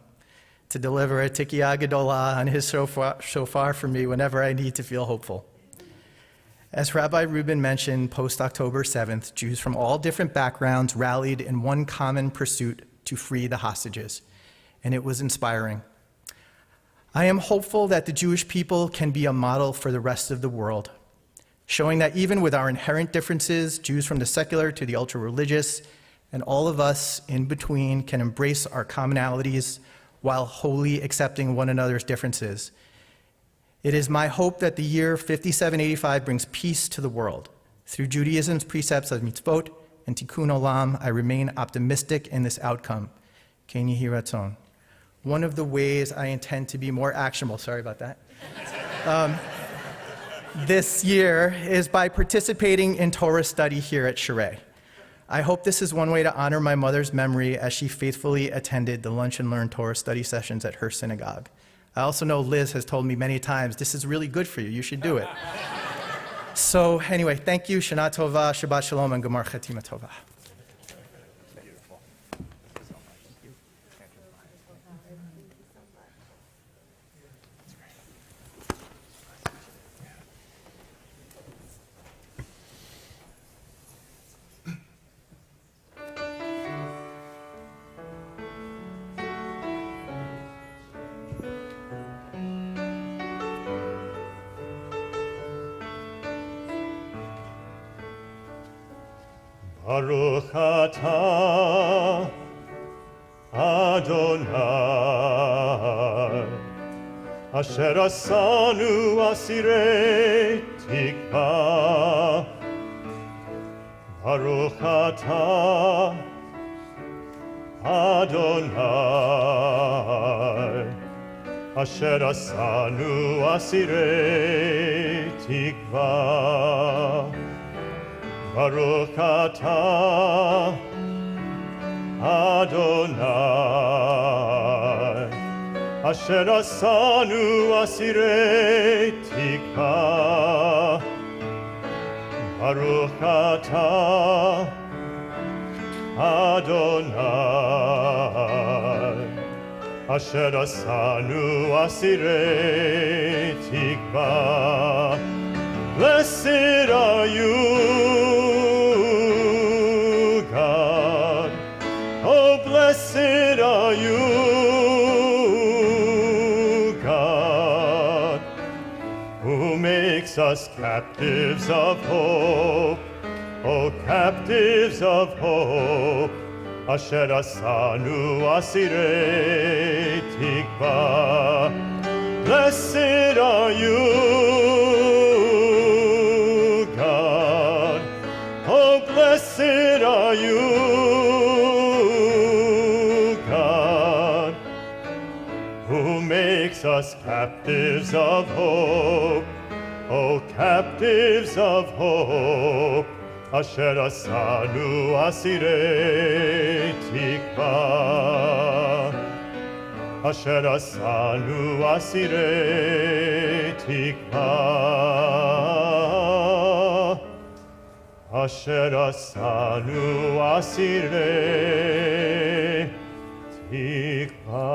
to deliver a tikiyah gedolah on his shofar for me whenever I need to feel hopeful. As Rabbi Rubin mentioned, post-October 7th, Jews from all different backgrounds rallied in one common pursuit to free the hostages, and it was inspiring. I am hopeful that the Jewish people can be a model for the rest of the world, showing that even with our inherent differences, Jews from the secular to the ultra-religious, and all of us in between can embrace our commonalities while wholly accepting one another's differences. It is my hope that the year 5785 brings peace to the world. Through Judaism's precepts of mitzvot and tikkun olam, I remain optimistic in this outcome. Ken yehi ratzon. One of the ways I intend to be more actionable, sorry about that, this year is by participating in Torah study here at Sherei. I hope this is one way to honor my mother's memory as she faithfully attended the Lunch and Learn Torah study sessions at her synagogue. I also know Liz has told me many times, this is really good for you, you should do it. So anyway, thank you, Shana Tova, Shabbat Shalom, and Gemar Chatima Tova. Baruch atah Adonai asher asanu asirei tikva. Baruch atah Adonai אשר עשנו אסירי תקווה. ברוך אתה, אדוני, אשר עשנו אסירי תקווה. ברוך אתה, אדוני, אשר עשנו אסירי תקווה. Blessed are you, God. Oh, blessed are you, God, who makes us captives of hope. Oh, captives of hope. Asher asanu asirei tikva. Blessed are you, God. Oh, blessed are you, God, who makes us captives of hope. Oh, captives of hope. Asher asanu asirei tikva. Asher asanu asirei tikva. Asher asanu asirei tikva.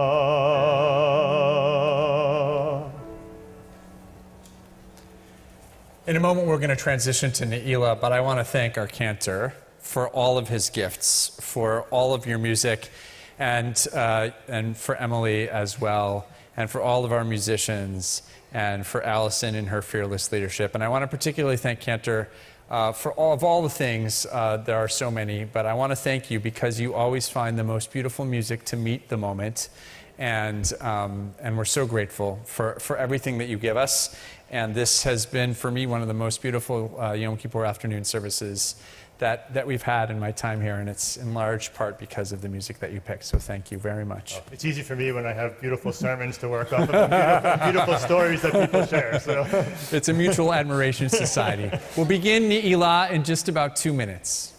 In a moment, we're going to transition to Neilah, but I want to thank our cantor for all of his gifts, for all of your music, and for Emily as well, and for all of our musicians, and for Allison and her fearless leadership. And I want to particularly thank Cantor for all the things. There are so many, but I want to thank you because you always find the most beautiful music to meet the moment. And we're so grateful for everything that you give us. And this has been, for me, one of the most beautiful Yom Kippur afternoon services that we've had in my time here. And it's in large part because of the music that you picked. So thank you very much. Oh, it's easy for me when I have beautiful sermons to work off of, and beautiful stories that people share. So it's a mutual admiration society. We'll begin Neilah in just about 2 minutes.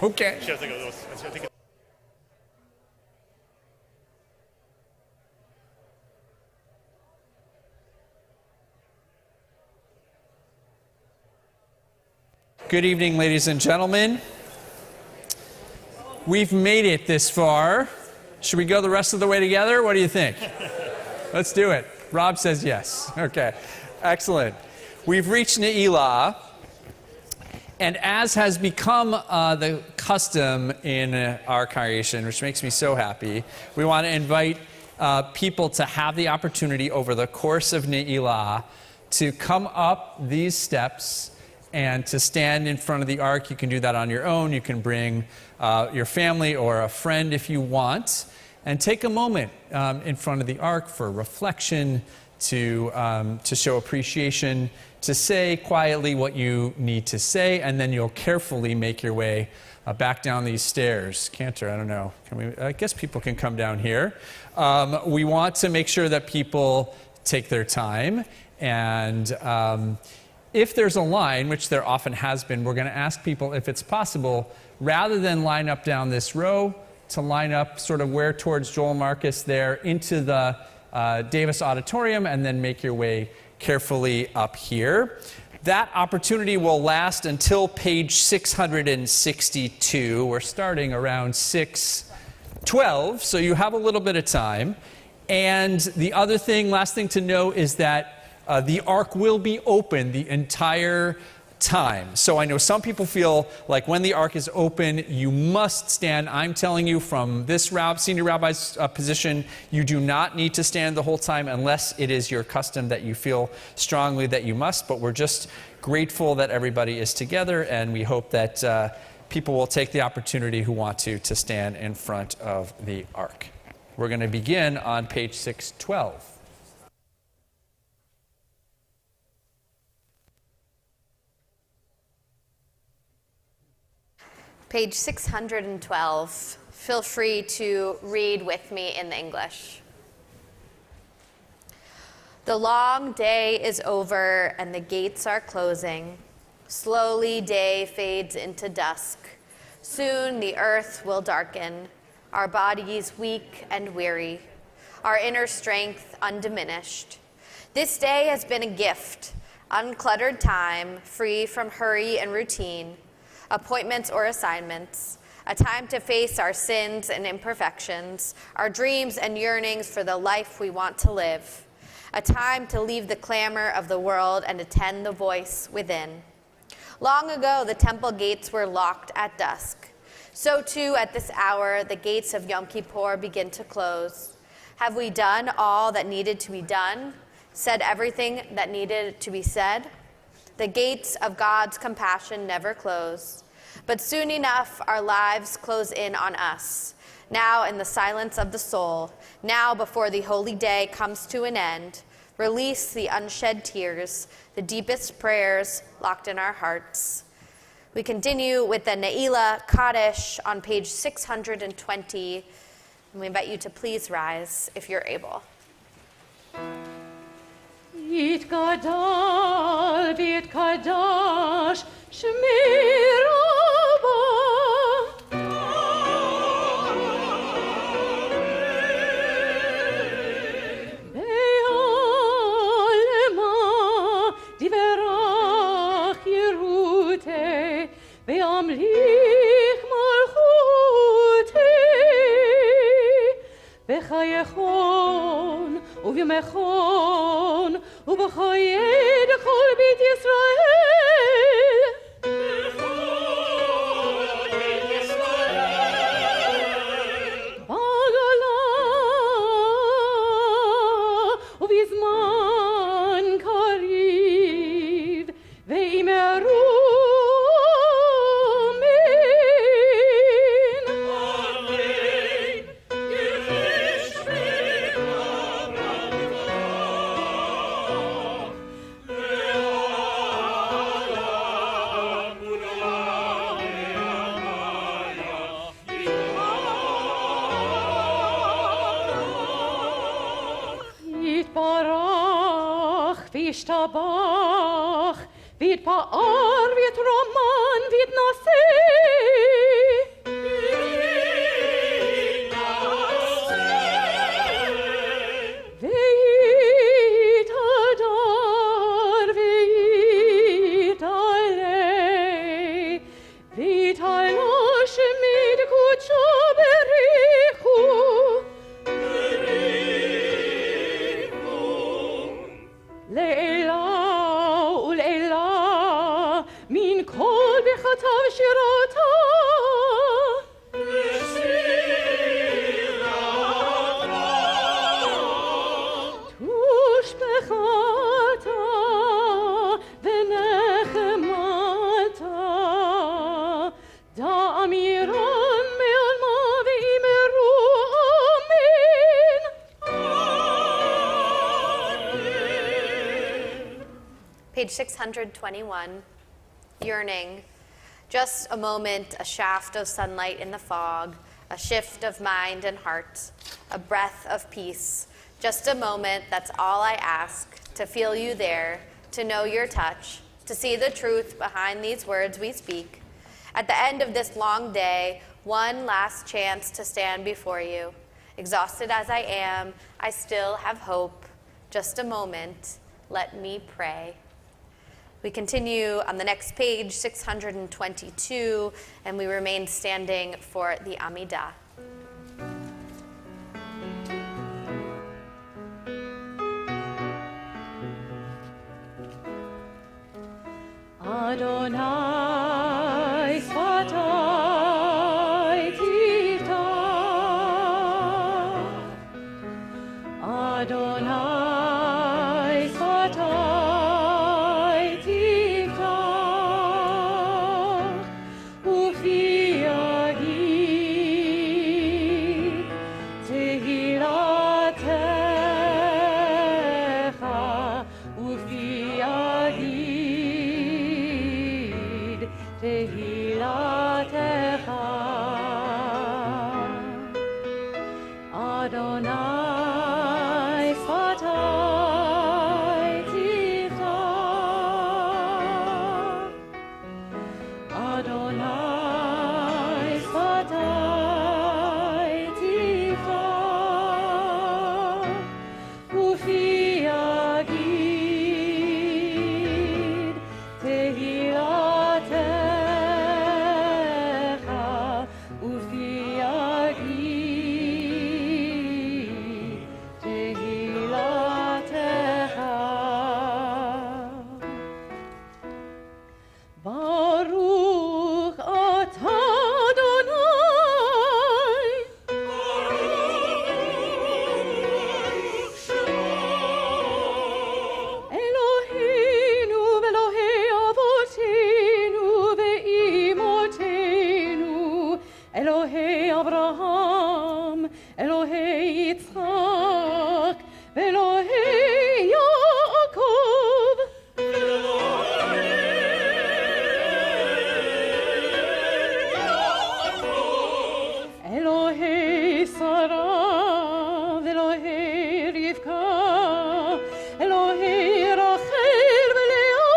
Okay. She has like a little, I think Good evening, ladies and gentlemen. We've made it this far. Should we go the rest of the way together? What do you think? Let's do it. Rob says yes. Okay, excellent. We've reached Neilah, and as has become the custom in our congregation, which makes me so happy, we want to invite people to have the opportunity over the course of Neilah to come up these steps and to stand in front of the ark. You can do that on your own. You can bring your family or a friend if you want, and take a moment in front of the ark for reflection, to show appreciation, to say quietly what you need to say, and then you'll carefully make your way back down these stairs. Cantor, I don't know. I guess people can come down here. We want to make sure that people take their time, and if there's a line, which there often has been, we're going to ask people if it's possible, rather than line up down this row, to line up sort of where towards Joel Marcus there into the Davis Auditorium, and then make your way carefully up here. That opportunity will last until page 662. We're starting around 612, so you have a little bit of time. And the other thing, last thing to know, is that the ark will be open the entire time. So I know some people feel like when the ark is open, you must stand. I'm telling you from this senior rabbi's position, you do not need to stand the whole time unless it is your custom that you feel strongly that you must. But we're just grateful that everybody is together, and we hope that people will take the opportunity who want to stand in front of the ark. We're going to begin on page 612. Page 612. Feel free to read with me in the English. The long day is over and the gates are closing. Slowly day fades into dusk. Soon the earth will darken, our bodies weak and weary, our inner strength undiminished. This day has been a gift, uncluttered time, free from hurry and routine, appointments or assignments, a time to face our sins and imperfections, our dreams and yearnings for the life we want to live, a time to leave the clamor of the world and attend the voice within. Long ago, the temple gates were locked at dusk. So too, at this hour, the gates of Yom Kippur begin to close. Have we done all that needed to be done? Said everything that needed to be said? The gates of God's compassion never close. But soon enough, our lives close in on us. Now in the silence of the soul, now before the holy day comes to an end, release the unshed tears, the deepest prayers locked in our hearts. We continue with the Neilah Kaddish on page 620, and we invite you to please rise if you're able. Yit gadol v'yit kadosh shmei Rabba. Be'olema diverach Yerute ve'amlich malchute bechayechon uvyomechon ובחיי כל בית ישראל. בעגלה ובזמן קריב ואמרו Yishtabach, v'yitpa'ar, v'yitroman, v'yitnaseh. Page 621, yearning. Just a moment, a shaft of sunlight in the fog, a shift of mind and heart, a breath of peace. Just a moment, that's all I ask, to feel you there, to know your touch, to see the truth behind these words we speak. At the end of this long day, one last chance to stand before you. Exhausted as I am, I still have hope. Just a moment, let me pray. We continue on the next page, 622, and we remain standing for the Amidah. Adonai Sfatai Tiftach, Adonai Sfatai Tiftach, Ufi Yagid Tehilatecha, Ufi Yagid Tehilatecha. Adonai Sfatai Tiftach, Adonai Sfatai Tiftach, Ufi Yagid Tehilatecha, Ufi Yagid Tehilatecha. Baruch atah Adonai, Eloheinu ve'Elohei avoteinu ve'imotenu, Elohei Abraham, Elohei Yitzchak, ve'Elohei Yaakov. Elohei Sarah, Elohei Rivka, Elohei Rachel ve'Leah.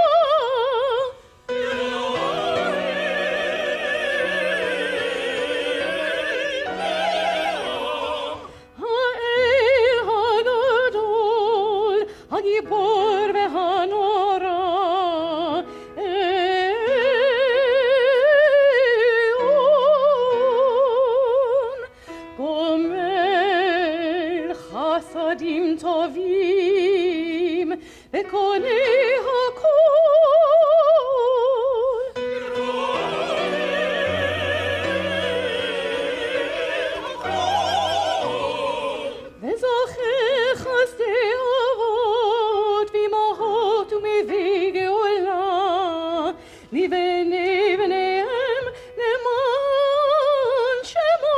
Ha'el Hagadol, Hagibor ve'Hanora, Eon, Gomel Chasadim Tovim, Ve'konei Hakol. Ve'zocher chasdei avot v'imahot u'mevei geolah, mibnei bneihem leman shemo.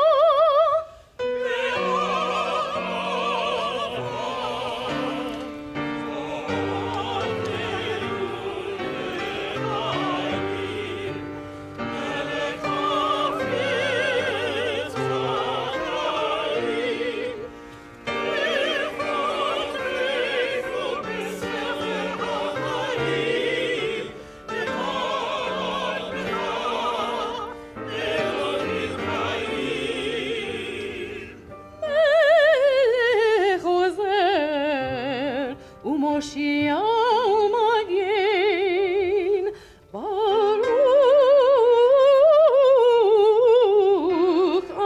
Melech Ozer u'Moshiach u'Magen, Baruch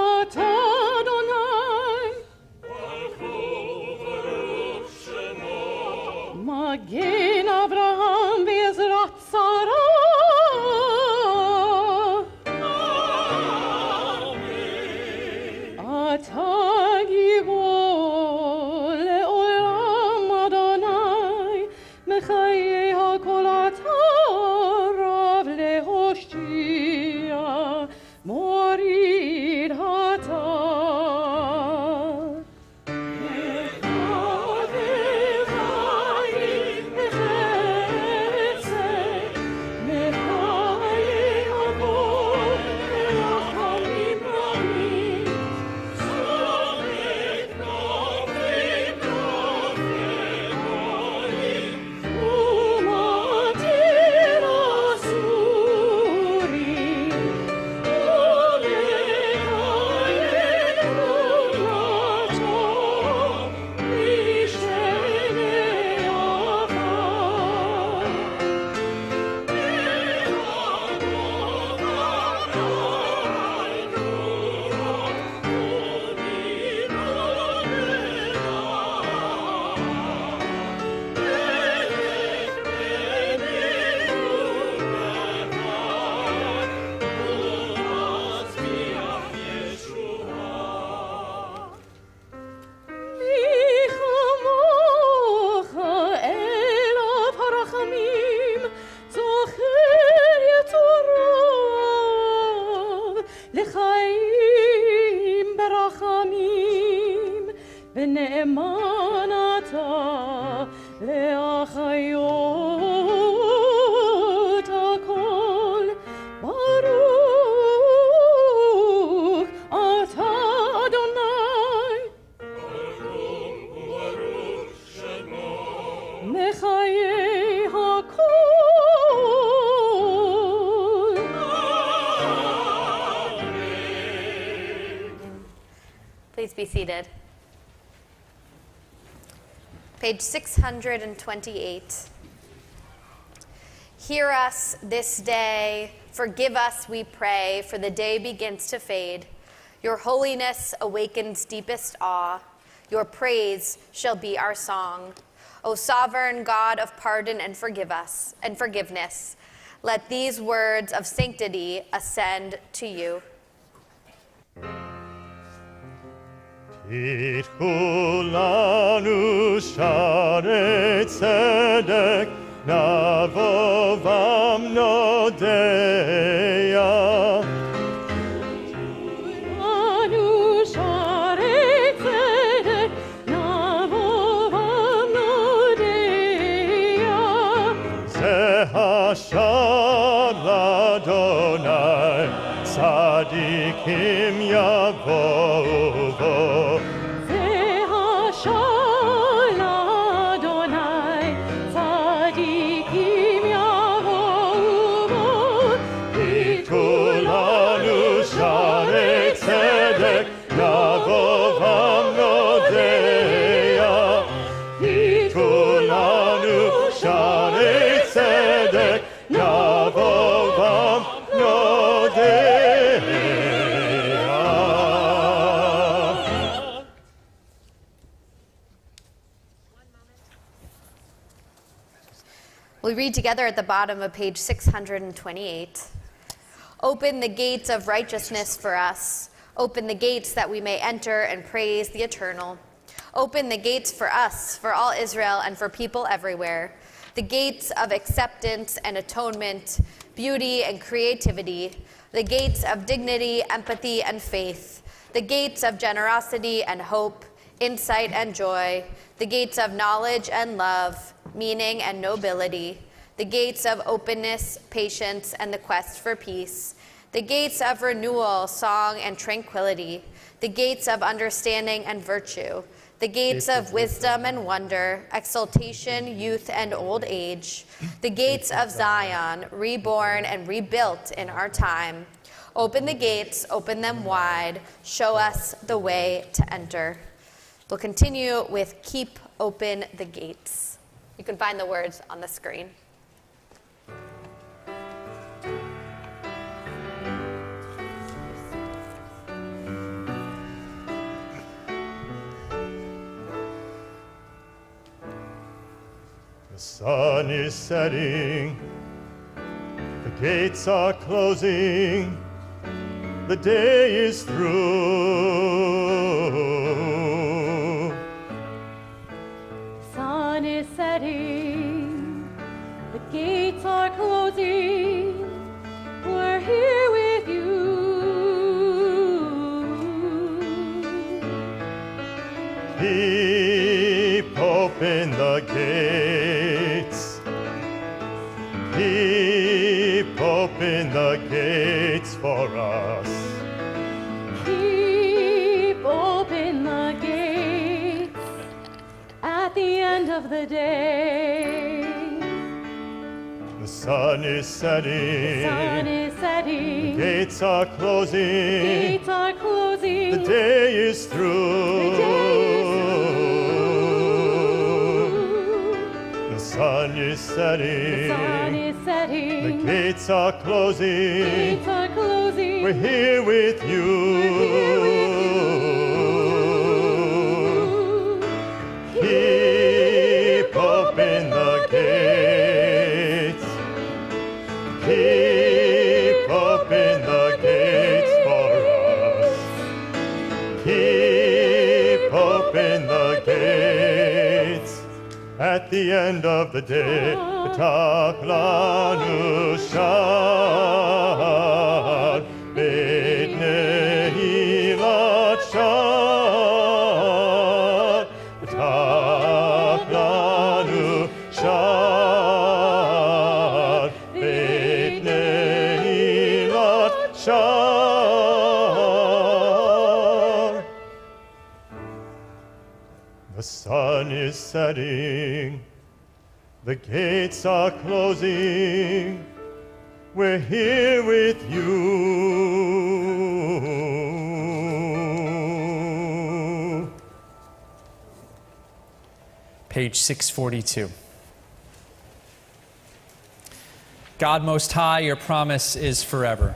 atah Adonai, Magen Avraham ve'Ezrat Sarah. Atah Gibor le'olam Adonai, Mechayei hakol atah Rav lehoshia, Morid hatah. Echad v'chayim v'chesed אלוהים, ונאמן אתה להחיות הכל. ברוך אתה אדוני, מחיי הכל. Please be seated. Page 628. Hear us this day, forgive us, we pray, for the day begins to fade. Your holiness awakens deepest awe. Your praise shall be our song. O sovereign God of pardon and forgiveness, let these words of sanctity ascend to you. Pitchu lanu sharet tzedek, navovam nodeya. Lanu sharet tzedek, navovam nodeya. Zeh hashar l'Adonai, tzadikim yavovu bo. We read together at the bottom of page 628. Open the gates of righteousness for us. Open the gates that we may enter and praise the Eternal. Open the gates for us, for all Israel, and for people everywhere. The gates of acceptance and atonement, beauty and creativity. The gates of dignity, empathy, and faith. The gates of generosity and hope, insight and joy. The gates of knowledge and love, meaning and nobility. The gates of openness, patience, and the quest for peace. The gates of renewal, song, and tranquility. The gates of understanding and virtue. The gates of wisdom and wonder, exaltation, youth, and old age. The gates of Zion, reborn and rebuilt in our time. Open the gates, open them wide. Show us the way to enter. We'll continue with Keep Open the Gates. You can find the words on the screen. The sun is setting, the gates are closing, the day is through. Sun is setting, the gates are closing, we're here with you. Keep open the gates. Keep open the gates for us. Keep open the gates at the end of the day. The sun is setting. The sun is setting. The gates are closing. The gates are closing. The day is through. The day is The sun is setting. The sun is setting. The gates are closing. The gates are closing. We're here with you. Keep open the gates. Keep open the gates for us. Keep open the gates. At the end of the day, tak lanu shad, beit Neilah shad. The sun is setting, the gates are closing, we're here with you. Page 642. God Most High, your promise is forever.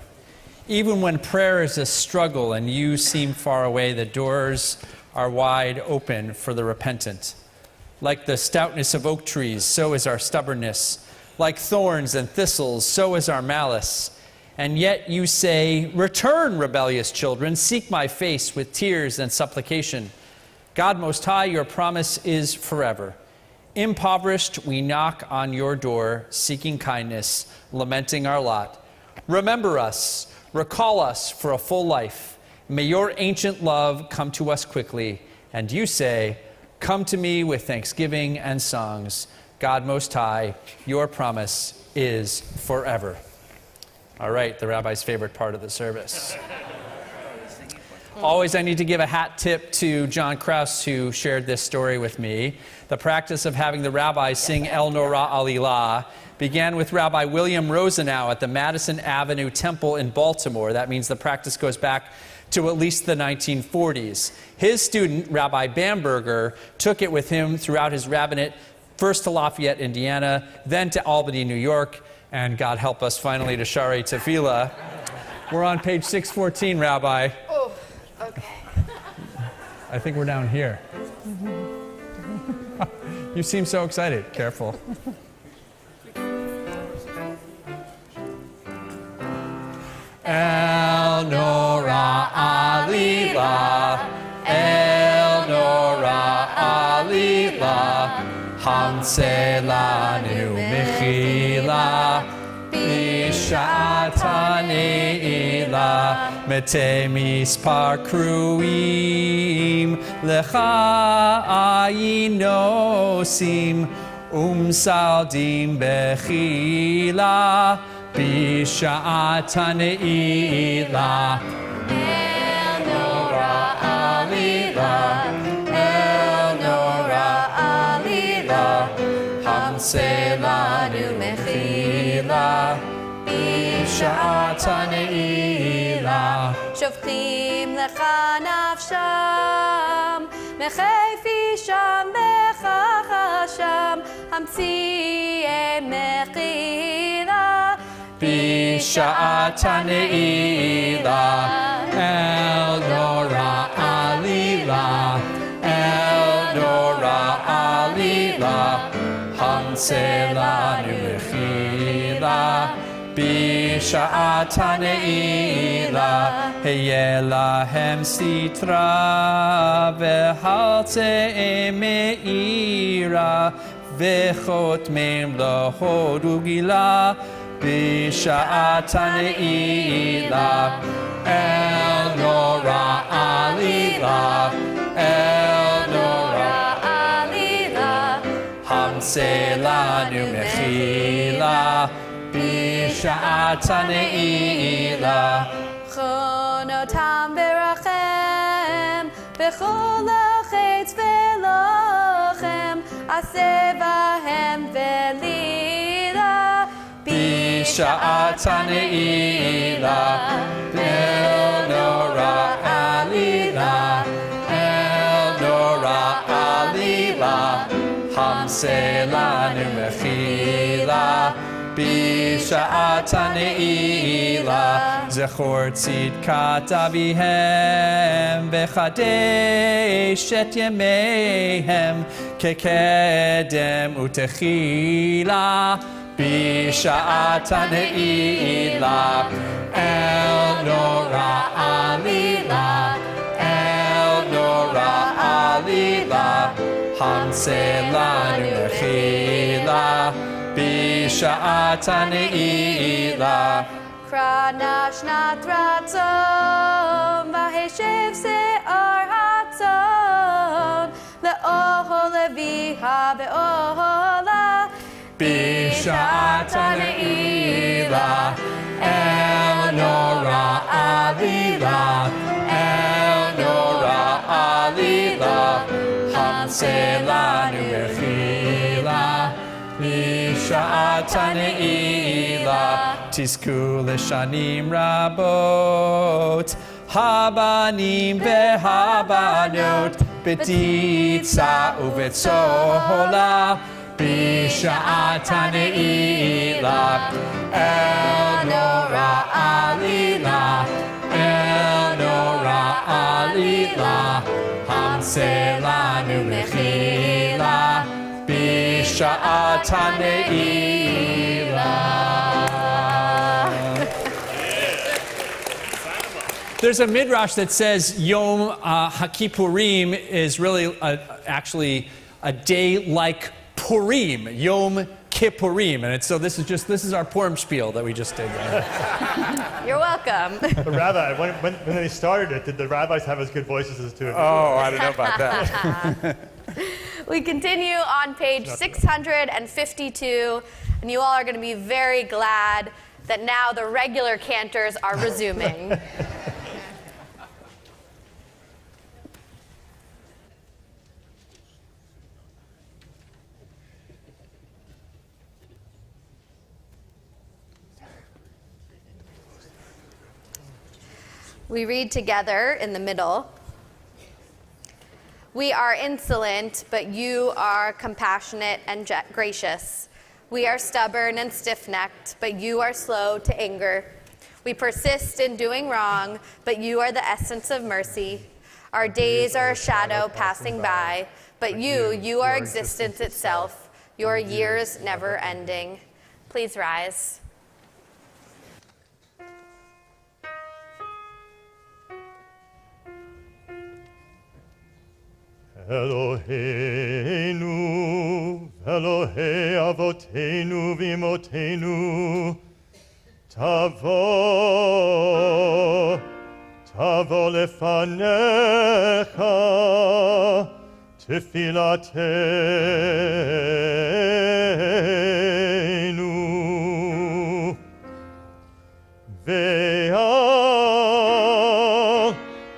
Even when prayer is a struggle and you seem far away, the doors are wide open for the repentant. Like the stoutness of oak trees, so is our stubbornness. Like thorns and thistles, so is our malice. And yet you say, return, rebellious children, seek my face with tears and supplication. God Most High, your promise is forever. Impoverished, we knock on your door, seeking kindness, lamenting our lot. Remember us, recall us for a full life. May your ancient love come to us quickly. And you say, come to me with thanksgiving and songs. God Most High, your promise is forever. All right, the rabbi's favorite part of the service. Always I need to give a hat tip to John Krause, who shared this story with me. The practice of having the rabbis sing El Norah Alilah began with Rabbi William Rosenau at the Madison Avenue Temple in Baltimore. That means the practice goes back to at least the 1940s. His student, Rabbi Bamberger, took it with him throughout his rabbinate, first to Lafayette, Indiana, then to Albany, New York, and God help us finally to Sharei Tefillah. We're on page 614, Rabbi. Oh, okay. I think we're down here. You seem so excited. Careful. El Norah Alilah, El Norah Alilah, Hamse lanu mechila, Bishata Neilah, Mete mispar kruim, Lecha ayinosim, Saldim bechila, Bishata Neilah. El Norah Alilah, El Norah Alilah, Hamse lanu mechila, Bishata Neilah. Shoftim lecha nafsham, mechefi sham bechachasham, hamtzi'e mechila. Bishata Neilah, El Norah Alilah, El Norah Alilah, Hamse lanu mechila, Bishata Neilah, Heye lahem sitra, Vehalte meira, Vechotmim lahodu gilah, Bishata Neilah, El Norah Alilah, El Norah Alilah, Hamse lanu mechila, Bishata Neilah. Chonotam berachem, bechol achetz velochem, aseh bahem velila. Bishata Neilah, El Norah Alilah, El Norah Alilah, Hamse lanu mechila, Bishata Neilah. Zechor tzidkat avihem, Vechadesh et yemehem, Kekedem utechila. Bishata Neilah, El Norah Alilah, El Norah Alilah, Hamse lanu mechila, Bishata Neilah. Kranash natratzon, vaheshev se'ar hatzon, le'ohol leviha ve'ohola. Bishata Neilah, El Norah Alilah, El Norah Alilah, Hamselanu Mechila, Bisha'at Neilah, Tizku L'shanim Rabot, Habanim vehabanot, Betitza uvetzola, Bisha'at Neilah, El Nora Alila, El Nora Alila, Hamselanu Mechila, Bisha'at Neilah. There's a midrash that says Yom HaKippurim is really actually a day like Purim, Yom Kippurim, and so this is our Purim spiel that we just did. You're welcome. But Rabbi, when they started it, did the rabbis have as good voices as two of you? Oh, I don't know about that. We continue on page 652, and you all are going to be very glad that now the regular cantors are resuming. We read together in the middle. We are insolent, but you are compassionate and gracious. We are stubborn and stiff-necked, but you are slow to anger. We persist in doing wrong, but you are the essence of mercy. Our days are a shadow passing by, but you are existence itself, your years never ending. Please rise. Eloheinu, Elohei Avotenu v'imotenu, Tavo lefanecha, tefilatenu,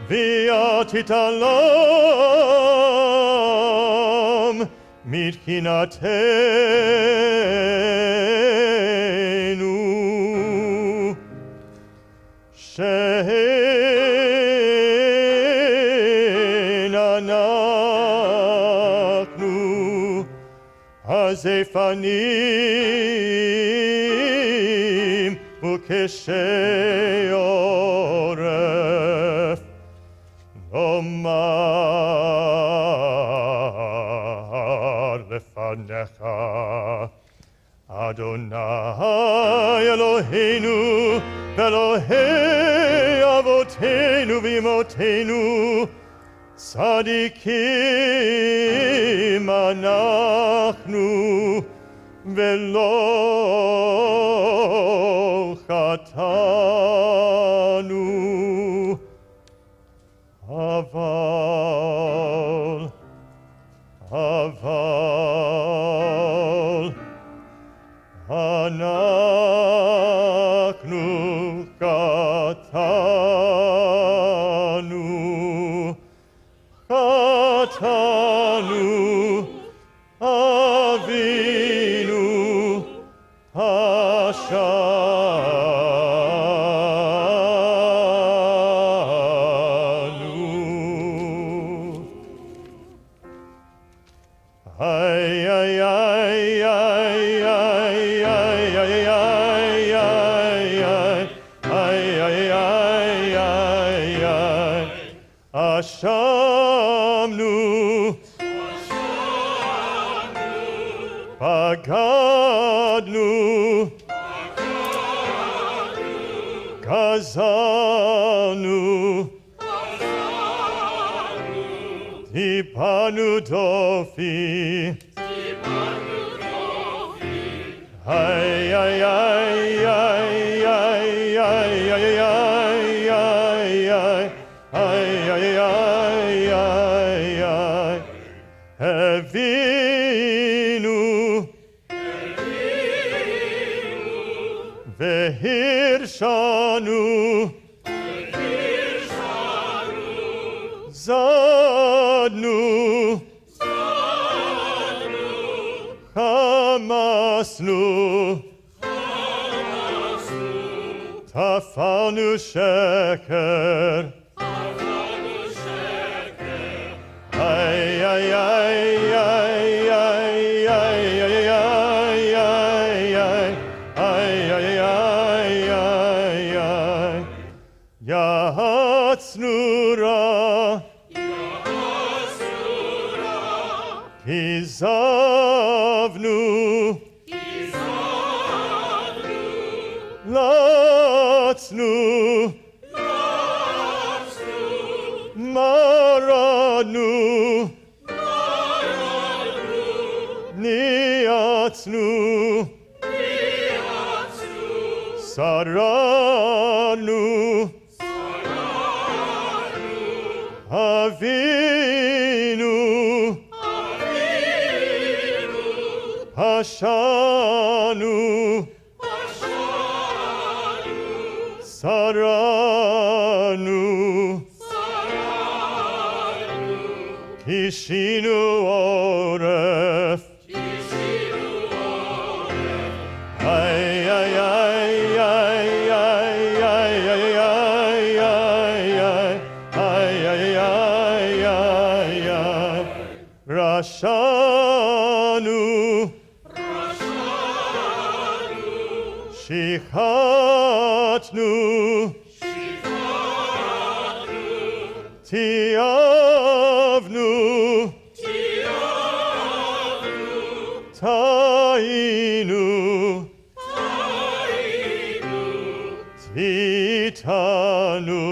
v'atitalam, midkinatenu, she'en anachnu hazefanim ukeshei oref lomar lefanecha Adonai Eloheinu Elohei Avotenu v'imotenu Tzadikim anachnu velo chatanu Aval anachnu chatanu avinu pashanu. Ay, ay, ay, ay, ay, ay, ay, Ashamnu, Pagadnu, Gazanu, Tipanu Dofi, ay, ay, ay, ay, ay, ay, ay, ay, Evinu Vehirshanu Zadnu Hamasnu, Tafanu Sheker, Ay, ay, ay, ay, ay, ay, ay, ay, ay, ay, ay, ay, ay, Yahatsnura, Izavnu, Latsnu, Maranu, Niatsnu, Saranu, Avinu, Hashanu, Saranu, Kishinu Oref, ay, ay, ay, ay, ay, ay, ay, ay, ay, ay, Rashanu, Shichatnu, Tiavnu, Tainu, Titanu,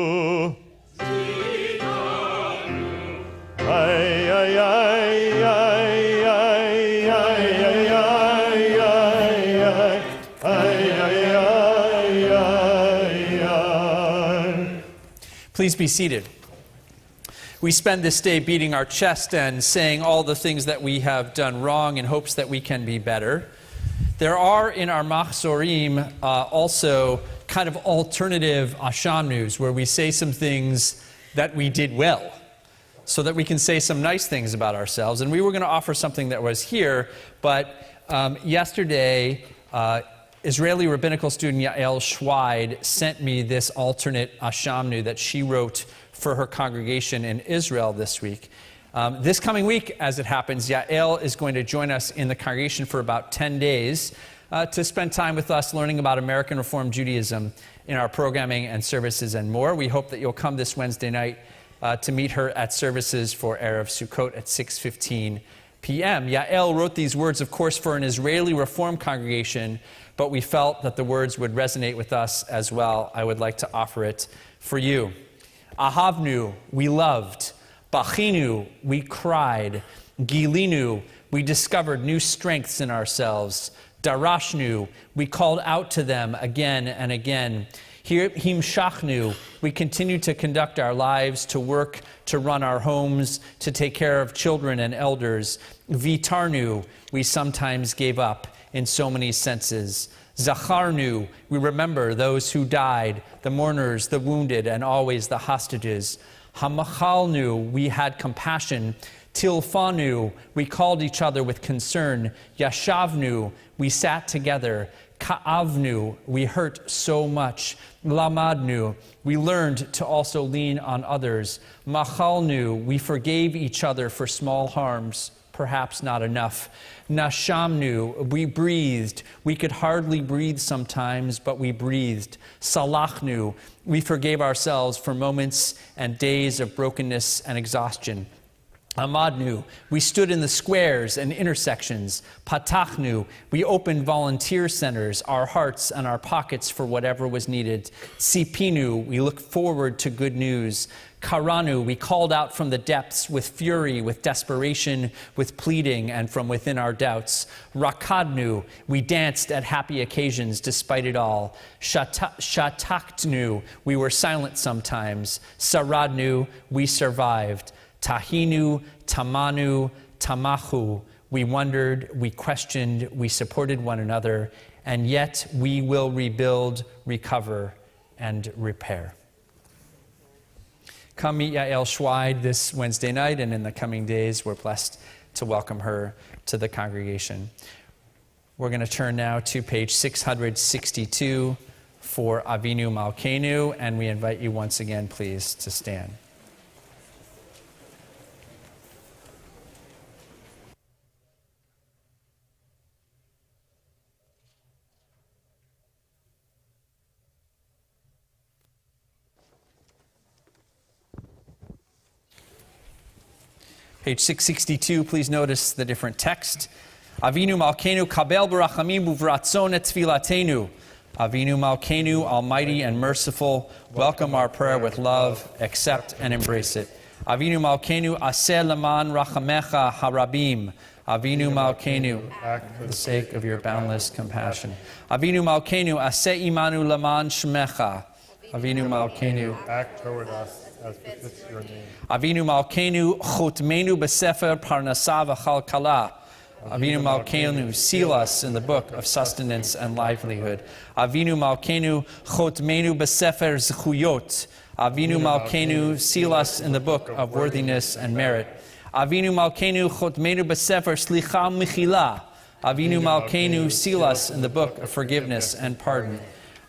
ay, ay, ay, ay, ay, ay. Please be seated. We spend this day beating our chest and saying all the things that we have done wrong in hopes that we can be better. There are in our Machzorim also kind of alternative Ashamnus where we say some things that we did well so that we can say some nice things about ourselves. And we were going to offer something that was here, but yesterday Israeli rabbinical student Yael Schweid sent me this alternate Ashamnu that she wrote for her congregation in Israel this week. This coming week, as it happens, Yael is going to join us in the congregation for about 10 days to spend time with us learning about American Reform Judaism in our programming and services and more. We hope that you'll come this Wednesday night to meet her at services for Erev Sukkot at 6:15 p.m. Yael wrote these words, of course, for an Israeli Reform congregation, but we felt that the words would resonate with us as well. I would like to offer it for you. Ahavnu, we loved. Bachinu, we cried. Gilinu, we discovered new strengths in ourselves. Darashnu, we called out to them again and again. Himshachnu, we continue to conduct our lives, to work, to run our homes, to take care of children and elders. Vitarnu, we sometimes gave up in so many senses. Zacharnu, we remember those who died, the mourners, the wounded, and always the hostages. Hamachalnu, we had compassion. Tilfanu, we called each other with concern. Yashavnu, we sat together. Ka'avnu, we hurt so much. Lamadnu, we learned to also lean on others. Machalnu, we forgave each other for small harms, perhaps not enough. Nashamnu, we breathed. We could hardly breathe sometimes, but we breathed. Salachnu, we forgave ourselves for moments and days of brokenness and exhaustion. Amadnu, we stood in the squares and intersections. Patachnu, we opened volunteer centers, our hearts and our pockets for whatever was needed. Sipinu, we looked forward to good news. Karanu, we called out from the depths with fury, with desperation, with pleading, and from within our doubts. Rakadnu, we danced at happy occasions despite it all. Shataktnu, we were silent sometimes. Saradnu, we survived. Tahinu, Tamanu, Tamahu, we wondered, we questioned, we supported one another, and yet we will rebuild, recover, and repair. Come meet Yael Schweid this Wednesday night, and in the coming days, we're blessed to welcome her to the congregation. We're going to turn now to page 662 for Avinu Malkeinu, and we invite you once again, please, to stand. Page 662, please notice the different text. Avinu Malkeinu kabel barachamim uvratzon et tfilatenu. Avinu Malkeinu, almighty and merciful, welcome our prayer with love, accept and embrace it. Avinu Malkeinu aseh leman rachamecha harabim. Avinu Malkeinu, for the sake of your boundless compassion. Avinu Malkeinu aseh imanu leman shmecha. Avinu Malkeinu, act toward us as befits your name. Avinu Malkeinu chotmenu b'sefer parnasa v'chalkala. Avinu Malkeinu, seal us in the book of sustenance and livelihood. Avinu Malkeinu chotmenu b'sefer zechuyot. Avinu Malkeinu, seal us in the book of worthiness and merit. Avinu Malkeinu chotmenu b'sefer slicha mechila. Avinu Malkeinu, seal us in the book of forgiveness and pardon.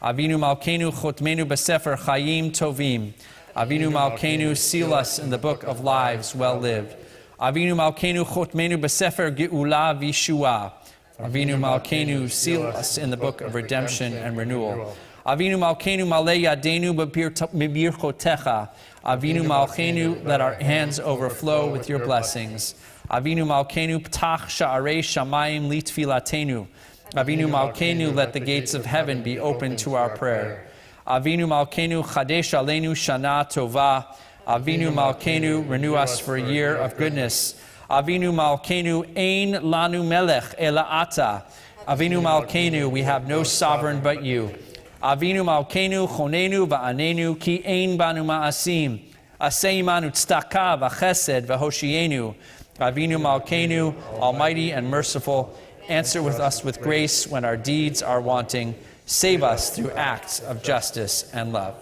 Avinu Malkeinu chotmenu b'sefer chayim tovim. Avinu Malkeinu, seal us in the book of lives well lived. Avinu Malkeinu chotmenu b'sefer geula v'yeshua. Avinu Malkeinu, seal us in the book of redemption and renewal. Avinu Malkeinu malei yadenu b'birchotecha. Avinu Malkeinu, let our hands overflow with your blessings. Avinu Malkeinu ptach sha'arei shamayim litfilatenu. Avinu Malkeinu, let the gates of heaven be open to our prayer. Avinu Malkeinu chadesh aleinu shana tova. Avinu Malkeinu, renew us for a year of goodness. Avinu Malkeinu ein lanu melech ela ata. Avinu Malkeinu, we have no sovereign but you. Avinu Malkeinu chonenu va'anenu ki ein banu ma'asim. Aseh imanu tzedakah v'chesed v'hoshienu. Avinu Malkeinu, almighty and merciful, answer with us with grace when our deeds are wanting. Save us through acts of justice and love.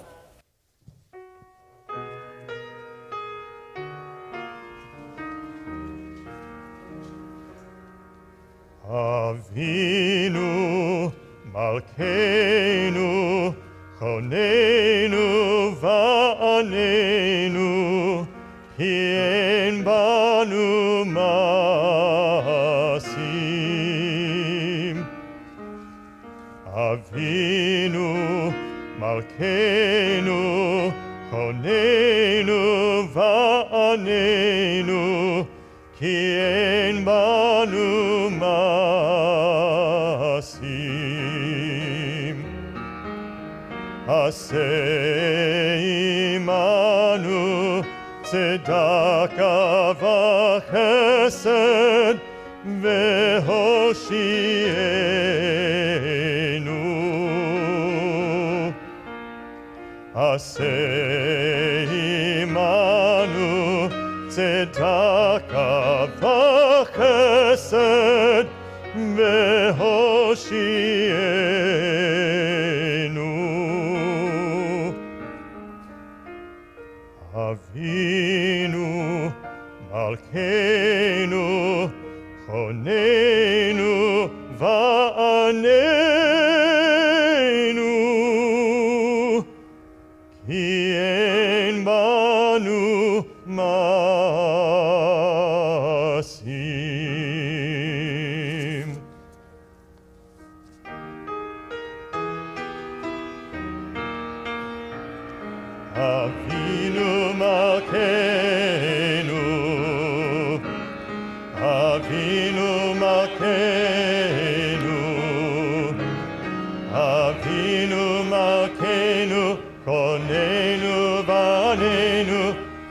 Avinu Malkeinu chonenu va'anenu ki ein banu ma'asim. Avinu Malkeinu chonenu va'anenu ki ein banu ma'asim. Aseh imanu tzedakah v'chesed v'hoshienu. Aseh imanu tzedakah v'chesed v'hoshienu. Avinu Malkeinu chonenu va'anenu ki ein banu ma'asim. Avinu Malkeinu, Avinu Malkeinu, Avinu Malkeinu, chonenu va'anenu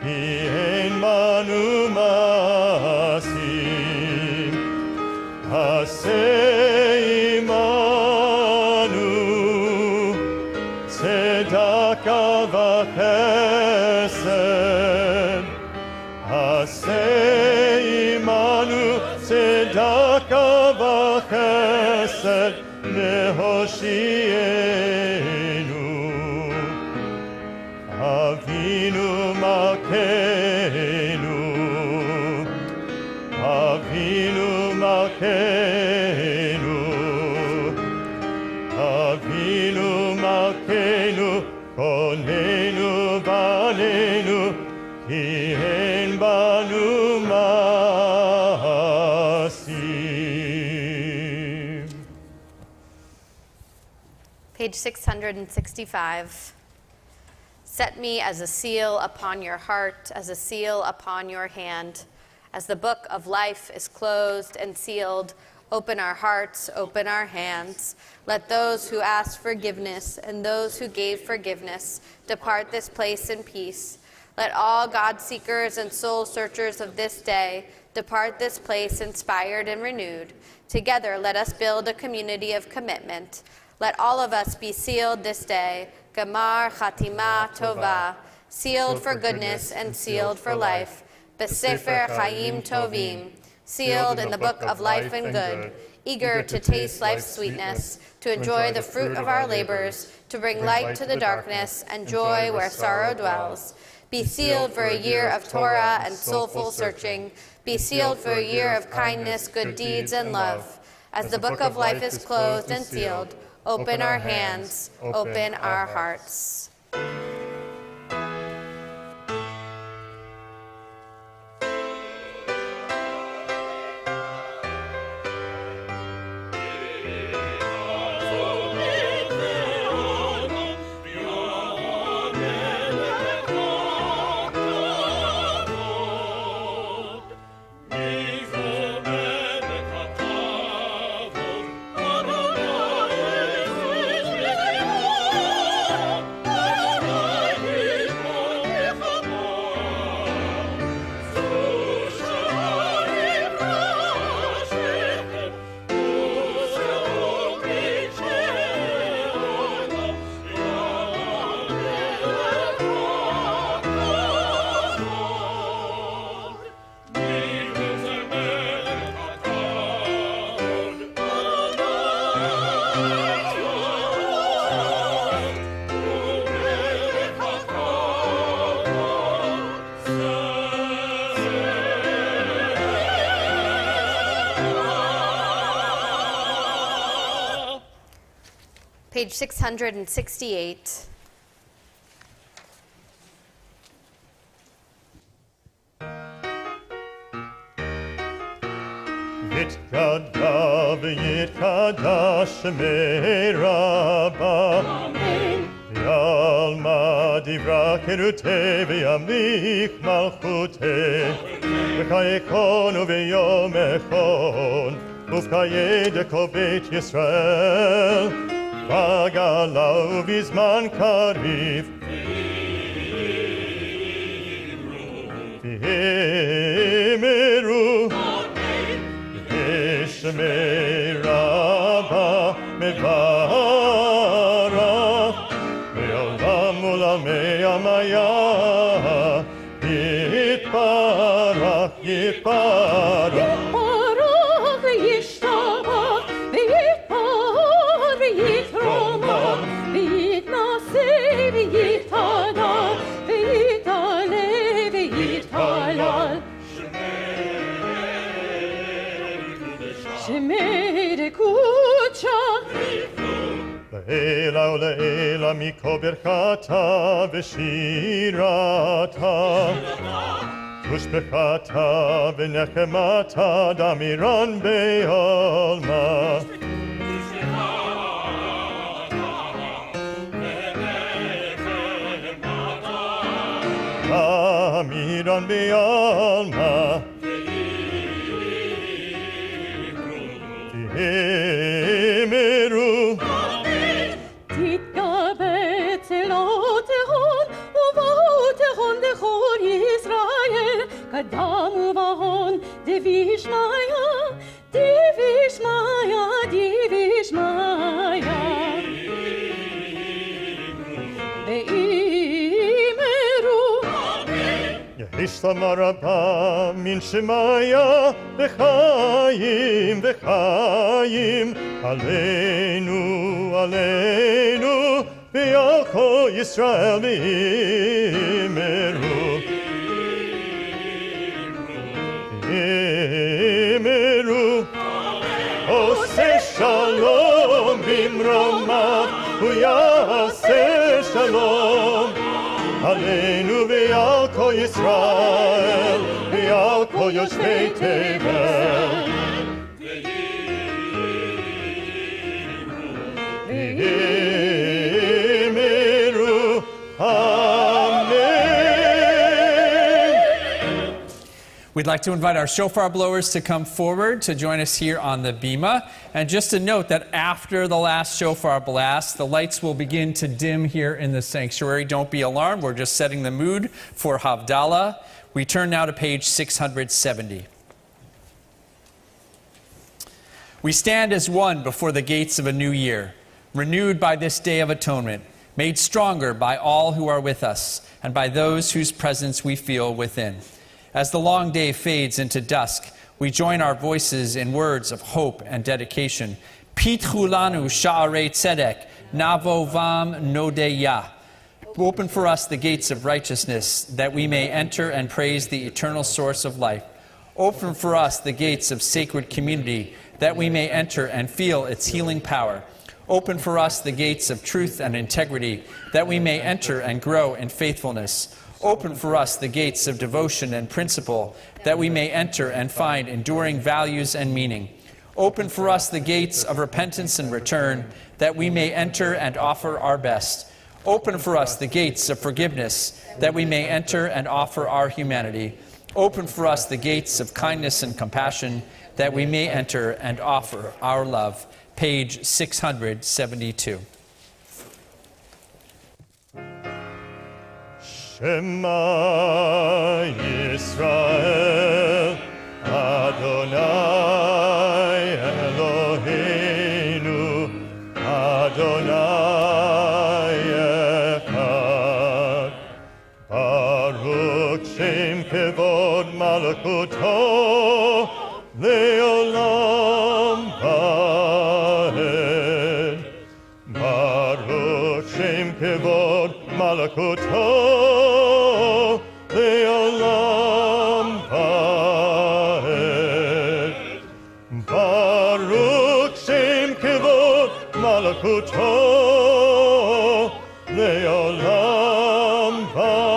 ki ein banu ma'asim. Aseh imanu tzedakah v'chesed. Aseh imanu tzedakah v'chesed v'hoshienu. Avinu Malkeinu, Avinu Malkeinu, umasim. Page 665. Set me as a seal upon your heart, as a seal upon your hand. As the book of life is closed and sealed, open our hearts, open our hands. Let those who asked forgiveness and those who gave forgiveness depart this place in peace. Let all God seekers and soul searchers of this day depart this place inspired and renewed. Together, let us build a community of commitment. Let all of us be sealed this day. Gamar Chatima Tova, sealed for goodness and sealed for life. Besefer Chaim Tovim, sealed in the book of life and good, eager to taste life's sweetness, to enjoy the fruit of our labors, to bring light to the darkness and joy where sorrow dwells. Be sealed for a year of Torah and soulful searching. Be sealed for a year of kindness, good deeds, and love. As the book of life is closed and sealed, open our hands, open our hearts. Page 668. Yitkada v'yitkada shemei Rabba. Yalma divra kerute v'yamlich malchute. V'kayekonu v'yom echon. Uv'kayede kol beit Yisrael. V'gala uv'izman kariv. V'himeru. Shemei Rabba mevarach me'olam u'lamei amaya yitparach yitparach יתברך וישתבח ויתפאר ויתרומם ויתנשא ויתהדר ויתעלה ויתהלל שמי קודשה לעילא ולעילא מכל ברכתה ושירתה ושבחתה ונחמתה דמירן בעלמה דמירן בעלמה Himeru תתקבץ אל התהון ובתהון דכל ישראל קדם ובהון דבישמיה דבישמיה דבישמיה ואימרו ישתמע רבה מן שמיה וחיים וחיים עלינו עלינו ועל כל ישראל ואימרו אימרו עושה שלום במרומיו הוא יעשה שלום עלינו ועל כל ישראל ועל כל Yoshvei Tevel. V'yimeru, Amen. We'd like to invite our shofar blowers to come forward to join us here on the bima. And just to note that after the last shofar blast, the lights will begin to dim here in the sanctuary. Don't be alarmed. We're just setting the mood for Havdalah. We turn now to page 670. We stand as one before the gates of a new year, renewed by this day of atonement, made stronger by all who are with us and by those whose presence we feel within. As the long day fades into dusk, we join our voices in words of hope and dedication. Pitchu lanu sha'arei tzedek, navo vam nodeya. Open for us the gates of righteousness, that we may enter and praise the eternal source of life. Open for us the gates of sacred community, that we may enter and feel its healing power. Open for us the gates of truth and integrity, that we may enter and grow in faithfulness. Open for us the gates of devotion and principle, that we may enter and find enduring values and meaning. Open for us the gates of repentance and return, that we may enter and offer our best. Open for us the gates of forgiveness, that we may enter and offer our humanity. Open for us the gates of kindness and compassion, that we may enter and offer our love. Page 672. Shema Yisrael, Adonai Eloheinu, Adonai Echad. Baruch Shem Kevod Malakuto, Leolam Vaed. Baruch Shem Kevod Malakuto, Leolam Vaed. Baruch Shem Kevod Malakuto, Leolam Vaed.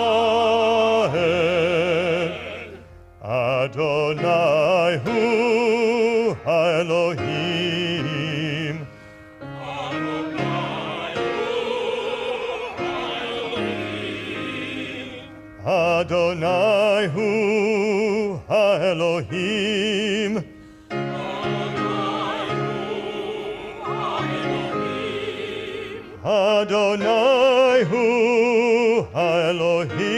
Adonai Hu Elohim. Adonai Hu Elohim. Adonai Hu Elohim.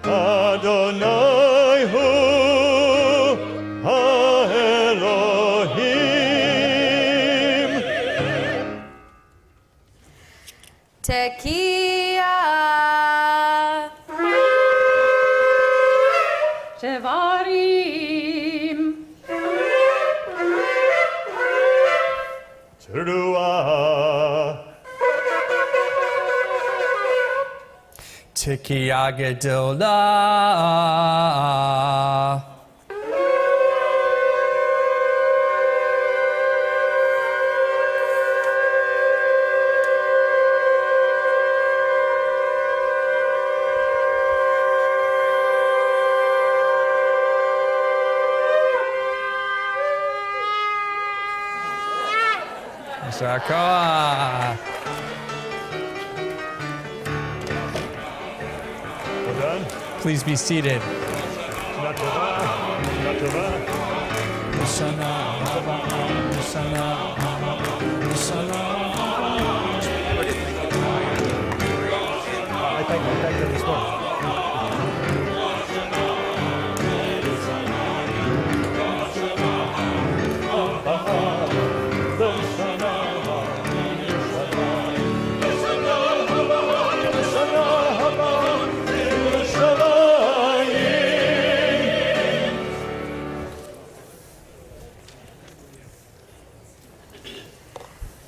Adonai Hu Elohim. Tekiah. Shevarim. Teruah. Tekiah Gedolah. Shaka. We're done. Please be seated. I think that this one.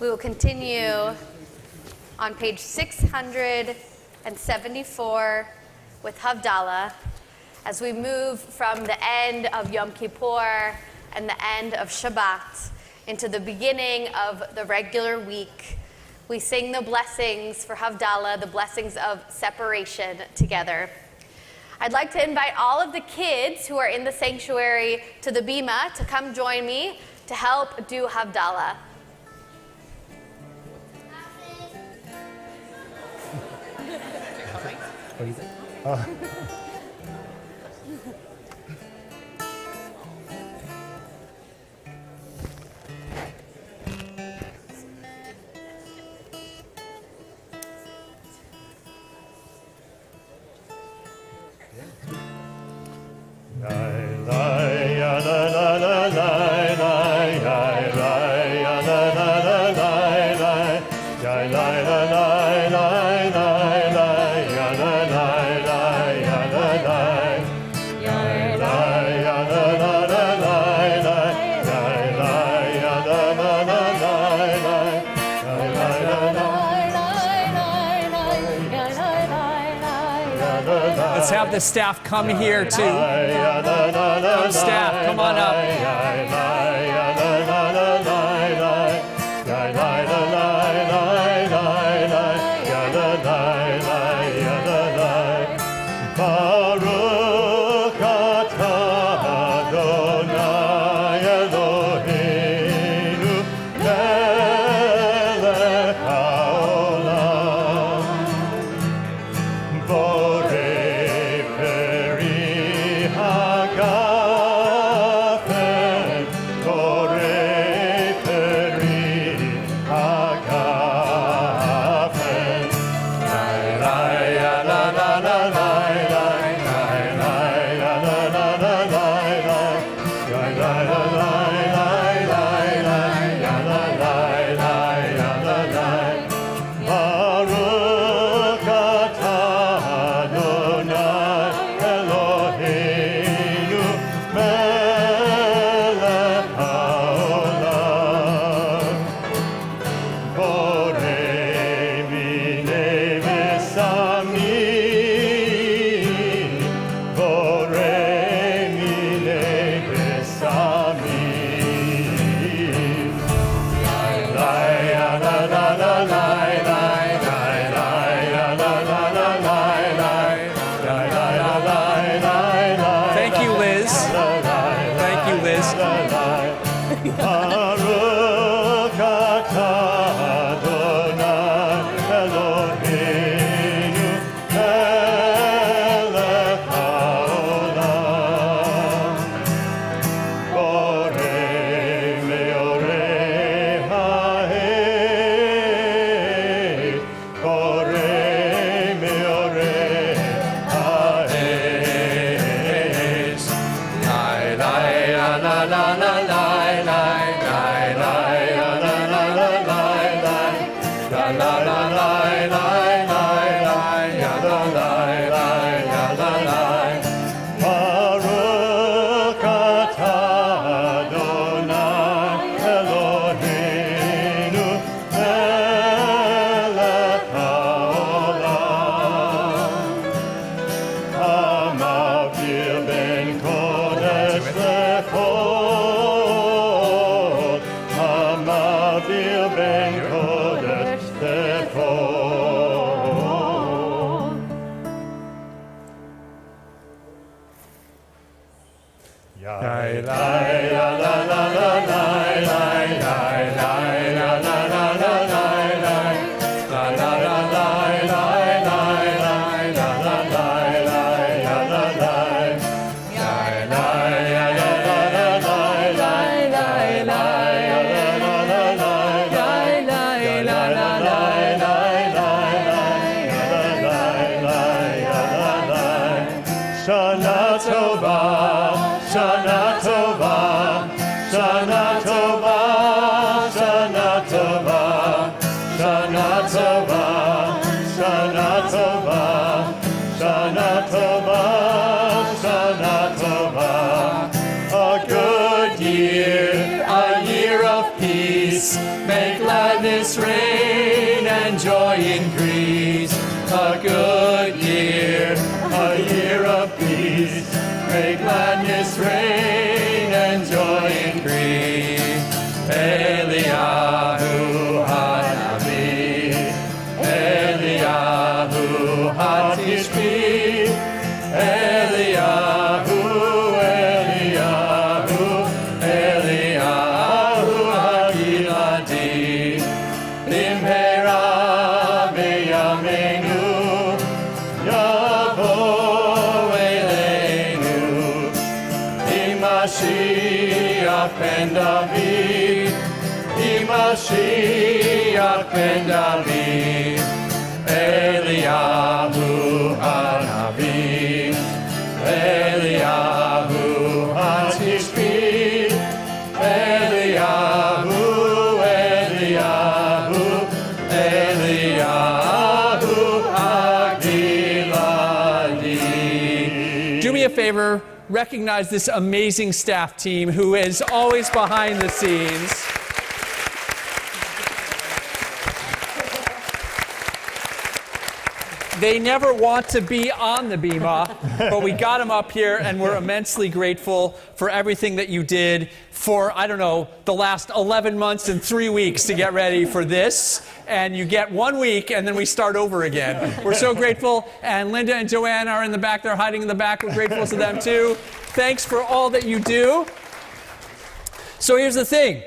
We will continue on page 674 with Havdalah as we move from the end of Yom Kippur and the end of Shabbat into the beginning of the regular week we sing the blessings for Havdalah, the blessings of separation together. I'd like to invite all of the kids who are in the sanctuary to the bima to come join me to help do Havdalah. Let's have the staff come here too. Come staff, come on up. May gladness reign and joy increase. A good year, a year of peace. May gladness reign and joy increase. Eliyahu Hanavi. ben David, Eliyahu Hanavi, Eliyahu Hatishbi, Eliyahu, Eliyahu, Eliyahu Hagiladi. Do me a favor, recognize this amazing staff team who is always behind the scenes. They never want to be on the bima, but we got them up here, and we're immensely grateful for everything that you did for, I don't know, the last 11 months and 3 weeks to get ready for this. And you get 1 week, and then we start over again. We're so grateful. And Linda and Joanne are in the back. They're hiding in the back. We're grateful to them, too. Thanks for all that you do. So here's the thing.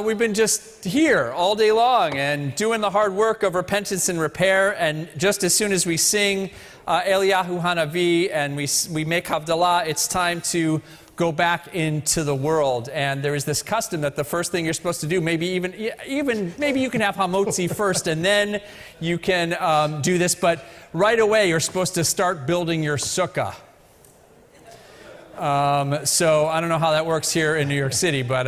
We've been just here all day long and doing the hard work of repentance and repair. And just as soon as we sing Eliyahu Hanavi and we make Havdalah, it's time to go back into the world. And there is this custom that the first thing you're supposed to do, maybe you can have hamotzi first and then you can do this. But right away, you're supposed to start building your sukkah. So I don't know how that works here in New York City, but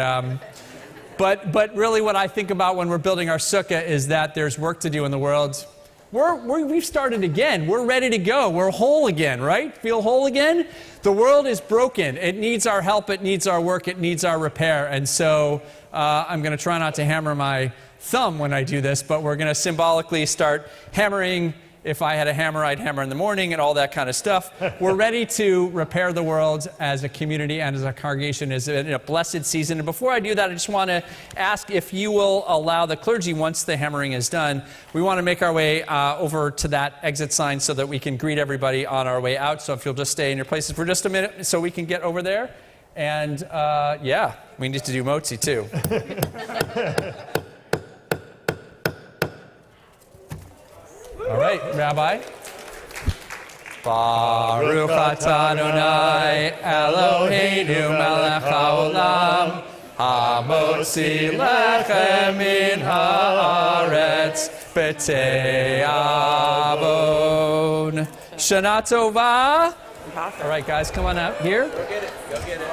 really what I think about when we're building our sukkah is that there's work to do in the world. We've started again. We're ready to go. We're whole again, right? Feel whole again? The world is broken. It needs our help. It needs our work. It needs our repair. And so I'm going to try not to hammer my thumb when I do this, but we're going to symbolically start hammering. If I had a hammer, I'd hammer in the morning and all that kind of stuff. We're ready to repair the world as a community and as a congregation. It's in a blessed season. And before I do that, I just want to ask if you will allow the clergy, once the hammering is done, we want to make our way over to that exit sign so that we can greet everybody on our way out. So if you'll just stay in your places for just a minute so we can get over there. And yeah, we need to do motzi too. All right, Rabbi. Baruch atah Adonai Eloheinu melech haolam hamotzi lechem min haaretz b'tei avon. Shana Tova. All right, guys, come on out here. Go get it. Go get it.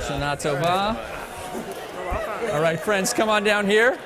Shana Tova. All right, friends, come on down here.